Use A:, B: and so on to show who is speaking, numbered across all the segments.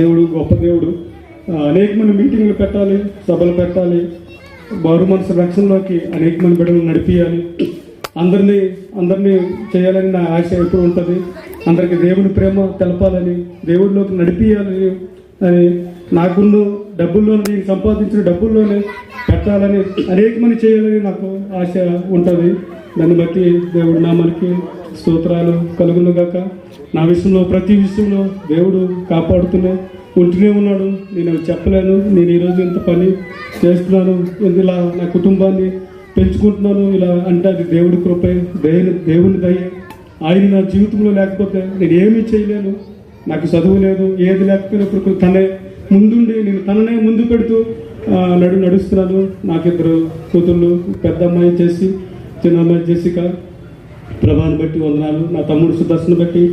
A: దేవుడు, గొప్ప దేవుడు. అనేక మంది మీటింగ్లు పెట్టాలి, సభలు పెట్టాలి, మారు మనసు రక్షణలోకి అనేక మంది బిడ్డలు నడిపించాలి, అందరినీ చేయాలని నా ఆశ ఎప్పుడు ఉంటుంది. అందరికీ దేవుని ప్రేమ తెలపాలని, దేవుడిలోకి నడిపించాలని అని, నాకున్న డబ్బుల్లోనే, నేను సంపాదించిన డబ్బుల్లోనే పెట్టాలని, అనేక మంది చేయాలని నాకు ఆశ ఉంటుంది. దాన్ని బట్టి దేవుడు నామానికి స్తోత్రాలు కలుగును గాక. నా విషయంలో, ప్రతి విషయంలో దేవుడు కాపాడుతూనే ఉంటూనే ఉన్నాడు. నేను చెప్పలేను. నేను ఈరోజు ఇంత పని చేస్తున్నాను, ఇలా నా కుటుంబాన్ని పెంచుకుంటున్నాను ఇలా అంటే అది దేవుడి కృపే, దేవుని దయ. ఆయన నా జీవితంలో లేకపోతే నేను ఏమీ చేయలేను. నాకు చదువు లేదు, ఏది లేకపోయినప్పుడు తనే ముందుండి, నేను తననే ముందు పెడుతూ నడుస్తున్నాను. నాకు 2 కూతుళ్ళు, పెద్ద అమ్మాయి చేసి, చిన్న అమ్మాయి జెసిక. ప్రభాని బట్టి వందనాలు. నా తమ్ముడు సుదర్శన్ బట్టి,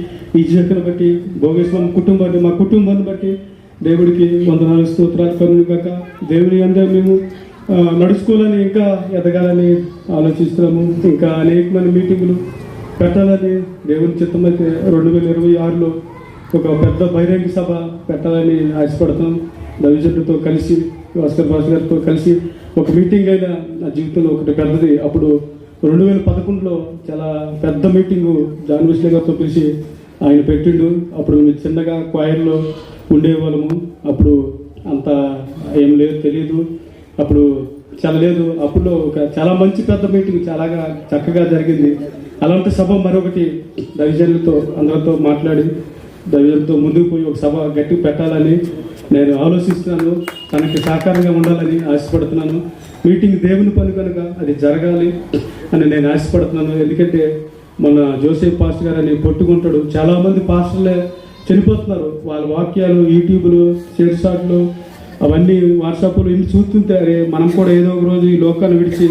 A: ఈజీకను బట్టి, భోగేశ్వరం కుటుంబాన్ని, మా కుటుంబాన్ని బట్టి దేవుడికి వందనాలు, స్తోత్రాలు కలుగుగాక. దేవుని అందరూ మేము నడుచుకోవాలని, ఇంకా ఎదగాలని ఆలోచిస్తున్నాము. ఇంకా అనేకమైన మీటింగులు పెట్టాలని దేవుని చిత్తమైతే 2026లో ఒక పెద్ద బహిరంగ సభ పెట్టాలని ఆశపడతాం. దైవజనులతో కలిసి, భాస్కర్ గారితో కలిసి ఒక మీటింగ్ అయినా నా జీవితంలో ఒకటి పెద్దది. అప్పుడు 2011లో చాలా పెద్ద మీటింగు జాన్ విశ్లే గారితో పిలిచి ఆయన పెట్టిండు. అప్పుడు మేము చిన్నగా క్వైర్లో ఉండేవాళ్ళము. అప్పుడు అంత ఏం లేదు, తెలియదు. అప్పుడు చాలా లేదు. అప్పుడు చాలా మంచి పెద్ద మీటింగ్ చాలా చక్కగా జరిగింది. అలాంటి సభ మరొకటి దైవజనులతో అందరితో మాట్లాడి, దైవజనులతో ముందుకు పోయి ఒక సభ గట్టిగా పెట్టాలని నేను ఆలోచిస్తున్నాను. తనకి సహకారంగా ఉండాలని ఆశపడుతున్నాను. మీటింగ్ దేవుని పని కనుక అది జరగాలి అని నేను ఆశపడుతున్నాను. ఎందుకంటే మన జోసెఫ్ పాస్టర్ గారు అని పొట్టుకుంటాడు. చాలామంది పాస్టర్లే చనిపోతున్నారు. వాళ్ళ వాక్యాలు యూట్యూబ్లు, షేర్ షాట్లు, అవన్నీ వాట్సాప్లు ఇవి చూస్తుంటే, అరే మనం కూడా ఏదో ఒక రోజు ఈ లోకాన్ని విడిచి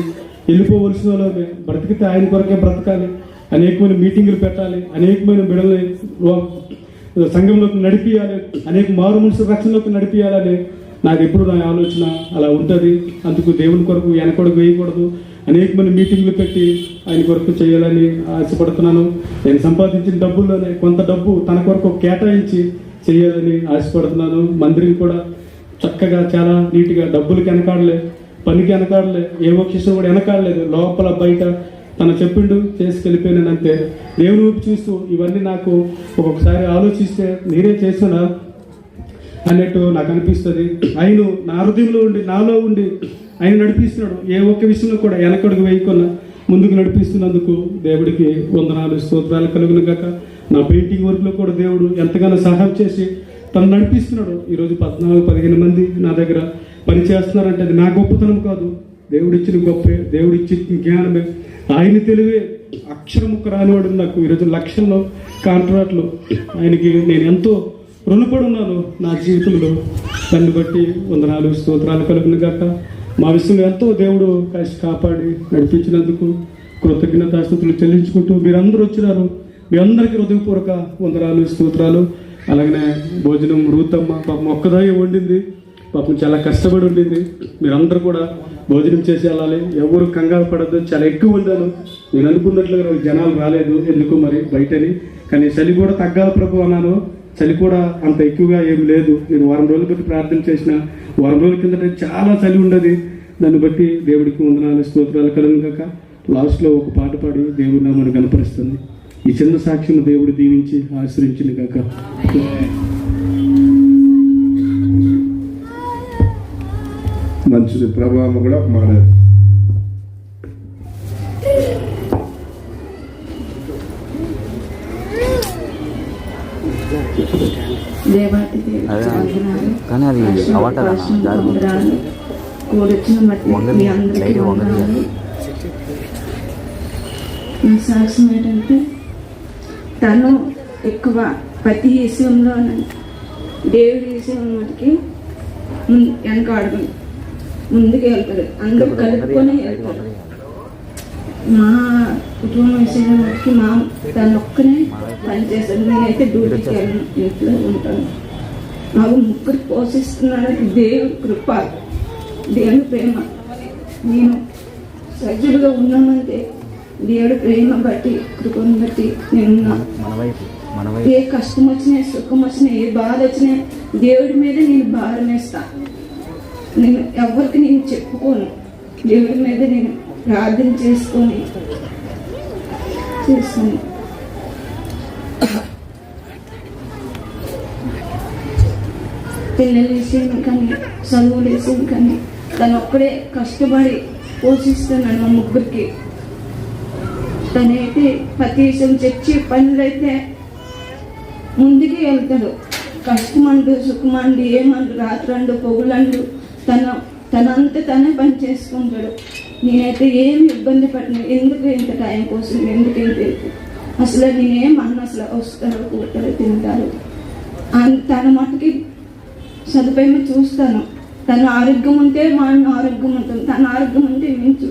A: వెళ్ళిపోవలసిన వాళ్ళమే. బ్రతికితే ఆయన కొరకే బ్రతకాలి. అనేకమైన మీటింగులు పెట్టాలి, అనేకమైన బిడల్ని సంఘంలోకి నడిపియాలి, అనేక మారు మనసు రక్షణలోకి నడిపియాలని నాకు ఎప్పుడు నా ఆలోచన అలా ఉంటుంది. అందుకు దేవుని కొరకు వెనకొడుకు వేయకూడదు, అనేక మంది మీటింగ్లు పెట్టి ఆయన కొరకు చేయాలని ఆశపడుతున్నాను. నేను సంపాదించిన డబ్బుల్లోనే కొంత డబ్బు తన కొరకు కేటాయించి చేయాలని ఆశపడుతున్నాను. మందిరం కూడా చక్కగా చాలా నీట్గా, డబ్బులకి వెనకాడలే, పనికి వెనకాడలే, ఏ ఒకేషన్ కూడా వెనకాడలేదు. లోపల బయట తను చెప్పిండు, చేసుకెళ్ళిపోయినాను అంతే. దేవుని వైపు చూస్తూ ఇవన్నీ నాకు ఒక్కొక్కసారి ఆలోచిస్తే నేనే చేస్తున్నా అన్నట్టు నాకు అనిపిస్తుంది. ఆయన నా హృదయంలో ఉండి, నాలో ఉండి ఆయన నడిపిస్తున్నాడు. ఏ ఒక్క విషయంలో కూడా వెనకడుగు వేయకుండా ముందుకు నడిపిస్తున్నందుకు దేవుడికి వందనాలు, స్తోత్రాలు కలుగును గాక. నా పెయింటింగ్ వర్క్లో కూడా దేవుడు ఎంతగానో సహాయం చేసి తను నడిపిస్తున్నాడు. ఈరోజు 14-15 మంది నా దగ్గర పని చేస్తున్నారంటే అది నా గొప్పతనం కాదు, దేవుడిచ్చిన గొప్పే, దేవుడిచ్చిన జ్ఞానమే, ఆయన తెలివే. అక్షరముక్క రానివాడు నాకు ఈరోజు లక్షల్లో కాంట్రాక్ట్లు. ఆయనకి నేను ఎంతో రుణపడి ఉన్నాను నా జీవితంలో. దాన్ని బట్టి వందనాలు, స్తోత్రాలు కలుగును గాక. మా విషయంలో ఎంతో దేవుడు కాసి కాపాడి నడిపించినందుకు కృతజ్ఞతాస్తుతులు చెల్లించుకుంటూ మీరందరూ వచ్చినారు. మీ అందరికీ హృదయపూర్వక వందనాలు, స్తోత్రాలు. అలాగనే భోజనం రూతమ్మ పాపం ఒక్కదాగే వండింది, పాపం చాలా కష్టపడి ఉండింది. మీరందరూ కూడా భోజనం చేసి వెళ్ళాలి, ఎవరు కంగారు పడద్దు. చాలా ఎక్కువ వండాను. నేను అనుకున్నట్లుగా జనాలు రాలేదు, ఎందుకు మరి బయటని. కానీ చలి కూడా తగ్గాలి ప్రభు అన్నాను. చలి కూడా అంత ఎక్కువగా ఏమి లేదు. నేను వారం రోజుల బట్టి ప్రార్థన చేసిన, వారం రోజుల కిందట చాలా చలి ఉండదు. దాన్ని బట్టి దేవుడికి వందనాలు, స్తోత్రాలు కలుగును గాక. లాస్ట్లో ఒక పాట పాడి దేవుడి నామాన్ని కనపరుస్తుంది. ఈ చిన్న సాక్ష్యం దేవుడు దీవించి ఆశ్రయించింది గాక.
B: మంచిది. ప్రభావం కూడా మారారు.
C: సాక్ష్యం ఏంటంటే తను ఎక్కువ ప్రతి విషయంలో దేవుడి విషయం మటుకి వెనక అడుగుని ముందుకు వెళ్తారు, అందరూ కలుపుకొని వెళ్తారు. మా కుటుంబ విషయంలో మటుకి తను ఒక్కనే పనిచేస్తాను. నేనైతే డ్యూటీకి వెళ్ళను, ఇంట్లో ఉంటాను. మాకు 3 పోషిస్తున్నాడు దేవుడి కృప, దేవుడి ప్రేమ. నేను సజ్జులుగా ఉన్నామంటే దేవుడి ప్రేమ బట్టి, కృపను బట్టి నేనున్నాను. ఏ కష్టం వచ్చినా, సుఖం వచ్చినా, ఏ బాధ వచ్చినా దేవుడి మీద నేను భారం వేస్తా. నేను ఎవరికి నేను చెప్పుకోను. దేవుడి మీద నేను ప్రార్థన చేసుకొని పిల్లల విషయం కానీ, చదువుల విషయం కానీ తను ఒక్కడే కష్టపడి పోషిస్తున్నాడు మా ముగ్గురికి. తనైతే ప్రతి విషయం చర్చి పనులైతే ముందుకే వెళ్తాడు. కష్టమండు, సుఖమండు, ఏమండు, రాత్రండు, పొగులండు తనంతా తనే పని చేసుకుంటాడు. నేనైతే ఏమి ఇబ్బంది పడిన, ఎందుకు ఇంత టైం కోసం, ఎందుకు ఇంత అసలు నేనేమన్నా అసలు వస్తారు, కూతారు, తింటారు. తన మట్టుకి సదుపాయం చూస్తాను. తన ఆరోగ్యం ఉంటే మా ఆరోగ్యం ఉంటుంది, తన ఆరోగ్యం ఉంటే మించు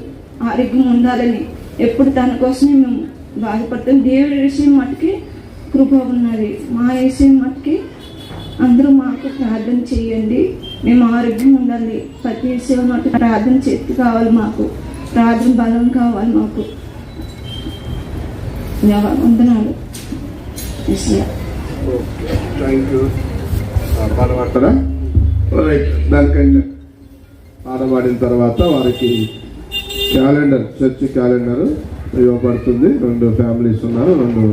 C: ఆరోగ్యం ఉండాలని ఎప్పుడు తన కోసమే మేము బాధపడతాం. దేవుడి విషయం మట్టుకి కృప ఉన్నది. మా విషయం మట్టుకి అందరూ మాకు ప్రార్థన చేయండి. మేము ఆరోగ్యం ఉండాలి. ప్రతి విషయం మట్టుకు ప్రార్థన శక్తి కావాలి, మాకు ప్రార్థన బలం కావాలి మాకు. వందనాలు.
B: పాడబడతారా? దానికంటే పాడబడిన తర్వాత వారికి క్యాలెండర్, చర్చ్ క్యాలెండర్ ఇవ్వబడుతుంది. 2 ఫ్యామిలీస్ ఉన్నారు, 2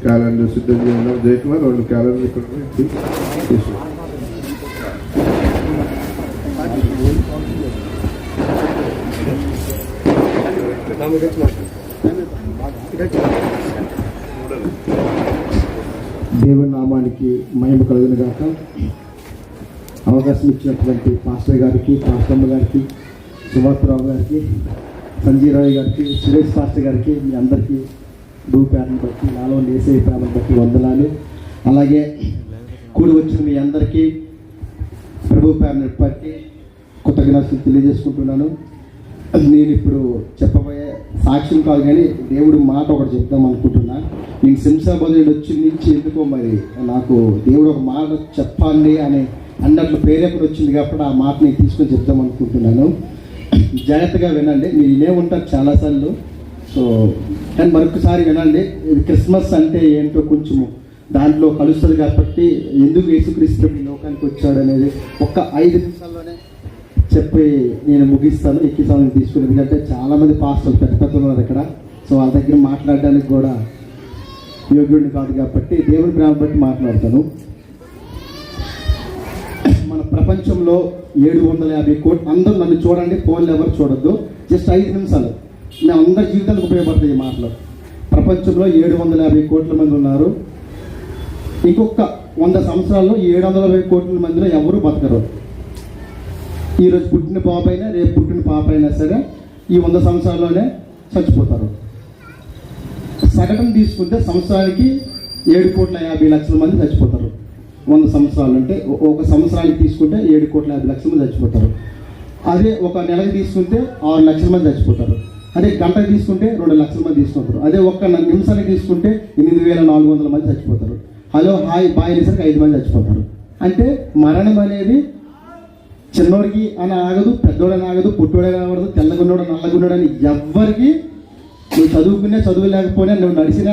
B: క్యాలెండర్ సిద్ధం చేయడం. జయకుమార్ 2 క్యాలెండర్ ఇక్కడ తీసుకున్నారు.
D: దేవుని నామానికి మహిమ కలుగును గాక. అవకాశం ఇచ్చినటువంటి పాస్టర్ గారికి, పాస్టమ్మ గారికి, సుభాత్రావు గారికి, సంజీరావు గారికి, సురేష్ పాస్టర్ గారికి, మీ అందరికీ భూ ప్రేమను బట్టి, నాలో నేసే ప్రేమను బట్టి వందనాలు. అలాగే కూడి వచ్చిన మీ అందరికీ ప్రభు ప్రేమను బట్టి కృతజ్ఞతలు తెలియజేసుకుంటున్నాను. నేను ఇప్పుడు చెప్పబోయే సాక్ష్యం కాదు కానీ దేవుడు మాట ఒకటి చెప్దాం అనుకుంటున్నా. నేను శంషాబాద్ వచ్చి నుంచి ఎందుకో మరి నాకు దేవుడు ఒక మాట చెప్పాలి అన్నట్లు ప్రేరేపణ వచ్చింది కాబట్టి ఆ మాట నేను తీసుకొని చెప్దాం అనుకుంటున్నాను. జాగ్రత్తగా వినండి. మీరు ఇదే ఉంటారు చాలాసార్లు. సో కానీ మరొకసారి వినండి. ఇది క్రిస్మస్ అంటే ఏంటో కొంచెము దాంట్లో కలుస్తుంది కాబట్టి ఎందుకు యేసుక్రీస్తు ఈ లోకానికి వచ్చాడు అనేది ఒక్క 5 నిమిషాల్లోనే చెప్పి నేను ముగిస్తాను. ఎక్కి సమయం తీసుకుని, ఎందుకంటే చాలామంది పాస్టర్లు పెద్ద ఉన్నారు ఇక్కడ. సో వాళ్ళ దగ్గర మాట్లాడడానికి కూడా యోగ్యుడిని కాదు కాబట్టి దేవుడి ప్రేమ బట్టి మాట్లాడతాను. మన ప్రపంచంలో 750 కోట్లు, అందరూ నన్ను చూడండి, ఫోన్లు ఎవరు చూడొద్దు, జస్ట్ 5 నిమిషాలు నా అందరి జీవితానికి ఉపయోగపడతాయి ఈ మాటలు. ప్రపంచంలో 750 కోట్ల మంది ఉన్నారు. ఇంకొక 100 సంవత్సరాల్లో 720 కోట్ల మందిలో ఎవరు బతకరు. ఈరోజు పుట్టిన పాప అయినా, రేపు పుట్టిన పాప అయినా సరే ఈ 100 సంవత్సరాల్లోనే చచ్చిపోతారు. సగటును తీసుకుంటే సంవత్సరానికి 7,50,00,000 మంది చచ్చిపోతారు. 100 సంవత్సరాలు అంటే ఒక సంవత్సరానికి తీసుకుంటే 7,50,00,000 మంది చచ్చిపోతారు. అదే ఒక నెలకి తీసుకుంటే 6 లక్షల మంది చచ్చిపోతారు. అదే గంటకి తీసుకుంటే 2 లక్షల మంది తీసుకుంటారు. అదే ఒక్క నిమిషానికి తీసుకుంటే 8,400 మంది చచ్చిపోతారు. హలో హాయ్ బాయ్ అనేసరికి 5 మంది చచ్చిపోతారు. అంటే మరణం అనేది చిన్నోడికి అని ఆగదు, పెద్దోడని ఆగదు, పుట్టోడని ఆగదు, తెల్లగున్నాడు నల్లగున్నాడు అని ఎవ్వరికి, నువ్వు చదువుకునే చదువు లేకపోయినా, నువ్వు నడిచినా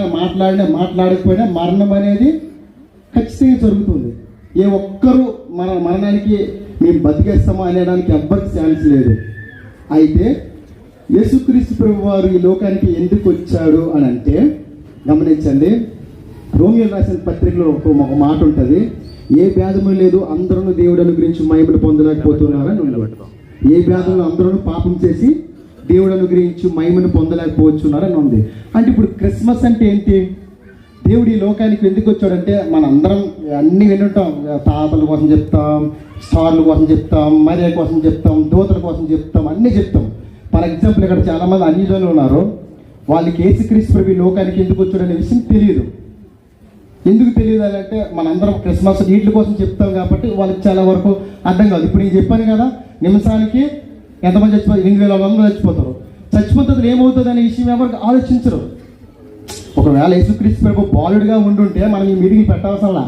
D: మాట్లాడకపోయినా మరణం అనేది ఖచ్చితంగా జరుగుతుంది. ఏ ఒక్కరు మరణానికి మేము బతికేస్తామా అనేదానికి ఎవ్వరికి ఛాన్స్ లేదు. అయితే యేసుక్రీస్తు ప్రభు వారు ఈ లోకానికి ఎందుకు వచ్చాడు అని అంటే గమనించండి. రోమియోలు రాసిన పత్రికలో ఒక మాట ఉంటుంది, ఏ భేదము లేదు, అందరూ దేవుడు అనుగ్రహించి మహిమను పొందలేకపోతున్నారని ఉంది. ఏ భేదంలో అందరూ పాపం చేసి దేవుడు అనుగ్రహించి మహిమను పొందలేకపోతున్నారని ఉంది. అంటే ఇప్పుడు క్రిస్మస్ అంటే ఏంటి? దేవుడు ఈ లోకానికి ఎందుకు వచ్చాడంటే మనందరం అన్నీ వినుంటాం. తాతల కోసం చెప్తాం, స్టార్ల కోసం చెప్తాం, మరియ కోసం చెప్తాం, దూతల కోసం చెప్తాం, అన్నీ చెప్తాం. ఫర్ ఎగ్జాంపుల్ ఇక్కడ చాలామంది అన్యజనులు ఉన్నారు. వాళ్ళకి యేసుక్రీస్తు ప్రభు ఈ లోకానికి ఎందుకు వచ్చాడనే విషయం తెలియదు. ఎందుకు తెలియదు అని అంటే మనందరం క్రిస్మస్ వీటి కోసం చెప్తాం కాబట్టి వాళ్ళకి చాలా వరకు అర్థం కాదు. ఇప్పుడు నేను చెప్పాను కదా, నిమిషానికి ఎంతమంది చచ్చిపోతారు, 8,400 చచ్చిపోతారు. చచ్చిపోతుంది ఏమవుతుంది అనే విషయం ఎవరికి ఆలోచించరు. ఒకవేళ యేసుక్రీస్తు ప్రభు బాలుడిగా ఉండుంటే మనం ఈ మీటింగ్ పెట్టవసరంలా,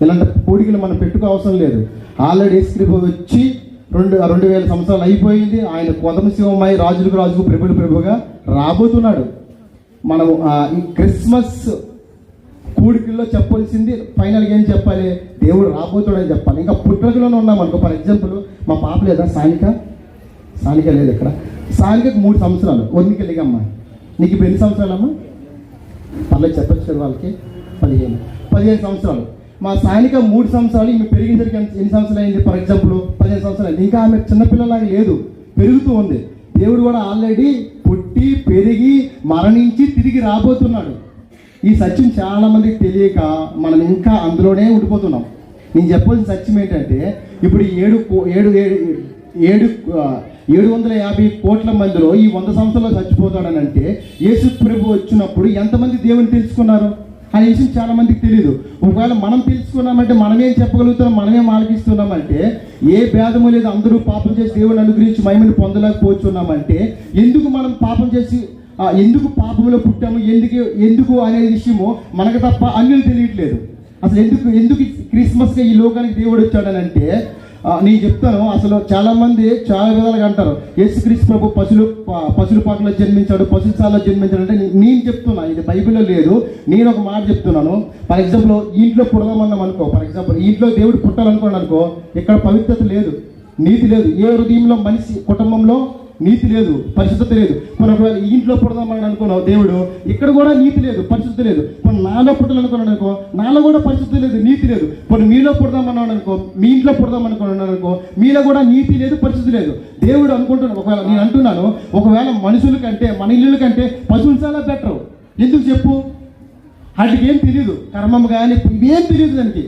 D: ఇలాంటి పోటీలు మనం పెట్టుకో అవసరం లేదు. ఆల్రెడీ యేసుక్రీస్తు వచ్చి 2,000 సంవత్సరాలు అయిపోయింది. ఆయన కొదమ శివమై రాజులకు రాజుకు ప్రభుగా రాబోతున్నాడు. మనం ఈ క్రిస్మస్ పూడికల్లో చెప్పాల్సింది ఫైనల్గా ఏం చెప్పాలి? దేవుడు రాబోతాడని చెప్పాలి. ఇంకా పుట్టకలోనే ఉన్నామనుకో, ఫర్ ఎగ్జాంపుల్ మా పాప లేదా సానిక లేదు ఇక్కడ. సానికకు 3 సంవత్సరాలు. ఒన్నికి లేకమ్మా, నీకు ఇప్పుడు ఎన్ని సంవత్సరాలమ్మా? పర్లేదు చెప్పచ్చు కదా వాళ్ళకి. 15 సంవత్సరాలు. మా సానిక 3 సంవత్సరాలు. ఈమె పెరిగేసరికి ఎన్ని సంవత్సరాలు అయింది? ఫర్ ఎగ్జాంపుల్ 15 సంవత్సరాలు అయింది. ఇంకా ఆమె చిన్నపిల్లలాగా లేదు, పెరుగుతూ ఉంది. దేవుడు కూడా ఆల్రెడీ పుట్టి పెరిగి మరణించి తిరిగి రాబోతున్నాడు. ఈ సత్యం చాలా మందికి తెలియక మనం ఇంకా అందులోనే ఉండిపోతున్నాం. నేను చెప్పాల్సిన సత్యం ఏంటంటే, ఇప్పుడు 750 కోట్ల మందిలో ఈ 100 సంవత్సరాలు చచ్చిపోతాడని అంటే, యేసు ప్రభు వచ్చినప్పుడు ఎంతమంది దేవుని తెలుసుకున్నారు అనే విషయం చాలా మందికి తెలియదు. ఒకవేళ మనం తెలుసుకున్నామంటే మనమేం చెప్పగలుగుతున్నాం, మనమేం ఆలకిస్తున్నామంటే ఏ భేదము లేదు, అందరూ పాపం చేసి దేవుని అనుగ్రహించి మహిమను పొందలేకపోతున్నామంటే ఎందుకు మనం పాపం చేసి ఎందుకు పాపంలో పుట్టాము, ఎందుకు అనే విషయము మనకు తప్ప అన్యులు తెలియట్లేదు. అసలు ఎందుకు క్రిస్మస్గా ఈ లోకానికి దేవుడు వచ్చాడని అంటే, నేను చెప్తాను. అసలు చాలా మంది చాలా విధాలుగా అంటారు, యేసుక్రీస్తు ప్రభు పశుల పాకలో జన్మించాడు, పశుశాలలో జన్మించాడు అంటే నేను చెప్తున్నా, ఇది బైబిల్లో లేదు. నేను ఒక మాట చెప్తున్నాను. ఫర్ ఎగ్జాంపుల్ ఇంట్లో పుడదామన్నాం అనుకో, ఫర్ ఎగ్జాంపుల్ ఇంట్లో దేవుడు పుట్టాలనుకోండి అనుకో, ఇక్కడ పవిత్రత లేదు, నీతి లేదు. ఏ హృదయంలో మనిషి కుటుంబంలో నీతి లేదు, పరిశుద్ధత లేదు. మనం ఒకవేళ ఇంట్లో పుడదామని అనుకున్నావు దేవుడు, ఇక్కడ కూడా నీతి లేదు, పరిశుద్ధత లేదు. మనం నాలో పుట్టాలనుకున్నాడు అనుకో, నాలో కూడా పరిశుద్ధత లేదు, నీతి లేదు. మనం మీలో పుడదామన్నాడు అనుకో, మీ ఇంట్లో పుడదామనుకున్నాడు అనుకో, మీలో కూడా నీతి లేదు, పరిశుద్ధి లేదు. దేవుడు అనుకుంటున్నాను, ఒకవేళ నేను అంటున్నాను, ఒకవేళ మనుషుల కంటే మన ఇల్లుల కంటే పశువులు చాలా బెటర్. ఎందుకు చెప్పు? వాటికి ఏం తెలియదు, కర్మం కానీ ఇవేం తెలియదు, దానికి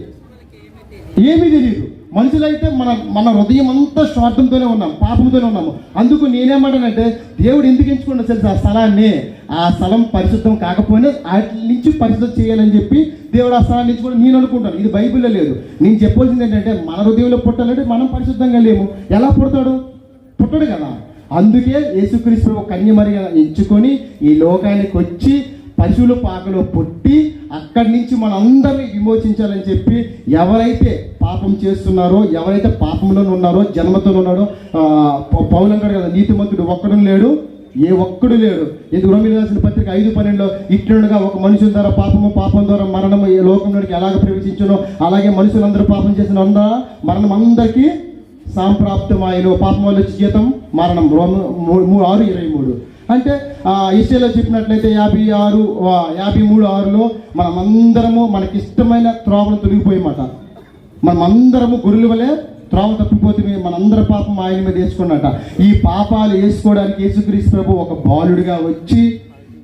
D: ఏమీ తెలియదు. మనుషులైతే మన హృదయం అంతా స్వార్థంతోనే ఉన్నాం, పాపంతోనే ఉన్నాము. అందుకు నేనేమంటానంటే, దేవుడు ఎందుకు ఎంచుకున్నా తెలుసు ఆ స్థలాన్ని? ఆ స్థలం పరిశుద్ధం కాకపోయినా వాటి నుంచి పరిశుద్ధం చేయాలని చెప్పి దేవుడు ఆ స్థలాన్ని ఎంచుకోవడం నేను అనుకుంటాను. ఇది బైబిల్లో లేదు. నేను చెప్పాల్సింది ఏంటంటే, మన హృదయంలో పుట్టాలంటే మనం పరిశుద్ధంగా లేము. ఎలా పుడతాడు కదా. అందుకే యేసుక్రీస్తు కన్యమరిగా ఎంచుకొని ఈ లోకానికి వచ్చి పశువుల పాకలో పుట్టి అక్కడి నుంచి మనందరినీ విమోచించాలని చెప్పి, ఎవరైతే పాపం చేస్తున్నారో, ఎవరైతే పాపంలో ఉన్నారో, జన్మతో ఉన్నాడో, పౌలు అంటాడు కదా, నీతిమంతుడు ఒక్కడు లేడు, ఏ ఒక్కడు లేడు. ఎందుకు రోమీయులకు రాసిన పత్రిక 5:12 ఇట్లుండగా ఒక మనుషుల ద్వారా పాపం ద్వారా మరణము ఈ లోకంలోనికి ఎలాగ ప్రవేశించునో అలాగే మనుషులందరూ పాపం చేసిన మరణం అందరికీ సంప్రాప్తమాయను. పాపం వల్ల వచ్చే జీతం మరణం. 6:23 అంటే ఇస్రాయేల్లో చెప్పినట్లయితే 53:6లో మనమందరము మనకి ఇష్టమైన త్రోవను తొలగిపోయమాట. మనమందరము గొర్రెల వలె త్రోవ తప్పిపోతే మనందరి పాపం ఆయన మీద వేసుకున్నట. ఈ పాపాలు వేసుకోవడానికి యేసుక్రీస్తు ప్రభు ఒక బాలుడిగా వచ్చి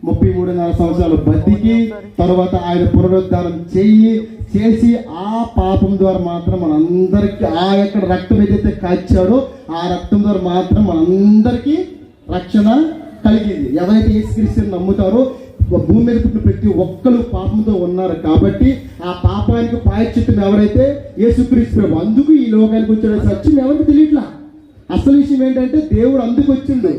D: 33.5 సంవత్సరాలు బతికి తర్వాత ఆయన పునరుద్ధానం చేసి ఆ పాపం ద్వారా మాత్రం మనందరికీ ఆ యొక్క రక్తం ఏదైతే కాచాడో ఆ రక్తం ద్వారా మాత్రం మనందరికీ రక్షణ కలిగింది. ఎవరైతే యేసుక్రీస్తుని నమ్ముతారో భూమి మీద పుట్టిన ప్రతి ఒక్కరు పాపంతో ఉన్నారు కాబట్టి ఆ పాపానికి ప్రాయశ్చిత్తం ఎవరైతే యేసుక్రీస్తు ప్రభు. అందుకు ఈ లోకానికి వచ్చాడు. సత్యం ఎవరికి తెలియట్లా. అసలు విషయం ఏంటంటే దేవుడు అందుకు వచ్చిండు.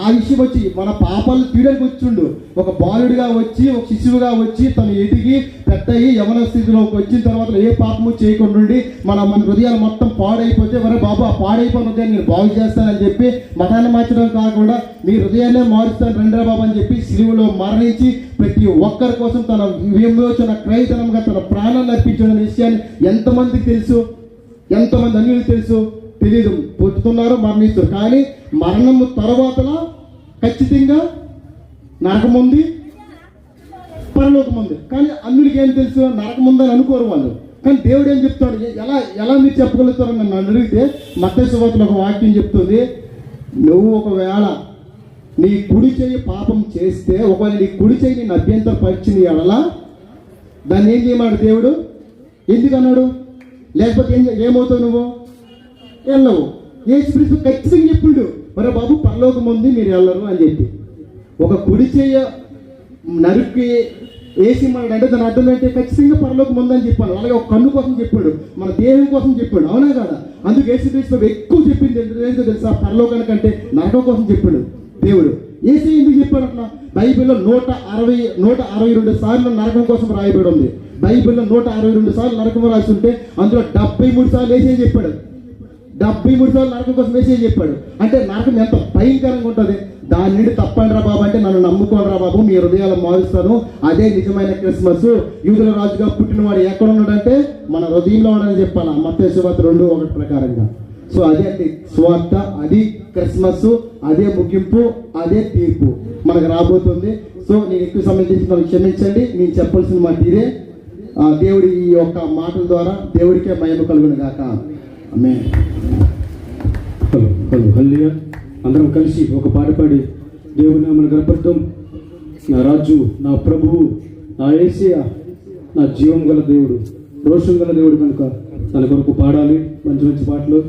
D: ఆ విషయం వచ్చి మన పాపాలను తీయడానికి వచ్చిండు. ఒక బాలుడిగా వచ్చి ఒక శిశువుగా వచ్చి తను ఎదిగి పెద్ద అయ్యి యవన స్థితిలోకి వచ్చిన తర్వాత ఏ పాపము చేయకుండా మన హృదయాలు మొత్తం పాడైపోతే వరే బాబు ఆ పాడైపోయిన హృదయాన్ని నేను బాగు చేస్తానని చెప్పి మతాన్ని మార్చడం కాకుండా మీ హృదయాన్ని మారుస్తాను రండి బాబు అని చెప్పి సిలువలో మరణించి ప్రతి ఒక్కరి కోసం తన విమోచన క్రయతనంగా తన ప్రాణాన్ని అర్పించిన విషయాన్ని ఎంతమందికి తెలుసు? ఎంతమంది అన్యులకు తెలుసు? తెలియదు. పుట్టుతున్నారు, మరణిస్తారు. కానీ మరణము తర్వాత ఖచ్చితంగా నరకం ఉంది, పరలోకం ఉంది. కానీ అన్యులకి ఏం తెలుసు? నరకం ఉందని అనుకోరు వాళ్ళు. కానీ దేవుడు ఏం చెప్తాడు? ఎలా మీరు చెప్పగలుగుతారని నన్ను అడిగితే మత్తయి సువార్తలో ఒక వాక్యం చెప్తుంది, నువ్వు ఒకవేళ నీ కుడి చేయి పాపం చేస్తే, ఒకవేళ నీ కుడి చేయి నేను అభ్యంతర పరిచిన ఎడలా దాన్ని ఏం చేయమన్నాడు దేవుడు? ఎందుకు అన్నాడు? లేకపోతే ఏమవుతావు నువ్వు? వెళ్ళవు. యేసుక్రీస్తు ఖచ్చితంగా చెప్పిండు, మరే బాబు పరలోకం ఉంది మీరు వెళ్ళరు అని చెప్పి. ఒక కుడి చేయ నరికి వేసి మనడు అంటే దాని అర్థం ఏంటంటే ఖచ్చితంగా పరలోకం ఉందని చెప్పాను. అలాగే ఒక కన్ను కోసం చెప్పాడు, మన దేహం కోసం చెప్పాడు. అవునా కదా? అందుకు యేసుక్రీస్తు ఎక్కువ చెప్పింది ఏంటో తెలుసా? పరలోకానికంటే నరకం కోసం చెప్పాడు దేవుడు. ఏసీ ఎందుకు చెప్పాడు అట్లా? బైబిల్లో 162 సార్లు నరకం కోసం రాయబడి ఉంది. బైబిల్లో 162 సార్లు నరకం రాసి ఉంటే అందులో 73 సార్లు ఏసీ చెప్పాడు. 73 సార్లు నరకం కోసం వేసే చెప్పాడు. అంటే నరకం ఎంత భయంకరంగా ఉంటుంది. దాని నుండి తప్పండి రా బాబు అంటే నన్ను నమ్ముకోండి రా బాబు, మీ హృదయాలు మారుస్తాను, అదే నిజమైన క్రిస్మస్. యూదుల రాజుగా పుట్టినవాడు ఎక్కడ ఉన్నాడంటే మన హృదయంలో ఉన్నాడని చెప్పాలా, మత్తయి సువార్త 2:1 ప్రకారంగా. సో అదే అండి సువార్త, అది క్రిస్మస్, అదే ముగింపు, అదే తీర్పు మనకు రాబోతుంది. సో నేను ఎక్కువ సంబంధించి నన్ను క్షమించండి, నేను చెప్పాల్సిన మాట ఇదే. దేవుడి ఈ యొక్క మాటల ద్వారా దేవుడికే మహిమ కలుగును గాక. ఆమేన్.
A: హలో హలో హల్లెలూయా. అందరం కలిసి ఒక పాట పాడి దేవుని నామమున గణపరుద్దాం. నా రాజు, నా ప్రభువు, నా యేసయ్య, నా జీవం గల దేవుడు, రోషం గల దేవుడు కనుక తన కొరకు పాడాలి మంచి మంచి పాటలు.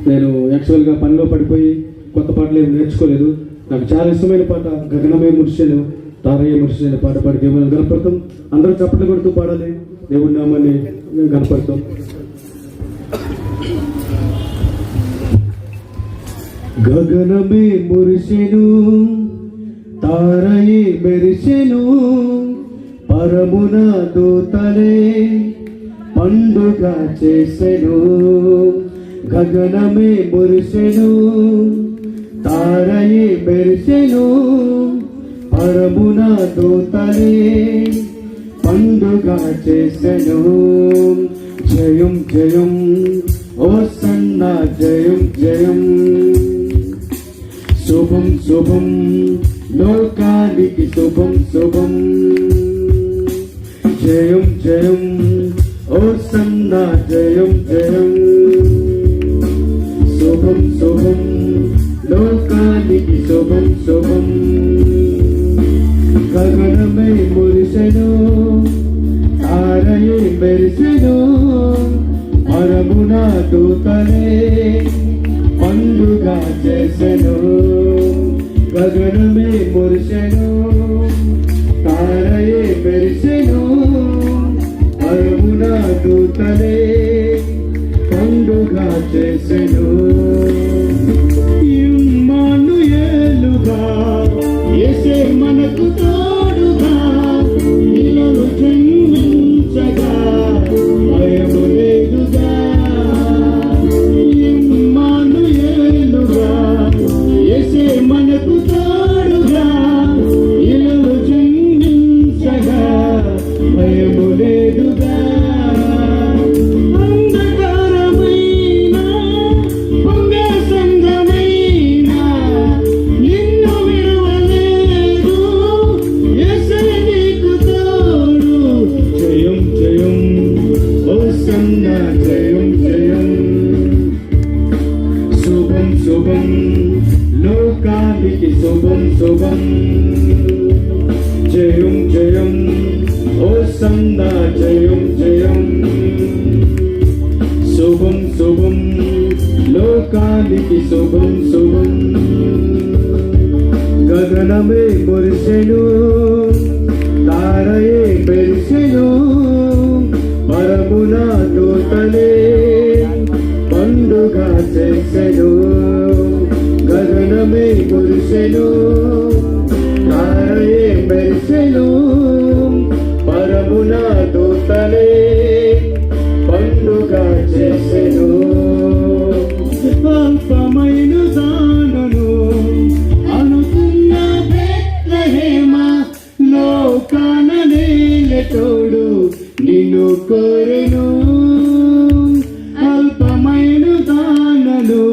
A: నేను యాక్చువల్గా పనిలో పడిపోయి కొత్త పాటలు ఏమి నేర్చుకోలేదు. నాకు చాలా ఇష్టమైన పాట గగనమే మురిసెను తారయ్య మురిసెను పాట పాడి దేవుని గణపరుద్దాం. అందరూ చప్పట్లు కొడుతూ పాడాలి, దేవుడి నామాన్ని గణపరుద్దాం. గగనమే మురిసెను తారయే మెరిసెను, పరమున దూతలే పండుగ చేసెను. గగనమే మురిసెను తారయే మెరిసెను, పరమున దూతలే పండుగ చేసెను. జయం జయం హోసన్న జయం జయం, శుభం శుభం లోకానికి శుభం శుభం. జయం జయం హోసన్న జయం జయం, శుభం శుభం లోకానికి శుభం శుభం. గగనమై మురిసెను తారయే మెరిసెను, పరమున దూతలే పండుగ చేసెను. గగనమే మురిసెను తారయే మెరిసెను, పరమున దూతలే పండుగ చేసెను. ఇమ్మానుయేలుగా యేసే మనకు తోడుగా, ఇలను జన్మించగా భయము లేదుగా. ఇమ్మానుయేలుగా యేసే మనకు తోడుగా, ఇలను జన్మించగా భయము లేదుగా. అంధకారమైన పొంగే సంగమైన నిన్ను విడువలేదు, యేసే నీకు తోడు. జయం జయం హోసన్న జయం జయం, శుభం శుభం లోకానికి శుభం శుభం. జయం జయం హోసన్న జయం జయం, శుభం శుభం లోకానికి శుభం శుభం. గగనమే మురిసెను తారయే మెరిసెను, పరమున దూతలే పండుగ చేసెను. గగనమే మురిసెను తారయే మెరిసెను, పరమున దూతలే పండుగ చేసెను. అల్పమైన దానను అనుకున్న బెత్లెహేమ, లోకాన నేలతోడు నిన్ను కోరెను. అల్పమైన దానను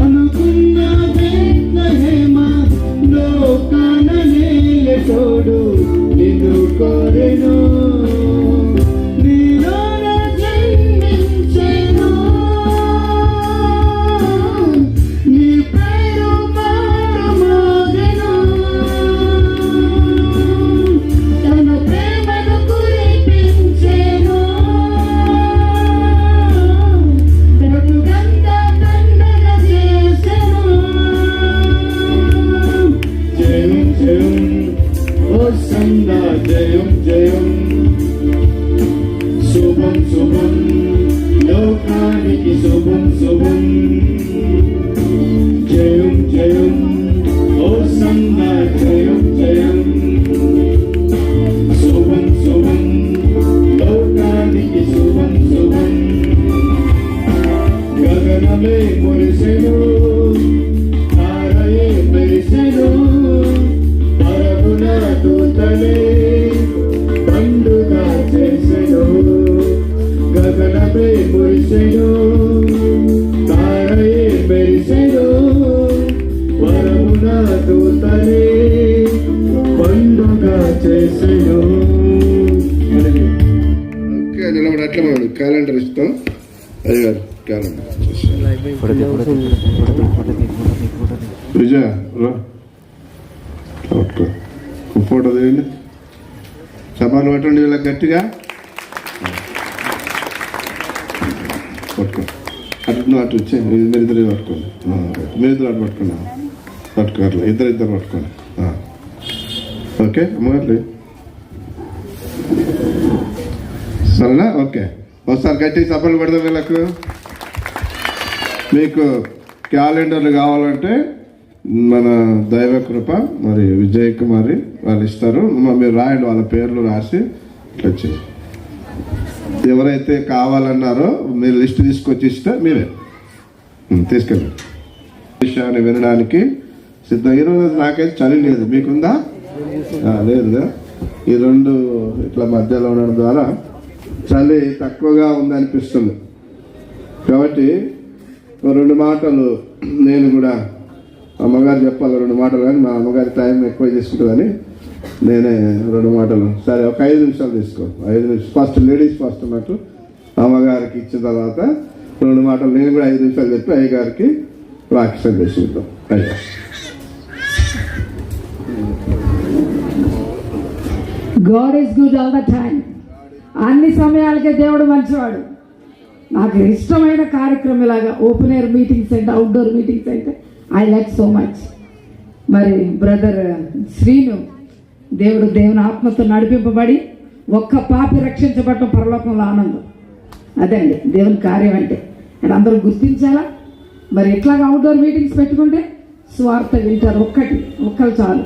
A: అనుకున్న బెత్లెహేమ, లోకాన నేలతోడు నిన్ను కోరెను. నీలోన జన్మించెను, నీ పేరు మారుమోగెను. తన ప్రేమను కురిపించెను, బ్రతుకంతా పండుగ చేసెను. జయం జయం హోసన్న జయం జయం, శుభం శుభం లోకానికి శుభం శుభం. జయం జయం హోసన్న జయం జయం, శుభం శుభం లోకానికి శుభం శుభం. గగనమే మురిసెను తారయే మెరిసెను,
B: అయ్యారు క్యాలెండర్ విజయ రా పట్టుకో ఫోటో తీయండి సభలు పట్టండి ఇలా గట్టిగా పట్టుకో అటు అటు వచ్చాయి మీరు ఇద్దరు పట్టుకోండి మీరు ఇద్దరు అటు పట్టుకోండి పట్టుకోవాలి ఇద్దరు పట్టుకోండి ఓకే అమ్మగారు సరేనా ఓకే ఒకసారి గట్టి సభలు పెడదాం వీళ్ళకు మీకు క్యాలెండర్లు కావాలంటే మన దైవ కృప మరి విజయ్ కుమారి వాళ్ళు ఇస్తారు మీరు రాయండి వాళ్ళ పేర్లు రాసి ఇట్లా వచ్చేసి ఎవరైతే కావాలన్నారో మీరు లిస్ట్ తీసుకొచ్చి ఇస్తే మీరే తీసుకెళ్ళండి విషయాన్ని వినడానికి సిద్ధం. ఈరోజు నాకైతే చలి లేదు, మీకుందా? లేదు. ఈ రెండు ఇట్లా మధ్యలో ఉండడం ద్వారా చలి తక్కువగా ఉందనిపిస్తుంది. కాబట్టి రెండు మాటలు నేను కూడా అమ్మగారు చెప్పాలి, రెండు మాటలు, కానీ మా అమ్మగారి టైం ఎక్కువ తీసుకుంటుందని నేనే రెండు మాటలు. సరే ఒక 5 నిమిషాలు తీసుకో, 5 నిమిషాలు ఫస్ట్ లేడీస్ ఫస్ట్ అన్నట్టు అమ్మగారికి ఇచ్చిన తర్వాత 2 మాటలు నేను కూడా 5 నిమిషాలు చెప్పి అయ్యగారికి వాక్యం చేసుకుంటాం. అయ్యా
E: God is good all the time. అన్ని సమయాలకే దేవుడు మంచివాడు. నాకు ఇష్టమైన కార్యక్రమం ఇలాగా ఓపెన్ ఎయిర్ మీటింగ్స్ అంటే అవుట్డోర్ మీటింగ్స్ అంటే ఐ లైక్ సో మచ్. మరి బ్రదర్ శ్రీను దేవుని ఆత్మతో నడిపింపబడి ఒక్క పాపి రక్షించబడటం పరలోకంలో ఆనందం. అదే అండి దేవుని కార్యం అంటే. అండ్ అందరూ గుర్తించాలా. మరి ఇట్లాగా అవుట్డోర్ మీటింగ్స్ పెట్టుకుంటే స్వార్థ వింటారు, ఒక్కరు చాలు.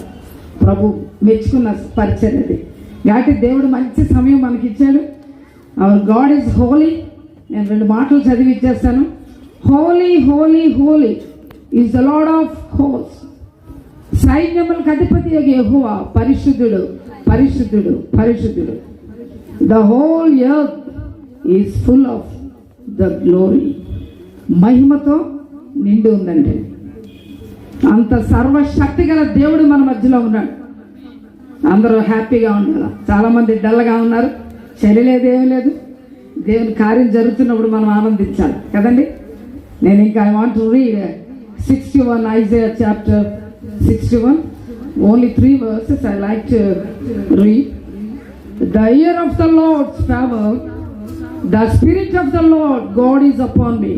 E: ప్రభు మెచ్చుకున్న పరిచయం అది. కాబట్టి దేవుడు మంచి సమయం మనకి ఇచ్చాడు. Our God is holy. నేను 2 మాటలు చదివి ఇచ్చేస్తాను. Holy holy holy is the Lord of host. సైన్యములకు అధిపతి యెహోవా పరిశుద్ధుడు పరిశుద్ధుడు పరిశుద్ధుడు. The whole earth is full of the glory. మహిమతో నిండి ఉందండి. అంత సర్వశక్తి గల దేవుడు మన మధ్యలో ఉన్నాడు. అందరూ హ్యాపీగా ఉండాలి. చాలామంది డల్గా ఉన్నారు, చలి లేదు, ఏమీ లేదు. దేవుని కార్యం జరుగుతున్నప్పుడు మనం ఆనందించాలి కదండి. నేను ఇంకా I want to read 61 Isaiah chapter 61. Only 3 verses I like to read. The year of the Lord's favor, the Spirit of the Lord God is upon me,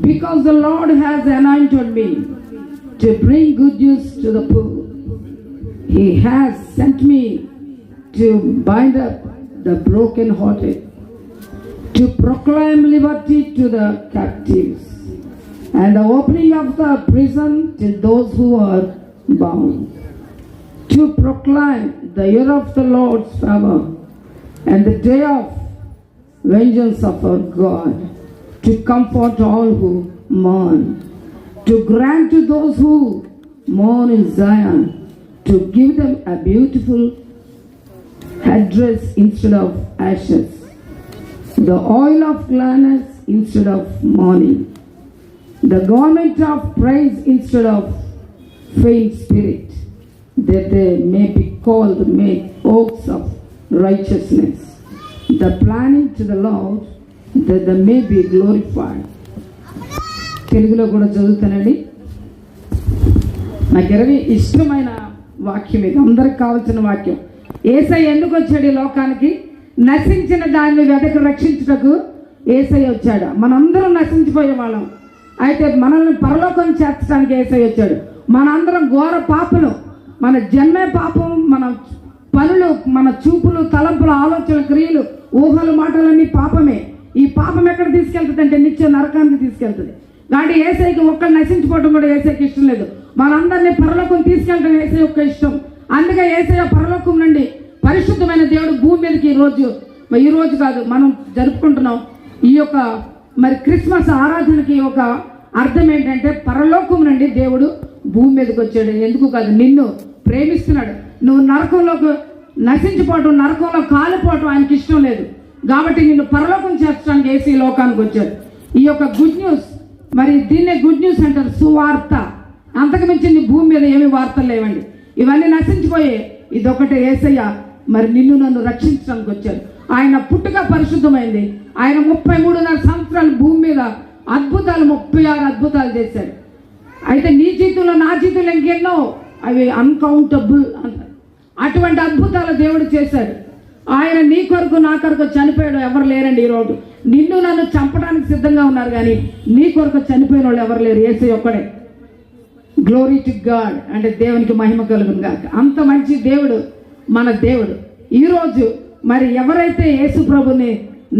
E: because the Lord has anointed me to bring good news to the poor. He has sent me to bind up the brokenhearted, to proclaim liberty to the captives, and the opening of the prison to those who are bound, to proclaim the year of the Lord's favor and the day of vengeance of our God, to comfort all who mourn, to grant to those who mourn in Zion, to give them a beautiful headdress instead of ashes, the oil of gladness instead of mourning, the garment of praise instead of faint spirit, that they may be called oaks of righteousness, the planting to the Lord, that they may be glorified. తెలుగులో కూడా చదువుతానండి. నాకు ఇష్టమైన వాక్యం ఇది, అందరికి కావాల్సిన వాక్యం. యేసయ్య ఎందుకు వచ్చాడు ఈ లోకానికి? నశించిన దాన్ని వెదకు రక్షించుటకు యేసయ్య వచ్చాడు. మనందరం నశించిపోయే వాళ్ళం, అయితే మనల్ని పరలోకం చేర్చడానికి యేసయ్య వచ్చాడు. మనందరం ఘోర పాపలు, మన జన్మే పాపం, మన పనులు, మన చూపులు, తలంపులు, ఆలోచనలు, క్రియలు, ఊహలు, మాటలన్నీ పాపమే. ఈ పాపం ఎక్కడ తీసుకెళ్తుంది అంటే నిత్య నరకానికి తీసుకెళ్తుంది. కాబట్టి యేసయ్యకి ఒక్కరు నశించిపోవడం కూడా యేసయ్యకి ఇష్టం లేదు. మనందరినీ పరలోకం తీసుకెళ్ళడం యేసయ్య యొక్క ఇష్టం. అందుకే యేసయ్య పరలోకం నుండి పరిశుద్ధమైన దేవుడు భూమి మీదకి ఈ రోజు కాదు మనం జరుపుకుంటున్నాం. ఈ యొక్క మరి క్రిస్మస్ ఆరాధనకి ఒక అర్థం ఏంటంటే పరలోకం నుండి దేవుడు భూమి మీదకి వచ్చాడు. ఎందుకు కాదు, నిన్ను ప్రేమిస్తున్నాడు. నువ్వు నరకంలోకి నశించిపోవటం, నరకంలో కాలిపోవటం ఆయనకి ఇష్టం లేదు. కాబట్టి నిన్ను పరలోకం చేర్చడానికి యేసు ఈ లోకానికి వచ్చాడు. ఈ యొక్క గుడ్ న్యూస్, మరి దీన్నే గుడ్ న్యూస్ అంటారు, సువార్త. అంతకు మించింది భూమి మీద ఏమి వార్తలు లేవండి, ఇవన్నీ నశించిపోయే. ఇదొకటే యేసయ్య మరి నిన్ను నన్ను రక్షించడానికి వచ్చాడు. ఆయన పుట్టుక పరిశుద్ధమైంది. ఆయన 33.5 సంవత్సరాలు భూమి మీద అద్భుతాలు 36 అద్భుతాలు చేశాడు. అయితే నీ జీవితంలో నా జీవితంలో ఇంకెన్నో అవి అన్కౌంటబుల్ అంటారు. అటువంటి అద్భుతాలు దేవుడు చేశాడు. ఆయన నీ కొరకు నా కొరకు చనిపోయాడు ఎవరు లేరండి. ఈరోజు నిన్ను నన్ను చంపడానికి సిద్ధంగా ఉన్నారు, కానీ నీ కొరకు చనిపోయిన వాళ్ళు ఎవరు లేరు. యేసయ్య ఒక్కడే. Glory to God. అంటే దేవునికి మహిమ కలుగును గాక. అంత మంచి దేవుడు మన దేవుడు. ఈరోజు మరి ఎవరైతే యేసు ప్రభుని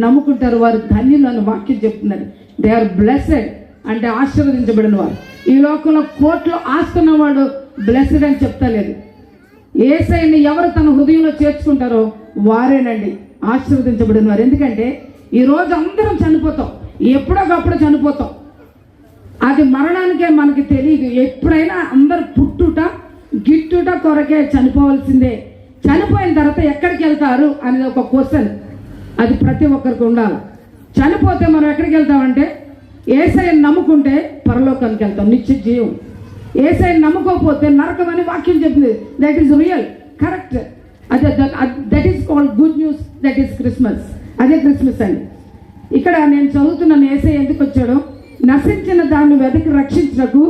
E: నమ్ముకుంటారో వారు ధన్యులను వాక్యం చెప్తున్నారు. దే ఆర్ బ్లెస్సెడ్, అంటే ఆశీర్వదించబడిన వారు. ఈ లోకంలో కోట్లు ఆస్తున్నవాడు బ్లెస్సెడ్ అని చెప్తలేదు. యేసయ్యని ఎవరు తన హృదయంలో చేర్చుకుంటారో వారేనండి ఆశీర్వదించబడిన వారు. ఎందుకంటే ఈరోజు అందరం చనిపోతాం, ఎప్పుడొకప్పుడు చనిపోతాం. అది మరణానికే మనకి తెలియదు. ఎప్పుడైనా అందరు పుట్టుట గిట్టుట కొరకే చనిపోవాల్సిందే. చనిపోయిన తర్వాత ఎక్కడికి వెళ్తారు అనేది ఒక క్వశ్చన్. అది ప్రతి ఒక్కరికి ఉండాలి. చనిపోతే మనం ఎక్కడికి వెళ్తామంటే యేసయ్యని నమ్ముకుంటే పరలోకానికి వెళ్తాం, నిత్య జీవం. యేసయ్యని నమ్ముకోకపోతే నరకం అని వాక్యం చెప్పింది. That is real, correct. అదే that is called good news. That is Christmas. అదే క్రిస్మస్ అండి. ఇక్కడ నేను చదువుతున్నాను యేసయ్య ఎందుకు వచ్చాడో. నశించిన దాన్ని వెతికి రక్షించడానికి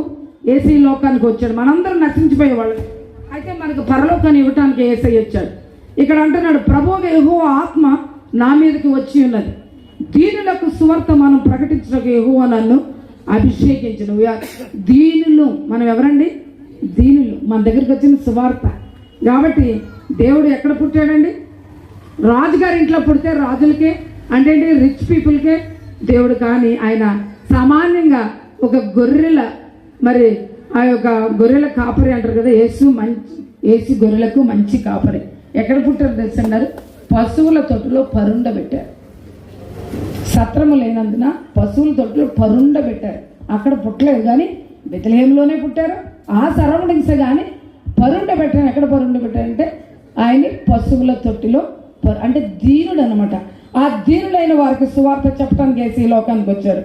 E: యేసయ్య లోకానికి వచ్చాడు. మనందరం నశించిపోయేవాళ్ళు, అయితే మనకు పరలోకాన్ని ఇవ్వటానికి యేసయ్య వచ్చాడు. ఇక్కడ అంటున్నాడు, ప్రభువు యెహోవా ఆత్మ నా మీదకి వచ్చి ఉన్నది, దీనులకు సువార్త మనం ప్రకటించడానికి యెహోవా నన్ను అభిషేకించను. దీనులు మనం ఎవరండి? దీనులు. మన దగ్గరికి వచ్చిన సువార్త. కాబట్టి దేవుడు ఎక్కడ పుట్టాడండి? రాజుగారి ఇంట్లో పుడితే రాజులకే, అంటే రిచ్ పీపుల్కే దేవుడు. కానీ ఆయన సామాన్యంగా ఒక గొర్రెల, మరి ఆ యొక్క గొర్రెల కాపరి అంటారు కదా. యేసు గొర్రెలకు మంచి కాపరి. ఎక్కడ పుట్టారు తెలుసన్నారు? పశువుల తొట్టులో పరుండబెట్టారు. సత్రము లేనందున పశువుల తొట్టులో పరుండబెట్టారు. అక్కడ పుట్టలేదు, కానీ బెత్లెహేంలోనే పుట్టారు. ఆ సరౌండింగ్స్, కానీ పరుండబెట్టారు. ఎక్కడ పరుండబెట్టారంటే ఆయన్ని పశువుల తొట్టిలో, అంటే దీనుడు అనమాట. ఆ దీనులైన వారికి సువార్త చెప్పడానికి వేసి ఈ లోకానికి వచ్చారు.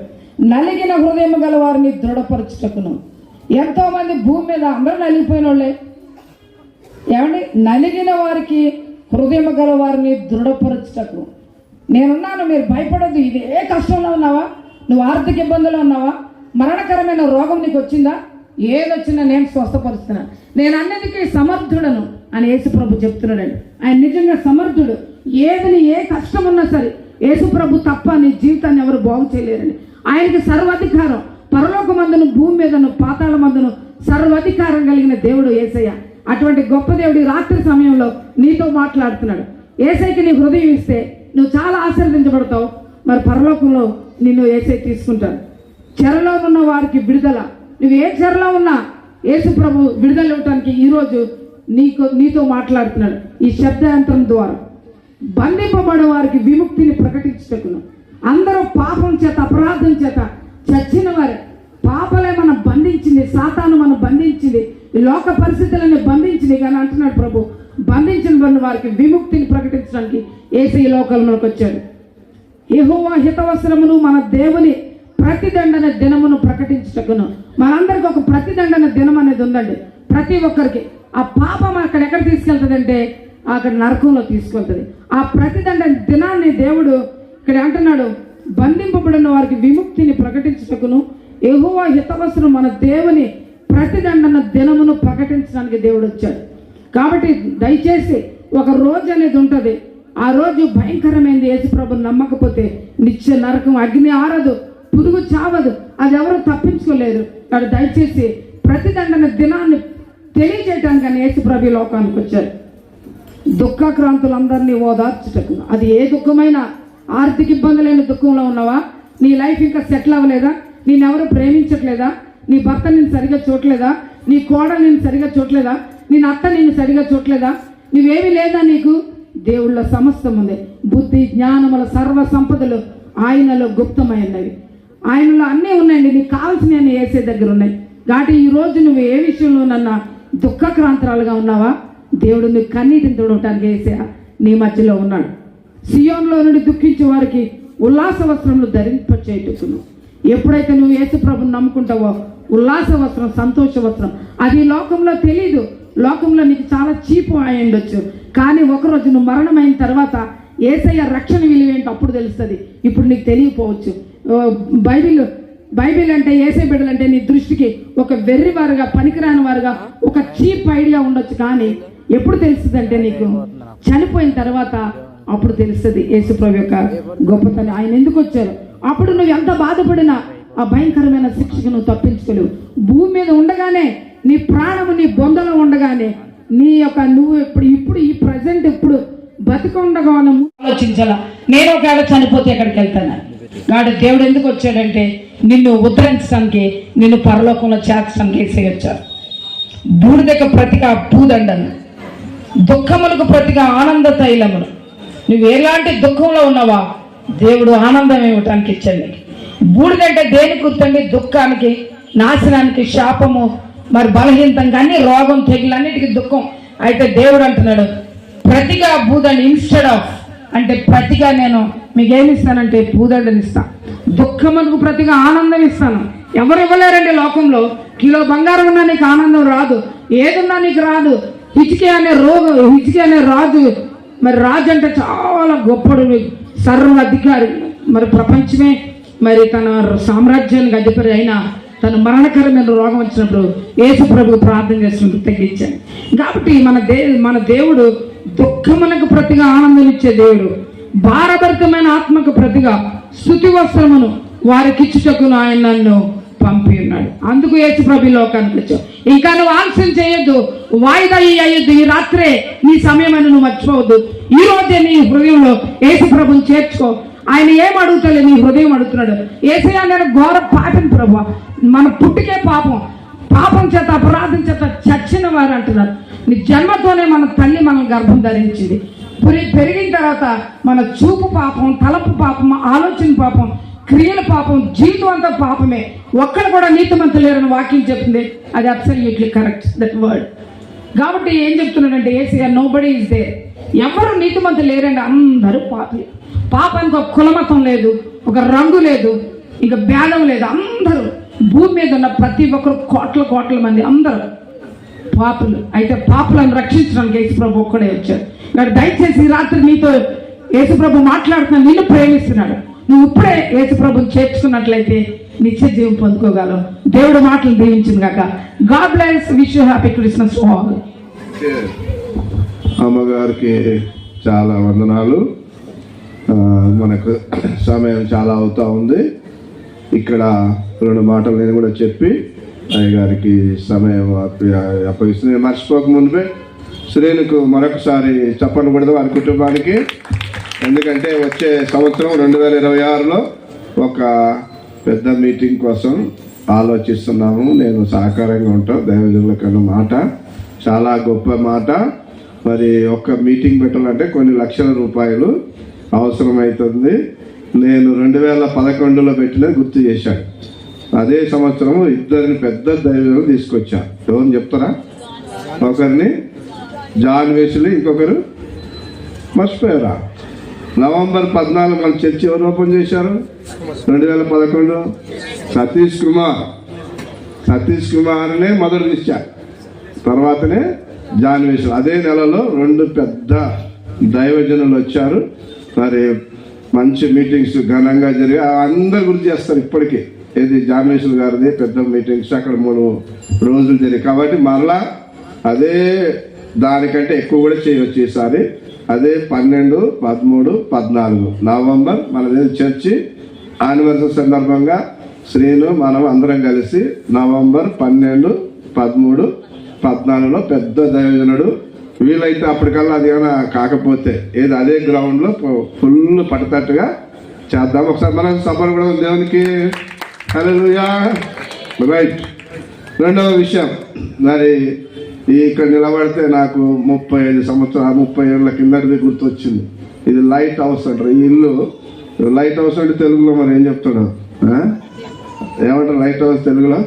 E: నలిగిన హృదయం గల వారిని దృఢపరచుటకును. ఎంతో మంది భూమి మీద అందరూ నలిగిపోయిన వాళ్ళే. ఏమండి? నలిగిన వారికి హృదయం గల వారిని దృఢపరచుటకు నేనున్నాను, మీరు భయపడద్దు. ఇది ఏ కష్టంలో ఉన్నావా? నువ్వు ఆర్థిక ఇబ్బందులు ఉన్నావా? మరణకరమైన రోగం నీకు వచ్చిందా? ఏదొచ్చినా నేను స్వస్థపరుస్తున్నాను, నేను అన్నిటికీ సమర్థుడను అని యేసు ప్రభు చెప్తున్నాడండి. ఆయన నిజంగా సమర్థుడు. ఏదని ఏ కష్టం ఉన్నా సరే యేసు ప్రభు తప్ప నీ జీవితాన్ని ఎవరు బాగు చేయలేరండి. ఆయనకి సర్వాధికారం. పరలోకమందును భూమి మీదను పాతాళ మందును సర్వాధికారం కలిగిన దేవుడు యేసయ్య. అటువంటి గొప్ప దేవుడు రాత్రి సమయంలో నీతో మాట్లాడుతున్నాడు. యేసయ్యకి నీ హృదయం ఇస్తే నువ్వు చాలా ఆశీర్వదించబడతావు. మరి పరలోకంలో నిన్ను యేసయ్య తీసుకుంటాడు. చెరలో ఉన్న వారికి విడుదల. నువ్వు ఏ చెరలో ఉన్నా యేసు ప్రభు విడుదల ఇవ్వటానికి ఈరోజు నీతో మాట్లాడుతున్నాడు ఈ శబ్దయంత్రం ద్వారా. బంధింపబడిన వారికి విముక్తిని ప్రకటించుటకును. అందరూ పాపం చేత, అపరాధం చేత చచ్చిన వారే. పాపలే మనం బంధించింది, సాతాను మనం బంధించింది, ఈ లోక పరిస్థితులని బంధించింది. కానీ అంటున్నాడు ప్రభు, బంధించిన వారికి విముక్తిని ప్రకటించడానికి యేసయ్య ఈ లోకంలోకి వచ్చాడు. యెహోవా హితవస్త్రమును మన దేవుని ప్రతిదండన దినమును ప్రకటించుటకును. మనందరికి ఒక ప్రతిదండన దినం అనేది ఉందండి, ప్రతి ఒక్కరికి. ఆ పాపం ఎక్కడ తీసుకెళ్తుందంటే అక్కడ నరకంలో తీసుకెళ్తుంది. ఆ ప్రతిదండన దినాన్ని దేవుడు ఇక్కడ అంటున్నాడు, బంధింపబడిన వారికి విముక్తిని ప్రకటించుటకును యెహోవా హితవస్త్రం మన దేవుని ప్రతిదండన దినమును ప్రకటించడానికి దేవుడు వచ్చాడు. కాబట్టి దయచేసి ఒక రోజు అనేది ఉంటుంది. ఆ రోజు భయంకరమైనది. యేసుప్రభుని నమ్మకపోతే నిత్య నరకం, అగ్ని ఆరదు, పురుగు చావదు, అది ఎవరు తప్పించుకోలేరు. కాబట్టి దయచేసి ప్రతిదండన దినాన్ని తెలియజేయటానికి యేసుప్రభు లోకానికి వచ్చారు. దుఃఖాక్రాంతులందరినీ ఓదార్చుటకు. అది ఏ దుఃఖమైనా, ఆర్థిక ఇబ్బందులైన దుఃఖంలో ఉన్నావా? నీ లైఫ్ ఇంకా సెటిల్ అవ్వలేదా? నేనెవరు ప్రేమించట్లేదా? నీ భర్త నేను సరిగా చూడలేదా? నీ కోడలు నేను సరిగా చూడలేదా? నేను అత్త నేను సరిగా చూడలేదా? నువ్వేమీ లేదా? నీకు దేవుళ్ళ సమస్తం ఉంది. బుద్ధి జ్ఞానముల సర్వ సంపదలు ఆయనలో గుప్తమైనవి. ఆయనలో అన్నీ ఉన్నాయండి. నీకు కావాల్సినవి యేసే దగ్గర ఉన్నాయి. కాబట్టి ఈరోజు నువ్వు ఏ విషయంలో నన్న దుఃఖక్రాంతరాలుగా ఉన్నావా? దేవుడు నువ్వు కన్నీటిని తుడవటానికి యేసే నీ మధ్యలో ఉన్నాడు. సియోన్లో నుండి దుఃఖించే వారికి ఉల్లాస వస్త్రములు ధరింపచేయుటకును. ఎప్పుడైతే నువ్వు యేసు ప్రభుని నమ్ముకుంటావో ఉల్లాస వస్త్రం, సంతోష వస్త్రం. అది లోకంలో తెలీదు. లోకంలో నీకు చాలా చీపు అయి ఉండొచ్చు. కానీ ఒకరోజు నువ్వు మరణమైన తర్వాత యేసయ్య రక్షణ విలువ ఏంటో అప్పుడు తెలుస్తుంది. ఇప్పుడు నీకు తెలియకపోవచ్చు. బైబిల్ అంటే యేసయ్య బిడ్డలు అంటే నీ దృష్టికి ఒక వెర్రి వారుగా, పనికిరాని వారుగా, ఒక చీప్ ఐడియా ఉండొచ్చు. కానీ ఎప్పుడు తెలుస్తుంది అంటే నీకు చనిపోయిన తర్వాత అప్పుడు తెలుస్తుంది యేసుప్రభు యొక్క గొప్పతనం. ఆయన ఎందుకు వచ్చారు. అప్పుడు నువ్వు ఎంత బాధపడినా ఆ భయంకరమైన శిక్షకు నువ్వు తప్పించుకోలేవు. భూమి మీద ఉండగానే నీ ప్రాణము నీ బొందలో ఉండగానే నీ యొక్క నువ్వు ఇప్పుడు ఈ ప్రజెంట్ ఇప్పుడు బతికుండగా ఆలోచించాలా. నేను ఒకవేళ చనిపోతే ఎక్కడికి వెళ్తాను. నాడు దేవుడు ఎందుకు వచ్చాడంటే నిన్ను ఉద్ధరించడానికి, నిన్ను పరలోకంలో చేర్చడానికి యేసయ్య వచ్చారు. బూడిదకు ప్రతిగా పూదండను, దుఃఖములకు ప్రతిగా ఆనంద తైలమును. నువ్వు ఎలాంటి దుఃఖంలో ఉన్నావా దేవుడు ఆనందం ఇవ్వటానికి ఇచ్చాడు. బూడిదంటే దేనికి గుర్తండి? దుఃఖానికి, నాశనానికి, శాపము, మరి బలహీనతంగా, అన్ని రోగం, తెగులన్నిటికీ దుఃఖం. అయితే దేవుడు అంటున్నాడు ప్రతిగా బూదండి. ఇన్స్టెడ్ ఆఫ్ అంటే ప్రతిగా నేను మీకు ఏమి ఇస్తానంటే పూదండని ఇస్తాను. దుఃఖములకు ప్రతిగా ఆనందం ఇస్తాను. ఎవరు ఇవ్వలేరండి లోకంలో. కిలో బంగారం ఉన్నా నీకు ఆనందం రాదు, ఏదున్నా నీకు రాదు. హిజ్కియా అనే రాజు, మరి రాజు అంటే చాలా గొప్పడు, సర్వ అధికారి, మరి ప్రపంచమే మరి తన సామ్రాజ్యానికి అధిపతి అయినా తన మరణకరమైన రోగం వచ్చినప్పుడు యేసు ప్రభు ప్రార్థన చేసినప్పుడు తగ్గించాను. కాబట్టి మన దేవుడు దుఃఖమునకు ప్రతిగా ఆనందం ఇచ్చే దేవుడు. భారభరితమైన ఆత్మకు ప్రతిగా స్తుతి వస్త్రమును వారికి ఇచ్చుటకును ఆయన నన్ను పంపి ఉన్నాడు. అందుకు యేసు ప్రభు లోకానికి వచ్చావు. ఇంకా నువ్వు ఆలస్యం చేయొద్దు, వాయిదా అయ్యొద్దు. ఈ రాత్రే నీ సమయం అని నువ్వు మర్చిపోవద్దు. ఈ రోజే నీ హృదయంలో యేసు ప్రభుని చేర్చుకో. ఆయన ఏం అడుగుతలే, నీ హృదయం అడుగుతున్నాడు. యేసయ్యా నేను ఘోర పాపిని ప్రభు, మన పుట్టుకే పాపం చేత అపరాధం చేత చచ్చిన వారు అంటున్నారు. నీ జన్మతోనే మన తల్లి మన గర్భం ధరించింది. పెరిగిన తర్వాత మన చూపు పాపం, తలపు పాపం, ఆలోచన పాపం, క్రియల పాపం, జీవితం అంతా పాపమే. ఒక్కడు కూడా నీతిమంతులు లేరని వాక్యం చెప్తుంది. అది అబ్సల్యూట్లీ కరెక్ట్, దట్ వర్డ్. కాబట్టి ఏం చెప్తున్నాడంటే యేసయ్యా నోబడీ ఈజ్ దేర్. ఎవరు నీతిమంతులు లేరండి, అందరూ పాపలే. పాపానికి ఒక కులమతం లేదు, ఒక రంగు లేదు, ఇక భేదం లేదు. అందరూ భూమి మీద ఉన్న ప్రతి ఒక్కరు కోట్ల మంది అందరూ పాపులు. అయితే పాపులను రక్షించడానికి యేసుప్రభు ఒక్కడే వచ్చాడు. మరి దయచేసి ఈ రాత్రి నీతో యేసుప్రభు మాట్లాడుతున్నా, నిన్ను ప్రేమిస్తున్నాడు. నువ్వు ఇప్పుడే యేసుప్రభుని చేర్చుకున్నట్లయితే నిత్య జీవం పొందుకోగలవు. దేవుడు మాటలు దీవించింది కాక. God bless, wish you happy Christmas all.
B: అమ్మగారికి చాలా వందనాలు. మనకు సమయం చాలా అవుతా ఉంది. ఇక్కడ 2 మాటలు నేను కూడా చెప్పి అయ్యగారికి సమయం అప్పగిస్తుంది. నేను మర్చిపోక ముందే శ్రేణుకు మరొకసారి చెప్పండి కూడదు వారి కుటుంబానికి. ఎందుకంటే వచ్చే సంవత్సరం 2026లో ఒక పెద్ద మీటింగ్ కోసం ఆలోచిస్తున్నాము. నేను సహకారంగా ఉంటాను. దైవజనులకన్న మాట చాలా గొప్ప మాట. మరి ఒక్క మీటింగ్ పెట్టాలంటే కొన్ని లక్షల రూపాయలు అవసరమవుతుంది. నేను 2011లో పెట్టినది గుర్తు చేశాను. అదే సంవత్సరం 2 పెద్ద దైవజనులు తీసుకొచ్చాను. ఎవరిని చెప్తారా? ఒకరిని జాన్ వెస్లీ, ఇంకొకరు మర్చిపోయారా? నవంబర్ 14 మన చర్చి ఎవరు ఓపెన్ చేశారు? 2011 సతీష్ కుమార్నే మొదలు ఇచ్చారు. తర్వాతనే జాన్ వెస్లీ. అదే నెలలో 2 పెద్ద దైవజనులు వచ్చారు. మరి మంచి మీటింగ్స్ ఘనంగా జరిగి అందరు గుర్తు చేస్తారు ఇప్పటికీ. ఏది జాన్ వెస్లీ గారిది పెద్ద మీటింగ్స్ అక్కడ 3 రోజులు జరిగాయి. కాబట్టి మళ్ళా అదే దానికంటే ఎక్కువ కూడా చేయవచ్చు ఈసారి. అదే 12, 13, 14 నవంబర్ మన చర్చి యానివర్సరీ సందర్భంగా శ్రీను మనం అందరం కలిసి నవంబర్ 12, 13, 14లో పెద్ద దైవజనుడు, వీలైతే అప్పటికల్లా అది ఏమైనా కాకపోతే ఏది అదే గ్రౌండ్లో ఫుల్ పట్టతట్టుగా చేద్దాం. ఒకసారి మనం సభలు కూడా దేవునికి హల్లెలూయా. రైట్. రెండవ విషయం, మరి ఇక్కడ నిలబడితే నాకు 35 సంవత్సరాలు 30 ఏళ్ళ కిందటిది గుర్తొచ్చింది. ఇది లైట్ హౌస్ అంటారు. ఈ ఇల్లు లైట్ హౌస్ అంటే తెలుగులో మరి ఏం చెప్తాడు? ఏమంటారు లైట్ హౌస్ తెలుగులో?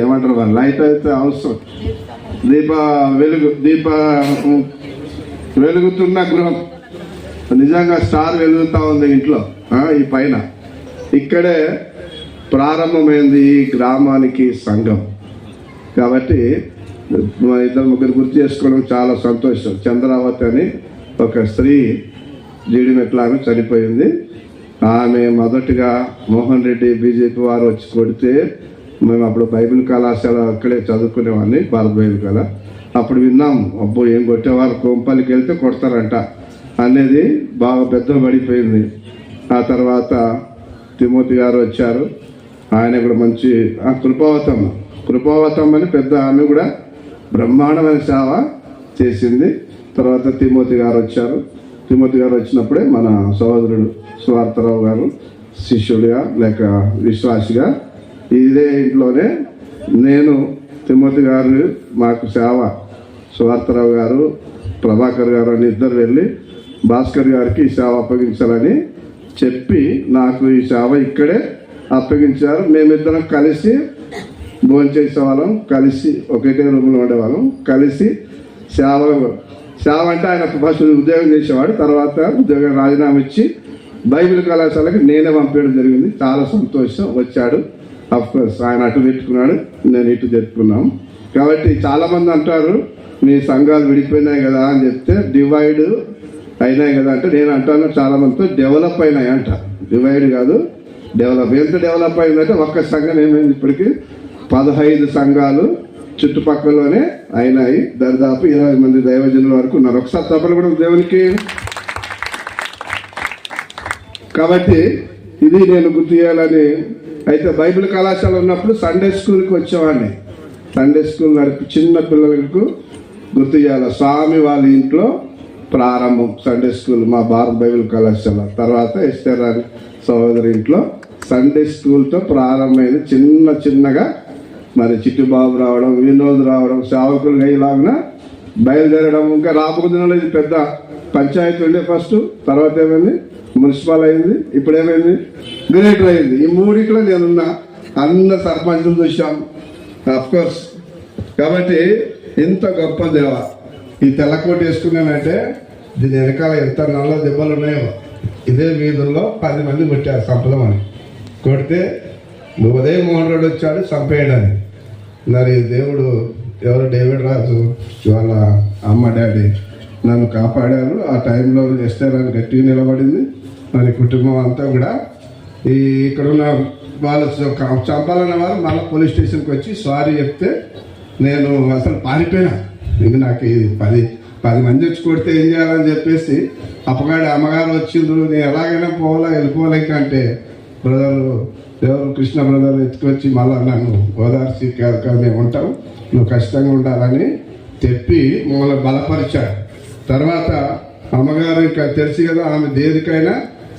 B: ఏమంటారు? లైట్ అయితే హౌస్, వెలుగుతున్న గృహం. నిజంగా స్టార్ వెలుగుతూ ఉంది ఇంట్లో. ఈ పైన ఇక్కడే ప్రారంభమైంది ఈ గ్రామానికి సంఘం. కాబట్టి మా ఇద్దరు ముగ్గురు గుర్తు చేసుకోవడం చాలా సంతోషం. చంద్రావతి అని ఒక స్త్రీ జీడిమెట్ల ఆమె చనిపోయింది. ఆమె మొదటిగా మోహన్ రెడ్డి బీజేపీ వారు వచ్చి కొడితే మేము అప్పుడు బైబిల్ కళాశాల అక్కడే చదువుకునేవాడిని, భారత బైబిల్ కళ. అప్పుడు విన్నాం, అబ్బో ఏం కొట్టేవారు, కోంపల్లికి వెళ్తే కొడతారంట అనేది బాగా పెద్ద పడిపోయింది. ఆ తర్వాత తిమోతి గారు వచ్చారు, ఆయన కూడా మంచి కృపావతం అని పెద్ద ఆమె కూడా బ్రహ్మాండమైన సేవ చేసింది. తర్వాత తిమోతి గారు వచ్చారు. తిమోతి గారు వచ్చినప్పుడే మన సహోదరుడు సువార్తరావు గారు శిష్యుడిగా లేక విశ్వాసిగా ఇదే ఇంట్లోనే నేను తిమోతి గారు మాకు సేవ సువార్తరావు గారు ప్రభాకర్ గారు అని ఇద్దరు వెళ్ళి భాస్కర్ గారికి ఈ సేవ అప్పగించాలని చెప్పి నాకు ఈ సేవ ఇక్కడే అప్పగించారు. మేమిద్దరం కలిసి భోంచేసేవాళ్ళం, కలిసి ఒకటే రూమ్లో ఉండేవాళ్ళం, కలిసి సేవ అంటే ఆయన ఫస్ట్ ఉద్యోగం చేసేవాడు. తర్వాత ఉద్యోగం రాజీనామా ఇచ్చి బైబిల్ కళాశాలకి నేనే పంపించడం జరిగింది. చాలా సంతోషం, వచ్చాడు. అఫ్కోర్స్ ఆయన అటు పెట్టుకున్నాడు, నేను ఇటు పెట్టుకున్నాం. కాబట్టి చాలామంది అంటారు మీ సంఘాలు విడిపోయినాయి కదా అని చెప్తే డివైడ్ అయినాయి కదా అంటే నేను అంటాను చాలామందితో డెవలప్ అయినాయి అంట. డివైడ్ కాదు, డెవలప్. ఎంత డెవలప్ అయిందంటే ఒక్క సంఘం ఏమైంది, ఇప్పటికీ 15 సంఘాలు చుట్టుపక్కలలోనే అయినాయి. దాదాపు 20 మంది దైవజనుల వరకు ఉన్నారు. ఒకసారి తప్పలు కూడా దేవునికి. కాబట్టి ఇది నేను గుర్తు చేయాలని. అయితే బైబిల్ కళాశాల ఉన్నప్పుడు సండే స్కూల్కి వచ్చేవాడిని. సండే స్కూల్ నడిపి చిన్న పిల్లలకు గుర్తు చేయాలి. స్వామి వాళ్ళ ఇంట్లో ప్రారంభం సండే స్కూల్ మా భారత బైబిల్ కళాశాల. తర్వాత ఎస్టర్ సహోదరి ఇంట్లో సండే స్కూల్తో ప్రారంభమైంది. చిన్నగా మరి చిట్టుబాబు రావడం, వినోద్ రావడం, సేవకులు ఇలాగా బయలుదేరడం. ఇంకా రాబోతున్న ఇది పెద్ద పంచాయతీ ఉండే ఫస్ట్, తర్వాత ఏమైంది మున్సిపల్ అయింది, ఇప్పుడు ఏమైంది గ్రేటర్ అయింది. ఈ మూడిట్లో నేనున్నా. అందరు సర్పంచులు చూసాం అఫ్కోర్స్. కాబట్టి ఇంత గొప్ప దేవ ఈ తెల్లకోట వేసుకున్నానంటే దీని వెనకాల ఎంత నల్ల దెబ్బలు ఉన్నాయో. ఇదే వీధుల్లో 10 మంది కొట్టారు సంపదమని. కొడితే ఉదయం మోహన్ రెడ్డి వచ్చాడు చంపేయడానికి. మరి దేవుడు ఎవరు డేవిడ్ రాజు వాళ్ళ అమ్మ డాడీ నన్ను కాపాడారు. ఆ టైంలో ఎస్టేరాన్ని గట్టిగా నిలబడింది. మరి కుటుంబం అంతా కూడా ఇక్కడ ఉన్న వాళ్ళు చంపాలన్న వారు మళ్ళీ పోలీస్ స్టేషన్కి వచ్చి సారీ చెప్తే నేను అసలు పారిపోయినా. ఇంక నాకు 10 మంది వచ్చి కొడితే ఏం చేయాలని చెప్పేసి అమ్మగారు వచ్చిండ్రు, నేను ఎలాగైనా వెళ్ళిపోవాలి అంటే బ్రదరు ఎవరు కృష్ణ బ్రదర్ ఎత్తుకొచ్చి మళ్ళీ నన్ను ఓదార్చి మేము ఉంటాం, నువ్వు ఖచ్చితంగా ఉండాలని చెప్పి మమ్మల్ని బలపరిచాడు. తర్వాత అమ్మగారు ఇంకా తెలుసు కదా, ఆమె దేనికైనా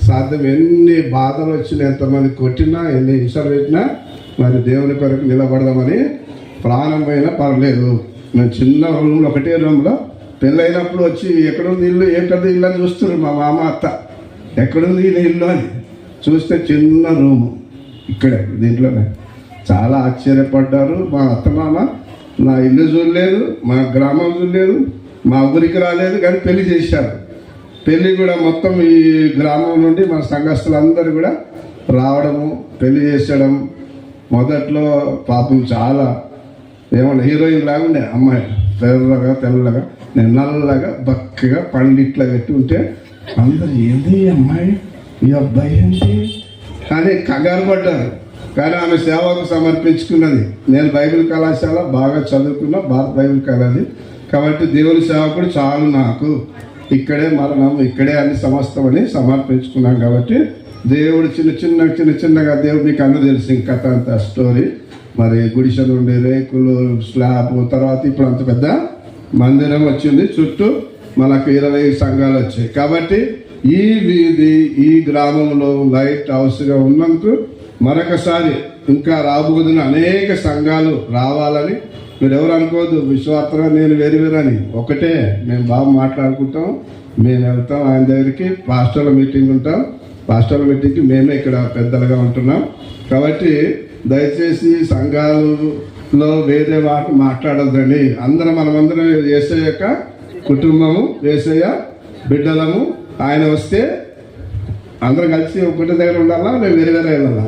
B: సాధ్యం. ఎన్ని బాధలు వచ్చినా, ఎంతమంది కొట్టినా, ఎన్ని హింసలు పెట్టినా మరి దేవుని కొరకు నిలబడదామని ప్రాణం పోయినా పర్లేదు. మేము చిన్న రూమ్లో ఒకటే రూమ్లో పెళ్ళైనప్పుడు వచ్చి ఎక్కడుంది ఇల్లు, ఏంటది ఇల్లు అని చూస్తున్నారు మా మామ అత్త. ఎక్కడుంది ఈ ఇల్లు అని చూస్తే చిన్న రూము ఇక్కడే దీంట్లోనే. చాలా ఆశ్చర్యపడ్డారు మా అత్తమామ. నా ఇల్లు చూడలేదు, మా గ్రామం చూడలేదు, మా ఊరికి రాలేదు, కానీ పెళ్లి చేశారు. పెళ్లి కూడా మొత్తం ఈ గ్రామం నుండి మన సంఘస్థులందరూ కూడా రావడము, పెళ్లి చేసడం. మొదట్లో పాపం చాలా ఏమన్నా హీరోయిన్ లాగా ఉండే అమ్మాయి, తెల్లగా నేను నల్లగా బక్కగా పండ్లు ఇట్లా పెట్టి ఉంటే అందరు ఏంది అమ్మాయి, ఈ అబ్బాయి ఏంటి కానీ కంగారు పడ్డారు. కానీ ఆమె సేవకు సమర్పించుకున్నది. నేను బైబిల్ కళాశాల బాగా చదువుకున్నా, భారత బైబిల్ కళాది. కాబట్టి దేవుని సేవకుడు చాలు నాకు, ఇక్కడే మరణం, ఇక్కడే అన్ని సమస్తమని సమర్పించుకున్నాం. కాబట్టి దేవుడు చిన్నగా దేవుడు మీకు అన్న తెలిసి కథ అంత స్టోరీ. మరి గుడిసెలు ఉండే రేకులు, స్లాబ్, తర్వాత ఇప్పుడు అంత పెద్ద మందిరం వచ్చింది. చుట్టూ మనకు 20 సంఘాలు వచ్చాయి. కాబట్టి ఈ వీధి, ఈ గ్రామంలో లైట్ హౌస్గా ఉన్నందుకు మరొకసారి ఇంకా రాబోతున్న అనేక సంఘాలు రావాలని మీరు ఎవరు అనుకోవద్దు. విశ్వాసంగా నేను వేరువేరని ఒకటే, మేము బాగా మాట్లాడుకుంటాం, మేము వెళ్తాం ఆయన దగ్గరికి. పాస్టర్ల మీటింగ్ ఉంటాం, పాస్టర్ల మీటింగ్కి మేమే ఇక్కడ పెద్దలుగా ఉంటున్నాం. కాబట్టి దయచేసి సంఘాలలో వేరే వాటి మాట్లాడొద్దండి. మనమందరం యేసయ్య యొక్క కుటుంబము, యేసయ్య బిడ్డలము. ఆయన వస్తే అందరం కలిసి ఒకటి దగ్గర ఉండాలా, మేము వేరే వెళ్ళాలా?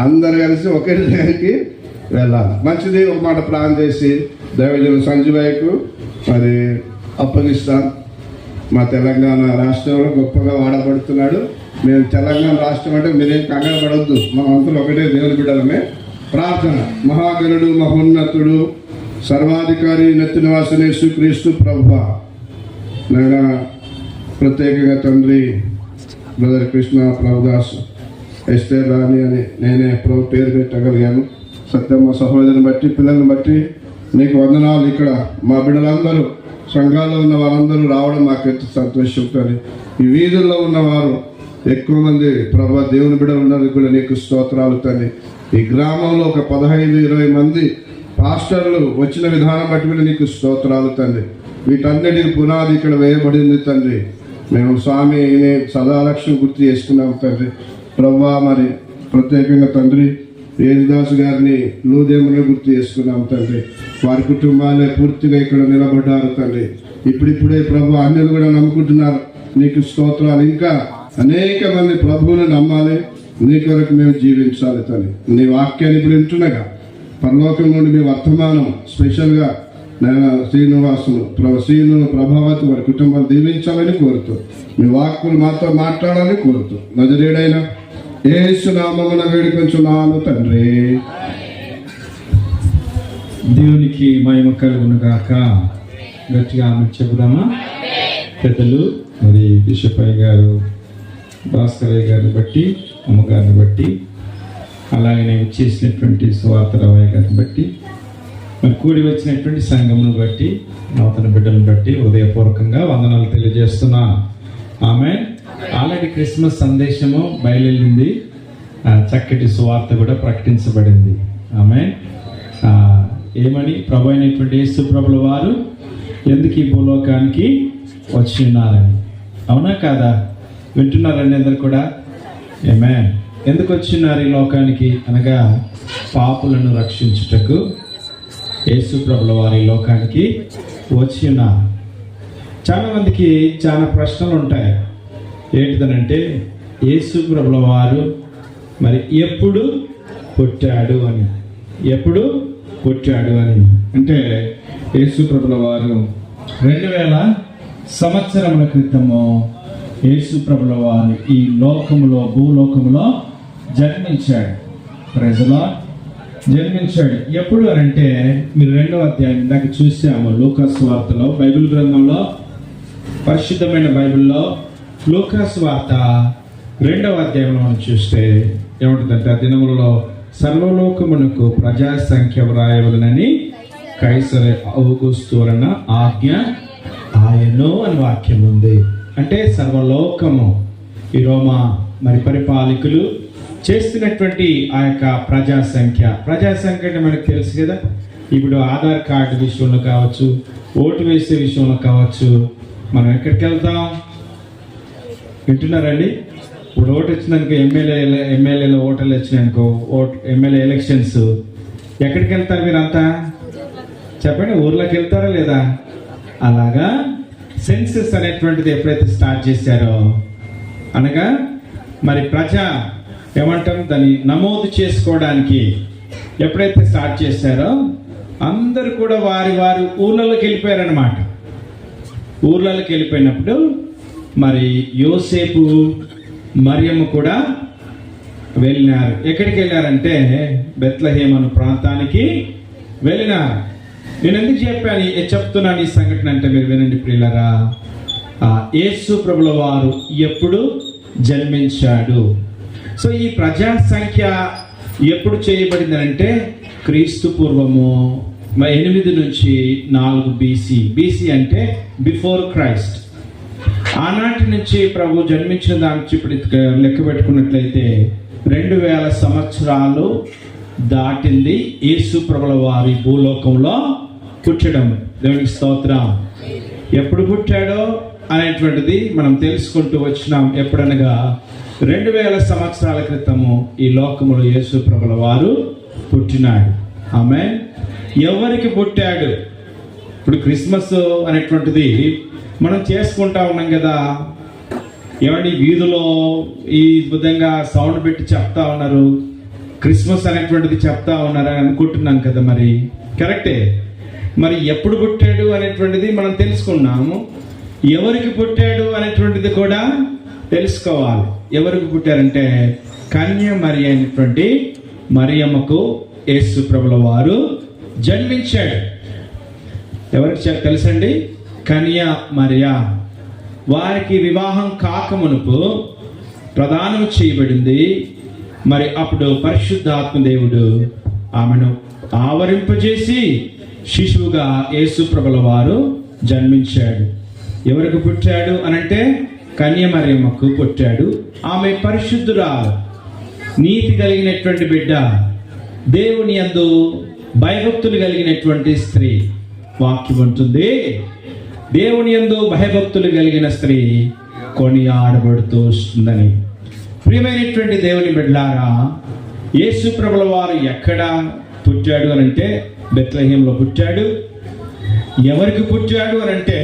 B: అందరు కలిసి ఒకటి దగ్గరికి వెళ్ళాలి. మంచిది. ఒక మాట ప్రార్థన చేసి దైవజనులు సంజీవయ్యకు మరి అప్పగిస్తాం. మా తెలంగాణ రాష్ట్రంలో గొప్పగా వాడబడుతున్నాడు. మేము తెలంగాణ రాష్ట్రం అంటే మీరేం కంగారు పడవద్దు. మా అంతలో ఒకటే దేవుని బిడ్డలమే. ప్రార్థన. మహాగణుడు, మహోన్నతుడు, సర్వాధికారి, నిత్యనివాసుని యేసుక్రీస్తు ప్రభువా, నాయన ప్రత్యేకంగా తండ్రి బ్రదర్ కృష్ణ ప్రభుదాస్ ఎస్టర్ రాణి అని నేనే ప్రభు పేరు పెట్టగలిగాను. సత్యమ్మ సహోదరుని బట్టి, పిల్లల్ని బట్టి నీకు వందనాలు. ఇక్కడ మా బిడ్డలందరూ, సంఘాల్లో ఉన్న వారందరూ రావడం మాకు ఎంత సంతోషం. కానీ ఈ వీధుల్లో ఉన్నవారు ఎక్కువ మంది ప్రభు దేవుని బిడ్డలు ఉన్నందుకు కూడా నీకు స్తోత్రాలు తండ్రి. ఈ గ్రామంలో ఒక 15-20 మంది పాస్టర్లు వచ్చిన విధానం బట్టి కూడా నీకు స్తోత్రాలు తండ్రి. వీటన్నిటికి పునాది ఇక్కడ వేయబడింది తండ్రి. మేము స్వామిని సదాలక్ష్యం గుర్తు చేసుకున్నాం తండ్రి. ప్రభువా, మరి ప్రత్యేకంగా తండ్రి యేసుదాసు గారిని లూదేములను గుర్తు చేసుకున్నాం తండ్రి. వారి కుటుంబాలే పూర్తిగా ఇక్కడ నిలబడ్డారు తండ్రి. ఇప్పుడిప్పుడే ప్రభు అన్యులు కూడా నమ్ముకుంటున్నారు. నీకు స్తోత్రాలు. ఇంకా అనేక మంది ప్రభువుని నమ్మాలి. నీ కొరకు మేము జీవించాలి తండ్రి. నీ వాక్యాన్ని ఇప్పుడు వింటున్నాగా పరలోకం నుండి మీ వర్తమానం స్పెషల్గా నేను శ్రీనివాసులు శ్రీను ప్రభావతి వారి కుటుంబాన్ని దీవించాలని కోరుతూ, మీ వాక్కులు మాతో మాట్లాడాలని కోరుతూ, నజరేడైన యేసు నామమున వేడుకొంచున్నాను తండ్రి.
F: దేవునికి మహిమ కలుగును గాక. గట్టిగా ఆమె చెబుదామా? పెద్దలు మరి బిషపయ్య గారు, భాస్కరయ్య గారిని బట్టి, అమ్మగారిని బట్టి, అలాగనే చేసినటువంటి సువార్తరావయ్య గారిని బట్టి, మరి కూడి వచ్చినటువంటి సంఘమును బట్టి, నూతన బిడ్డలను బట్టి హృదయపూర్వకంగా వందనాలు తెలియజేస్తున్నాను. ఆమె ఆల్రెడీ క్రిస్మస్ సందేశము బయలుదేరింది. చక్కటి సువార్త కూడా ప్రకటించబడింది. ఆమె ఏమని? ప్రభు అయినటువంటి యేసు ప్రభుల వారు ఎందుకు ఈ భూలోకానికి వచ్చి ఉన్నారని. అవునా కాదా? వింటున్నారండి అందరు కూడా? ఏమే ఎందుకు వచ్చిన్నారు ఈ లోకానికి అనగా పాపులను రక్షించుటకు యేసు ప్రభుల వారి లోకానికి వచ్చి ఉన్నారు. చాలా మందికి చాలా ప్రశ్నలు ఉంటాయి. ఏంటిదనంటే యేసు ప్రభుల వారు మరి ఎప్పుడు పుట్టాడు అని, ఎప్పుడు పుట్టాడు అని. అంటే యేసు ప్రభుల వారు 2000 సంవత్సరముల క్రితము యేసు ప్రభుల వారు ఈ లోకములో, భూలోకములో జన్మించాడు. ప్రజలో జన్మించాడు. ఎప్పుడు అంటే మీరు 2వ అధ్యాయం ఇందాక చూసాము లూకాసు వార్తలో, బైబిల్ గ్రంథంలో, పరిశుద్ధమైన బైబిల్లో లూకాసు వార్త 2వ అధ్యాయంలో మనం చూస్తే ఏముంటుందంటే, ఆ దినములలో సర్వలోకమునకు ప్రజా సంఖ్య వ్రాయవలనని కైసరు ఔగుస్తు వలన ఆజ్ఞ ఆయను అని వాక్యం ఉంది. అంటే సర్వలోకము ఈ రోమా మరి పరిపాలకులు చేస్తున్నటువంటి ఆ యొక్క ప్రజా సంఖ్య అంటే మనకు తెలుసు కదా. ఇప్పుడు ఆధార్ కార్డు విషయంలో కావచ్చు, ఓటు వేసే విషయంలో కావచ్చు, మనం ఎక్కడికి వెళ్తాం? వింటున్నారండి? ఇప్పుడు ఓటు వచ్చిందనుకో, ఎమ్మెల్యేలో ఓటర్లు వచ్చినాయనుకో, ఎమ్మెల్యే ఎలక్షన్స్, ఎక్కడికి వెళ్తారు మీరంతా? చెప్పండి, ఊర్లోకి వెళ్తారా లేదా? అలాగా సెన్సస్ అనేటువంటిది ఎప్పుడైతే స్టార్ట్ చేశారో, అనగా మరి ప్రజా ఏమంటాం దాన్ని నమోదు చేసుకోవడానికి ఎప్పుడైతే స్టార్ట్ చేశారో అందరూ కూడా వారి వారి ఊర్లలోకి వెళ్ళిపోయారనమాట. ఊర్లలోకి వెళ్ళిపోయినప్పుడు మరి యోసేపు, మరియమ్మ కూడా వెళ్ళినారు. ఎక్కడికి వెళ్ళారంటే బెత్లెహేము అనే ప్రాంతానికి వెళ్ళినారు. నేను ఎందుకు చెప్తున్నాను ఈ సంఘటన అంటే మీరు వినండి ప్రియులారా. యేసు ప్రభుల వారు ఎప్పుడు జన్మించాడు? సో ఈ ప్రజా సంఖ్య ఎప్పుడు చేయబడింది అంటే క్రీస్తు పూర్వము 8 నుంచి 4 BC అంటే బిఫోర్ క్రైస్ట్. ఆనాటి నుంచి ప్రభు జన్మించిన దాని నుంచి ఇప్పుడు లెక్క పెట్టుకున్నట్లయితే 2000 సంవత్సరాలు దాటింది యేసు ప్రభుల వారి భూలోకంలో పుట్టడం. దేవునికి స్తోత్రం. ఎప్పుడు పుట్టాడో అనేటువంటిది మనం తెలుసుకుంటూ వచ్చినాం. ఎప్పుడనగా 2000 సంవత్సరాల క్రితము ఈ లోకములో యేసు ప్రభుల వారు పుట్టినాడు. ఆమేన్. ఎవరికి పుట్టాడు? ఇప్పుడు క్రిస్మస్ అనేటువంటిది మనం చేసుకుంటా ఉన్నాం కదా. ఏమండి, వీధిలో ఈ విధంగా సౌండ్ పెట్టి చెప్తా ఉన్నారు, క్రిస్మస్ అనేటువంటిది చెప్తా ఉన్నారని అనుకుంటున్నాం కదా. మరి కరెక్టే. మరి ఎప్పుడు పుట్టాడు అనేటువంటిది మనం తెలుసుకున్నాము. ఎవరికి పుట్టాడు అనేటువంటిది కూడా తెలుసుకోవాలి. ఎవరికి పుట్టారంటే కన్య మరి అయినటువంటి మరియమ్మకు యేసు ప్రభుల వారు జన్మించాడు. ఎవరికి తెలుసండి? కన్య మరియా. వారికి వివాహం కాకమునుపు ప్రదానం చేయబడింది. మరి అప్పుడు పరిశుద్ధాత్మ దేవుడు ఆమెను ఆవరింపజేసి శిశువుగా యేసు ప్రభుల వారు జన్మించాడు. ఎవరికి పుట్టాడు అనంటే కన్య మరియమ్మకు పుట్టాడు. ఆమె పరిశుద్ధురాలు, నీతి కలిగినటువంటి బిడ్డ, దేవుని యందు భయభక్తులు కలిగినటువంటి స్త్రీ. వాక్యం ఉంటుంది, దేవుని యందు భయభక్తులు కలిగిన స్త్రీ కొనియాడబడుతూ వస్తుందని. ప్రియమైనటువంటి దేవుని బిడ్డలారా, యేసు ప్రభుల వారు ఎక్కడ పుట్టాడు అనంటే బెత్లెహేంలో పుట్టాడు. ఎవరికి పుట్టాడు అనంటే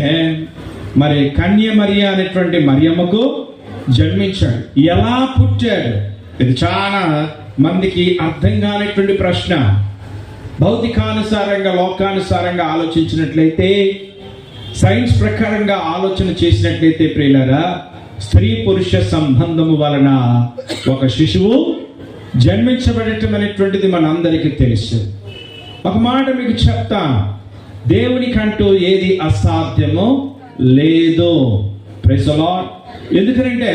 F: మరి కన్య మరియ అనేటువంటి మరియమ్మకు జన్మించాడు. ఎలా పుట్టాడు? ఇది చాలా మందికి అర్థం కానిటువంటి ప్రశ్న. భౌతికానుసారంగా, లోకానుసారంగా ఆలోచించినట్లయితే, సైన్స్ ప్రకారంగా ఆలోచన చేసినట్లయితే ప్రియులారా, స్త్రీ పురుష సంబంధము వలన ఒక శిశువు జన్మించబడటం అనేటువంటిది మనందరికీ తెలుసు. ఒక మాట మీకు చెప్తాను, దేవునికంటూ ఏది అసాధ్యమో లేదు. Praise the Lord. ఎందుకంటే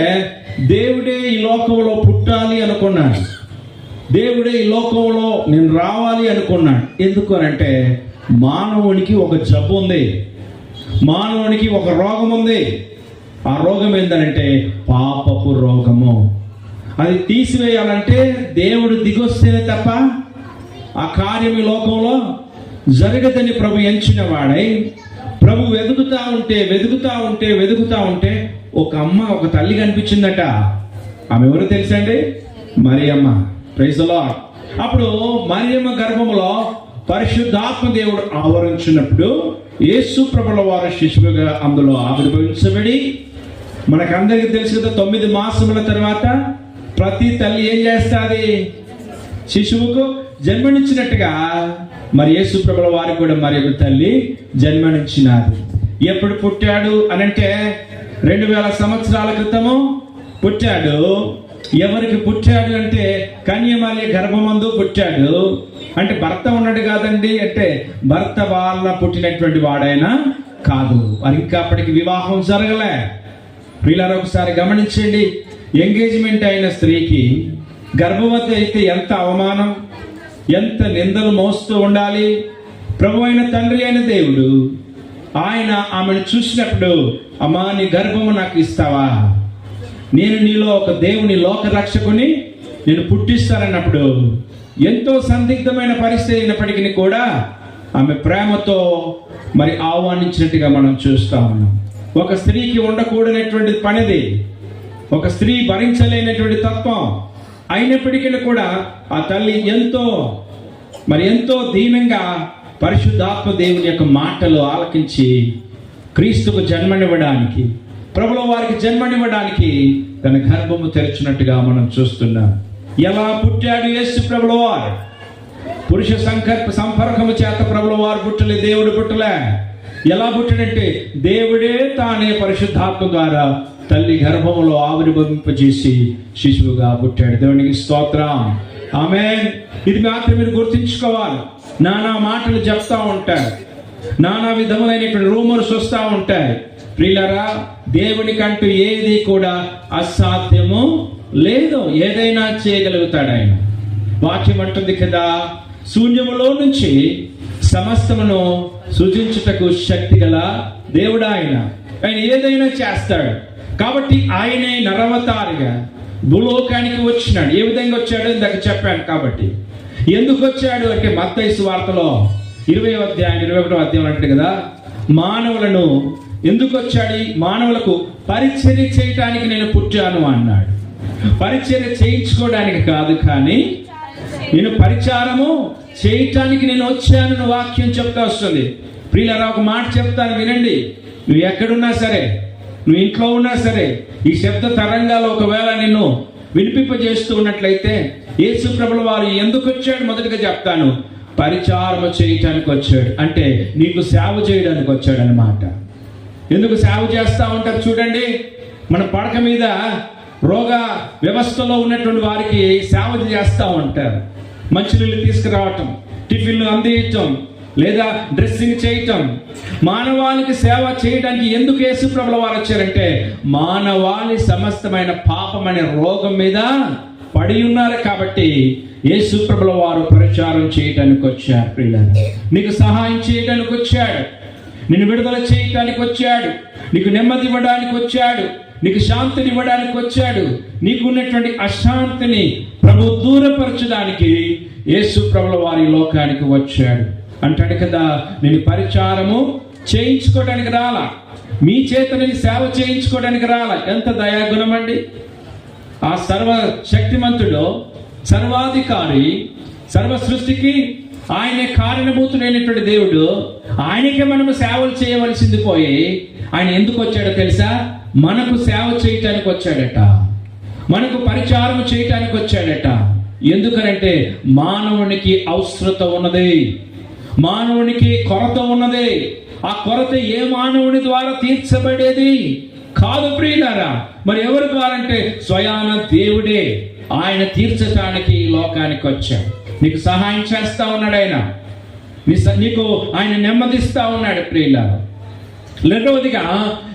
F: దేవుడే ఈ లోకంలో పుట్టాలి అనుకున్నాడు. దేవుడే ఈ లోకంలో నేను రావాలి అనుకున్నాడు. ఎందుకు అంటే మానవునికి ఒక జబ్బు ఉంది, మానవునికి ఒక రోగం ఉంది. ఆ రోగం ఏంటంటే పాపపు రోగము. అది తీసివేయాలంటే దేవుడు దిగొస్తేనే తప్ప ఆ కార్యం ఈ లోకంలో జరగదని ప్రభు ఎంచిన వాడై, ప్రభు వెతుకుతా ఉంటే ఒక అమ్మ, ఒక తల్లి కనిపించిందట. ఆమె ఎవరో తెలుసండి? మరియమ్మ. Praise the lord. అప్పుడు మరియమ్మ గర్భములో పరిశుద్ధాత్మ దేవుడు ఆవరించినప్పుడు యేసు ప్రభుల వారు శిశువుగా అందులో ఆవిర్భవించబడి, మనకందరికీ తెలుసు కదా, 9 మాసముల తర్వాత ప్రతి తల్లి ఏం చేస్తుంది? శిశువుకు జన్మనిచ్చినట్టుగా మరి యేసు ప్రభుల వారికి కూడా మరి ఒక తల్లి జన్మనిచ్చినారు. ఎప్పుడు పుట్టాడు అనంటే 2000 సంవత్సరాల క్రితము పుట్టాడు. ఎవరికి పుట్టాడు అంటే కన్య మరియ గర్భమందు పుట్టాడు. అంటే భర్త ఉన్నాడు కాదండి, అంటే భర్త వాళ్ళ పుట్టినటువంటి వాడైనా కాదు. వారికి ఇంకా అప్పటికి వివాహం జరగలే. వీళ్ళని ఒకసారి గమనించండి. ఎంగేజ్మెంట్ అయిన స్త్రీకి గర్భవతి అయితే ఎంత అవమానం, ఎంత నిందలు మోస్తూ ఉండాలి. ప్రభు అయిన తండ్రి అయిన దేవుడు ఆయన ఆమెను చూసినప్పుడు, అమ్మా నీ గర్భము నాకు ఇస్తావా, నేను నీలో ఒక దేవుని లోక రక్షకుని నేను పుట్టిస్తానన్నప్పుడు ఎంతో సందిగ్ధమైన పరిస్థితి అయినప్పటికీ కూడా ఆమె ప్రేమతో మరి ఆహ్వానించినట్టుగా మనం చూస్తా ఉన్నాం. ఒక స్త్రీకి ఉండకూడనటువంటి పనిది, ఒక స్త్రీ భరించలేనటువంటి తత్వం అయినప్పటికీ కూడా ఆ తల్లి ఎంతో దీనంగా పరిశుద్ధాత్మ దేవుని యొక్క మాటలు ఆలకించి క్రీస్తుకు జన్మనివ్వడానికి, ప్రభుల వారికి జన్మనివ్వడానికి తన గర్భము తెరిచినట్టుగా మనం చూస్తున్నాం. ఎలా పుట్టాడు యేసు ప్రభుల వారు? పురుష సంపర్కము చేత ప్రభుల వారు పుట్టలే, దేవుడు పుట్టలే. ఎలా పుట్టాడంటే దేవుడే తానే పరిశుద్ధాత్మ ద్వారా తల్లి గర్భములో ఆవిర్భవింపజేసి శిశువుగా పుట్టాడు. దేవునికి స్తోత్రం. ఆమేన్. ఇది మాత్రం మీరు గుర్తుంచుకోవాలి. నానా మాటలు చెప్తా ఉంటారు, నానా విధములైనటువంటి రూమర్స్ వస్తూ ఉంటాయి. ప్రియులారా, దేవునికంటూ ఏది కూడా అసాధ్యము లేదు. ఏదైనా చేయగలుగుతాడు ఆయన. వాక్యం అంటుంది కదా, శూన్యములో నుంచి సమస్తమును సృజించుటకు శక్తి గల దేవుడు ఆయన. ఆయన ఏదైనా చేస్తాడు. కాబట్టి ఆయనే నరవతారిగా భూలోకానికి వచ్చినాడు. ఏ విధంగా వచ్చాడో ఇందాక చెప్పాను. కాబట్టి ఎందుకు వచ్చాడు అంటే మత్తయి సువార్తలో 20వ అధ్యాయం 21వ అధ్యాయం అంటే కదా, మానవులను ఎందుకు వచ్చాడు? మానవులకు పరిచర్య చేయటానికి నేను పుట్టాను అన్నాడు. పరిచర్య చేయించుకోవడానికి కాదు, కానీ నేను పరిచారము చేయటానికి నేను వచ్చాను వాక్యం చెప్తా వస్తుంది. ప్రియులారా, ఒక మాట చెప్తాను వినండి. నువ్వు ఎక్కడున్నా సరే, నువ్వు ఇంట్లో ఉన్నా సరే, ఈ శబ్ద తరంగాలు ఒకవేళ నిన్ను వినిపింపజేస్తూ ఉన్నట్లయితే యేసు ప్రభుల వారు ఎందుకు వచ్చాడు మొదటిగా చెప్తాను. పరిచారము చేయటానికి వచ్చాడు, అంటే నీకు సేవ చేయడానికి వచ్చాడు అన్నమాట. ఎందుకు సేవ చేస్తూ ఉంటారు చూడండి. మన పడక మీద రోగ వ్యవస్థలో ఉన్నటువంటి వారికి సేవ చేస్తూ ఉంటారు. మంచినీళ్ళు తీసుకురావటం, టిఫిన్లు అందించటం, లేదా డ్రెస్సింగ్ చేయటం. మానవాళికి సేవ చేయడానికి ఎందుకు యేసు ప్రభుల వారు వచ్చారంటే మానవాళి సమస్తమైన పాపం అనే రోగం మీద పడి ఉన్నారు కాబట్టి యేసు ప్రభుల వారు పరిచారం చేయడానికి వచ్చారు. పిల్లలు, నీకు సహాయం చేయడానికి వచ్చాడు, నిన్ను విడుదల చేయడానికి వచ్చాడు, నీకు నెమ్మది ఇవ్వడానికి వచ్చాడు, నీకు శాంతిని ఇవ్వడానికి వచ్చాడు. నీకు ఉన్నటువంటి అశాంతిని ప్రభు దూరపరచడానికి యేసు ప్రభుల వారి లోకానికి వచ్చాడు. అంటాడు కదా, నేను పరిచారము చేయించుకోవడానికి రాలా, మీ చేత నేను సేవ చేయించుకోవడానికి రాలా. ఎంత దయాగుణం అండి! ఆ సర్వ శక్తిమంతుడు, సర్వాధికారి, సర్వ సృష్టికి ఆయనే కారణభూతుడైనటువంటి దేవుడు, ఆయనకే మనము సేవలు చేయవలసింది పోయి ఆయన ఎందుకు వచ్చాడో తెలుసా? మనకు సేవ చేయటానికి వచ్చాడట, మనకు పరిచారం చేయటానికి వచ్చాడట. ఎందుకనంటే మానవునికి అవసరత ఉన్నది, మానవునికి కొరత ఉన్నది. ఆ కొరత ఏ మానవుని ద్వారా తీర్చబడేది కాదు ప్రియులారా. మరి ఎవరి ద్వారా అంటే స్వయాన దేవుడే ఆయన తీర్చటానికి ఈ లోకానికి వచ్చాడు. నీకు సహాయం చేస్తా ఉన్నాడు ఆయన, నీకు ఆయన నెమ్మదిస్తా ఉన్నాడు ప్రియులారా. రెండవదిగా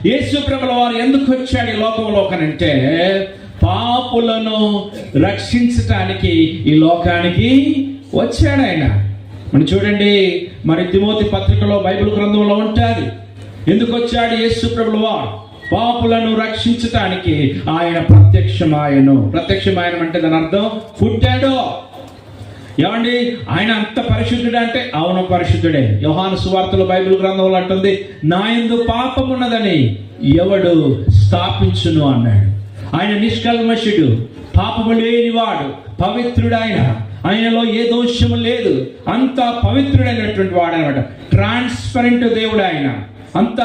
F: యేసు ప్రభుల వారు ఎందుకు వచ్చాడు ఈ లోకంలోకనంటే పాపులను రక్షించటానికి ఈ లోకానికి వచ్చాడు ఆయన. మనం చూడండి, మరి తిమోతి పత్రికలో బైబిల్ గ్రంథంలో ఉంటుంది. ఎందుకు వచ్చాడు యేసు ప్రభుల వారు? పాపులను రక్షించటానికి ఆయన ప్రత్యక్షమాయను. ప్రత్యక్షమాయనం అంటే దాని అర్థం పుట్టాడు. ఏమండి, ఆయన అంత పరిశుద్ధుడు అంటే అవును పరిశుద్ధుడే. యోహాను సువార్తలో బైబిల్ గ్రంథంలో అంటుంది, నా యందు పాపం ఉన్నదని ఎవడు స్థాపించును అన్నాడు. ఆయన నిష్కల్మషుడు, పాపము లేనివాడు, పవిత్రుడు. ఆయనలో ఏ దోషము లేదు, అంత పవిత్రుడైనటువంటి వాడు అనమాట. ట్రాన్స్పరెంట్ దేవుడు ఆయన. అంత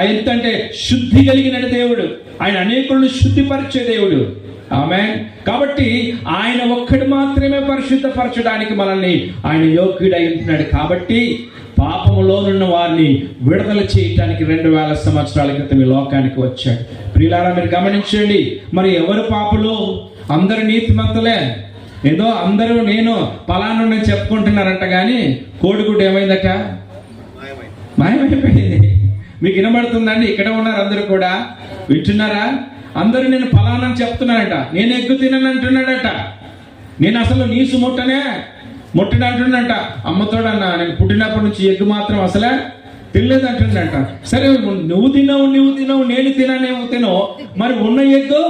F: ఎంతంటే శుద్ధి కలిగిన దేవుడు ఆయన, అనేకులను శుద్ధిపరిచే దేవుడు. ఆమేన్. కాబట్టి ఆయన ఒక్కడు మాత్రమే పరిశుద్ధపరచడానికి మనల్ని ఆయన యోగ్యుడై ఉంటున్నాడు. కాబట్టి పాపములోనున్న వారిని విడుదల చేయటానికి 2000 సంవత్సరాల క్రితం ఈ లోకానికి వచ్చాడు. ప్రియులారా, మీరు గమనించండి, మరి ఎవరు పాపులు? అందరు నీతిమంతులే. ఏదో అందరూ నేను పలానా చెప్పుకుంటున్నారంట, కానీ కోడిగుడ్డు ఏమైందట? మాయమైపోయింది. మీకు వినబడుతుందండి? ఇక్కడ ఉన్నారు అందరూ కూడా, వింటున్నారా? అందరూ నేను ఫలానా చెప్తున్నానట, నేను ఎగ్గు తినని అంటున్నాడట, నేను అసలు నీసు ముట్టడు అంటున్నాడట. అమ్మతోడన్నా నేను పుట్టినప్పటి నుంచి ఎగ్గు మాత్రం అసలే తినలేదు అంటున్నాడట. సరే, నువ్వు తినవు నేను తినవు, మరి ఉన్న ఎగ్గు